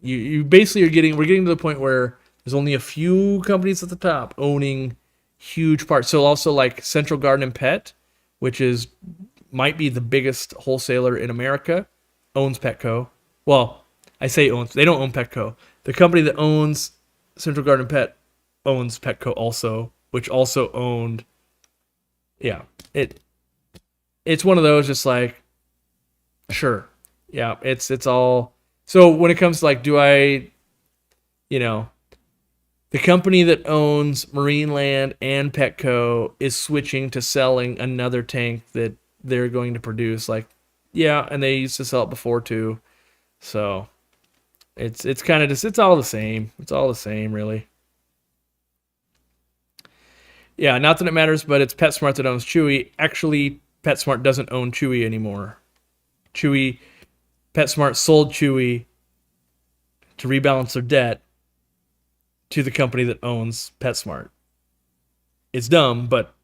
You basically we're getting to the point where there's only a few companies at the top owning huge parts. So also like Central Garden and Pet, which might be the biggest wholesaler in America, owns Petco. Well, I say owns, they don't own Petco. The company that owns Central Garden and Pet owns Petco also, which also owned, yeah. It's one of those just like, sure. Yeah, it's all. So when it comes to, like, do I, the company that owns Marineland and Petco is switching to selling another tank that they're going to produce. Like, yeah, and they used to sell it before too. So it's kind of just, it's all the same. It's all the same, really. Yeah, not that it matters, but it's PetSmart that owns Chewy. Actually, PetSmart doesn't own Chewy anymore. PetSmart sold Chewy to rebalance their debt to the company that owns PetSmart. It's dumb, but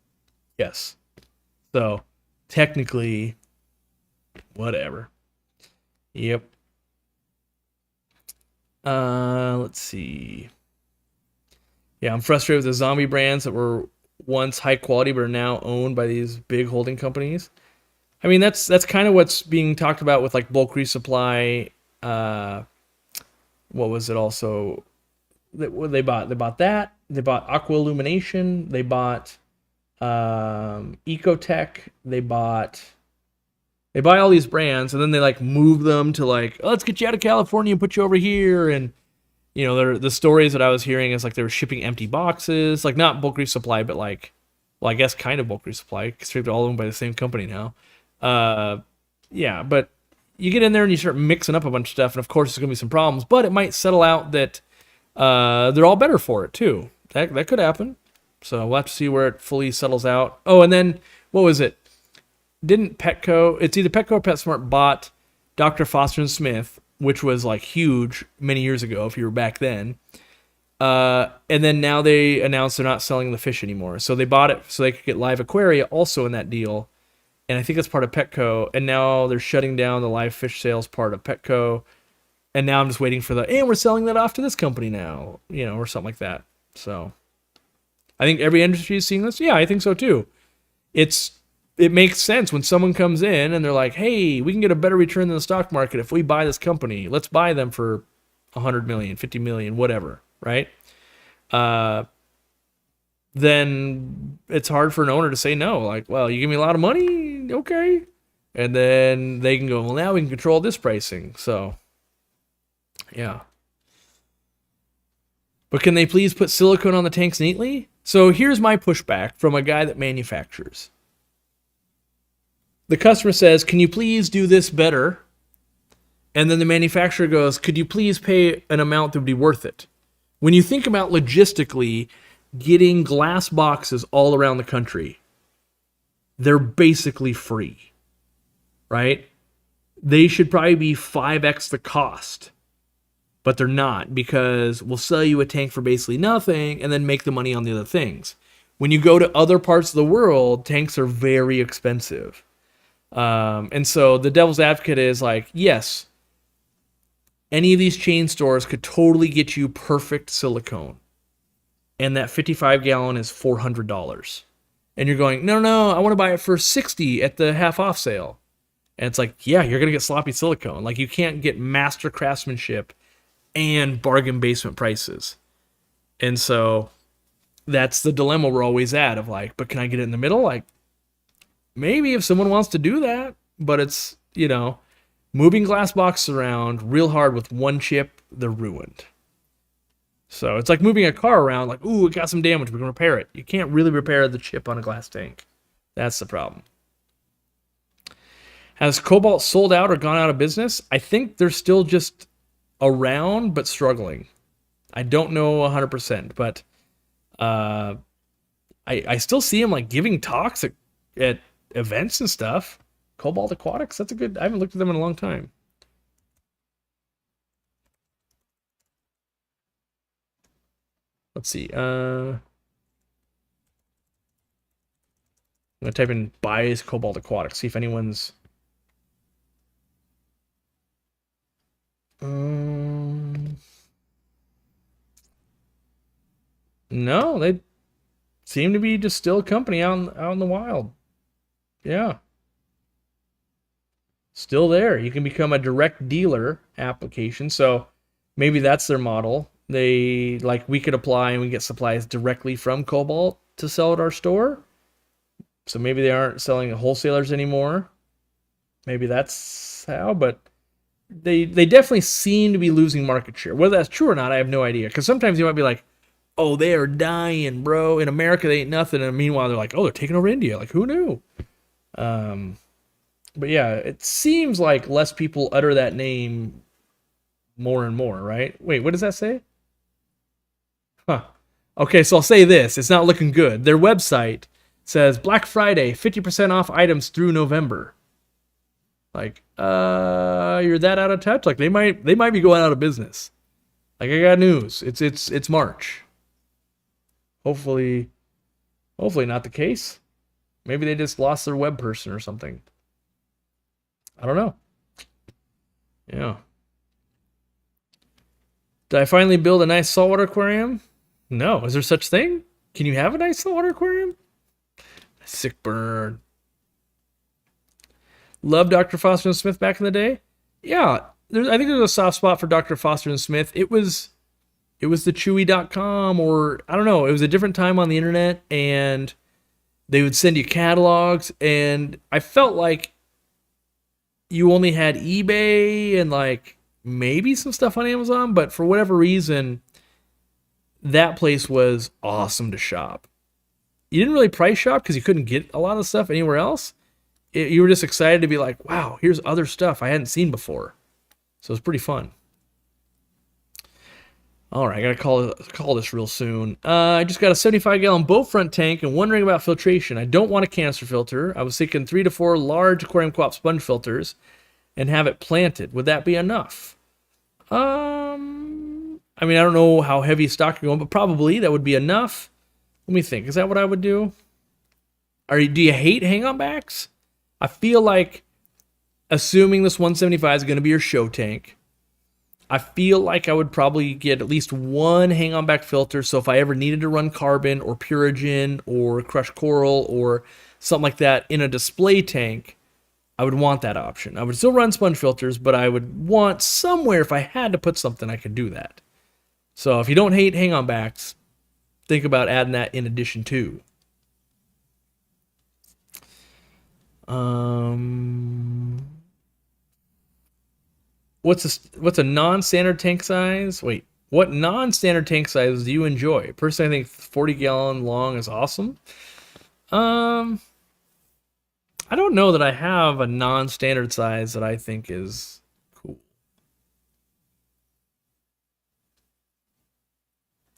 yes. So technically, whatever. Yep. Let's see. Yeah, I'm frustrated with the zombie brands that were once high quality but are now owned by these big holding companies. I mean, that's kind of what's being talked about with, like, bulk resupply. What was it also? They bought that. They bought Aqua Illumination. They bought Ecotech. They buy all these brands, and then they, like, move them to, like, oh, let's get you out of California and put you over here. And the stories that I was hearing is, like, they were shipping empty boxes, like, not bulk resupply, but, like, well, I guess kind of bulk resupply because they're all owned by the same company now. Yeah, but you get in there and you start mixing up a bunch of stuff, and of course there's gonna be some problems, but it might settle out that they're all better for it too. That could happen. So we'll have to see where it fully settles out. Oh, and then what was it? Didn't Petco? It's either Petco or PetSmart bought Dr. Foster and Smith, which was, like, huge many years ago if you were back then. And then now they announced they're not selling the fish anymore. So they bought it so they could get live Aquaria also in that deal. And I think it's part of Petco. And now they're shutting down the live fish sales part of Petco. And now I'm just waiting for and we're selling that off to this company now, or something like that. So I think every industry is seeing this. Yeah, I think so too. It makes sense when someone comes in and they're like, hey, we can get a better return than the stock market if we buy this company. Let's buy them for 100 million, 50 million, whatever, right? Then it's hard for an owner to say no. Like, well, you give me a lot of money, okay. And then they can go, well, now we can control this pricing. So, yeah. But can they please put silicone on the tanks neatly? So here's my pushback from a guy that manufactures. The customer says, can you please do this better? And then the manufacturer goes, could you please pay an amount that would be worth it? When you think about logistically getting glass boxes all around the country, they're basically free, right? They should probably be 5x the cost, but they're not, because we'll sell you a tank for basically nothing and then make the money on the other things. When you go to other parts of the world, tanks are very expensive. And so the devil's advocate is like, yes, any of these chain stores could totally get you perfect silicone. And that 55-gallon is $400. And you're going, no, I want to buy it for $60 at the half off sale. And it's like, yeah, you're going to get sloppy silicone. Like, you can't get master craftsmanship and bargain basement prices. And so that's the dilemma we're always at of like, but can I get it in the middle? Like, maybe if someone wants to do that, but it's, moving glass boxes around real hard with one chip, they're ruined. So it's like moving a car around, like, ooh, it got some damage, we can repair it. You can't really repair the chip on a glass tank. That's the problem. Has Cobalt sold out or gone out of business? I think they're still just around, but struggling. I don't know 100%, but I still see them like giving talks at events and stuff. Cobalt Aquatics, that's a good, I haven't looked at them in a long time. Let's see. I'm going to type in buys Cobalt Aquatics, see if anyone's... No, they seem to be just still a company out in the wild. Yeah. Still there. You can become a direct dealer application. So maybe that's their model. We could apply and we get supplies directly from Cobalt to sell at our store. So maybe they aren't selling to wholesalers anymore. Maybe that's how, but they definitely seem to be losing market share. Whether that's true or not, I have no idea. Because sometimes you might be like, oh, they are dying, bro. In America, they ain't nothing. And meanwhile, they're like, oh, they're taking over India. Like, who knew? But yeah, it seems like less people utter that name more and more, right? Wait, what does that say? Huh. Okay, so I'll say this. It's not looking good. Their website says Black Friday, 50% off items through November. Like, you're that out of touch? Like, they might be going out of business. Like, I got news. It's March. Hopefully not the case. Maybe they just lost their web person or something. I don't know. Yeah. Did I finally build a nice saltwater aquarium? No. Is there such thing? Can you have a nice saltwater aquarium? Sick burn. Love Dr. Foster and Smith back in the day. Yeah, I think there's a soft spot for Dr. Foster and Smith. It was the Chewy.com, or I don't know. It was a different time on the internet, and they would send you catalogs, and I felt like you only had eBay and like maybe some stuff on Amazon, but for whatever reason, that place was awesome to shop. You didn't really price shop because you couldn't get a lot of stuff anywhere else. You were just excited to be like, wow, here's other stuff I hadn't seen before. So it's pretty fun. All right, I gotta call this real soon. I just got a 75-gallon boat front tank and wondering about filtration. I don't want a canister filter. I was thinking 3 to 4 large Aquarium Co-op sponge filters and have it planted. Would that be enough? I I mean, I don't know how heavy stock you're going, but probably that would be enough. Let me think. Is that what I would do? Do you hate hang-on backs? I feel like, assuming this 175 is going to be your show tank, I feel like I would probably get at least one hang-on back filter. So if I ever needed to run carbon or purigen or crushed coral or something like that in a display tank, I would want that option. I would still run sponge filters, but I would want somewhere, if I had to put something, I could do that. So if you don't hate hang-on backs, think about adding that in addition to. What's a non-standard tank size? Wait, what non-standard tank size do you enjoy? Personally, I think 40-gallon long is awesome. I don't know that I have a non-standard size that I think is cool.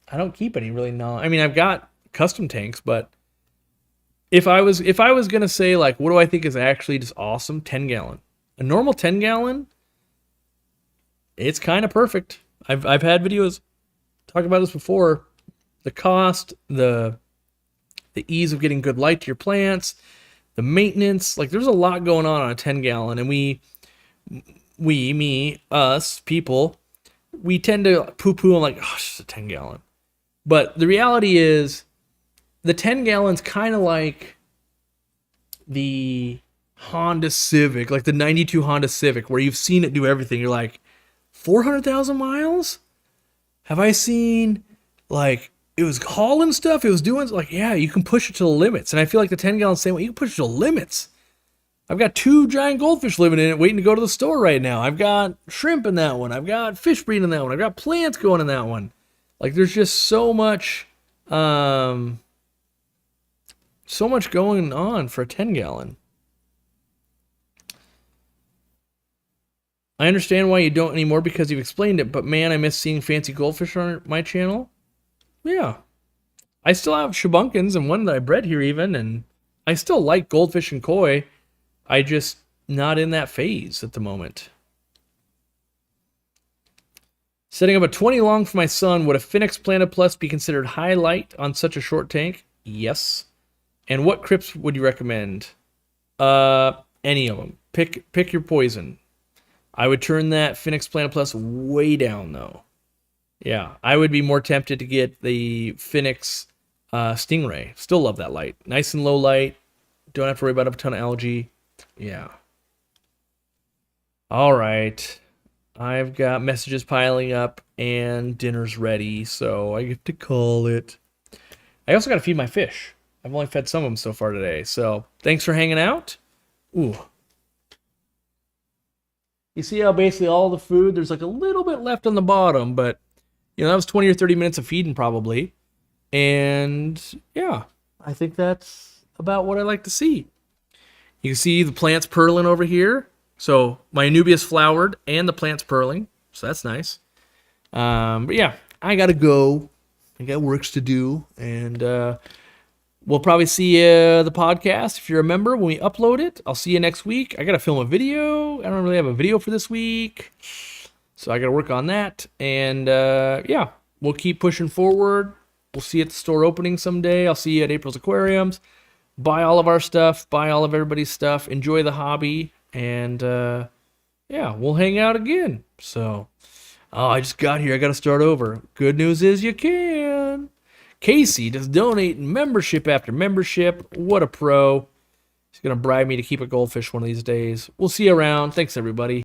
I don't keep any really non. I mean, I've got custom tanks, but if I was gonna say like, what do I think is actually just awesome? 10-gallon. A normal 10-gallon. It's kind of perfect. I've had videos talk about this before. The cost, the ease of getting good light to your plants, the maintenance. Like, there's a lot going on a 10-gallon, and us people, we tend to poo-poo on like, oh, it's just a 10-gallon. But the reality is, the 10-gallon's kind of like the Honda Civic, like the 92 Honda Civic, where you've seen it do everything. You're like, 400,000 miles? Have I seen, like, it was hauling stuff? It was doing, like, yeah, you can push it to the limits. And I feel like the 10-gallon same way, you can push it to the limits. I've got 2 giant goldfish living in it waiting to go to the store right now. I've got shrimp in that one. I've got fish breeding in that one. I've got plants going in that one. Like, there's just so much going on for a 10-gallon. I understand why you don't anymore because you've explained it, but man, I miss seeing fancy goldfish on my channel. Yeah. I still have shabunkins and one that I bred here even, and I still like goldfish and koi. I just not in that phase at the moment. Setting up a 20 long for my son, would a Phoenix Planet Plus be considered high light on such a short tank? Yes. And what crypts would you recommend? Any of them. Pick your poison. I would turn that Phoenix Planet Plus way down, though. Yeah, I would be more tempted to get the Phoenix Stingray. Still love that light. Nice and low light. Don't have to worry about a ton of algae. Yeah. All right. I've got messages piling up and dinner's ready, so I get to call it. I also got to feed my fish. I've only fed some of them so far today, so thanks for hanging out. Ooh. You see how basically all the food, there's like a little bit left on the bottom, but, you know, that was 20 or 30 minutes of feeding probably. And, yeah, I think that's about what I like to see. You can see the plants purling over here. So my Anubias flowered and the plant's purling, so that's nice. But, yeah, I got to go. I got works to do, and we'll probably see the podcast, if you're a member, when we upload it. I'll see you next week. I got to film a video. I don't really have a video for this week, so I got to work on that. And, yeah, we'll keep pushing forward. We'll see you at the store opening someday. I'll see you at April's Aquariums. Buy all of our stuff. Buy all of everybody's stuff. Enjoy the hobby. And, yeah, we'll hang out again. So, oh, I just got here. I got to start over. Good news is you can. Casey just donating membership after membership. What a pro. He's going to bribe me to keep a goldfish one of these days. We'll see you around. Thanks, everybody.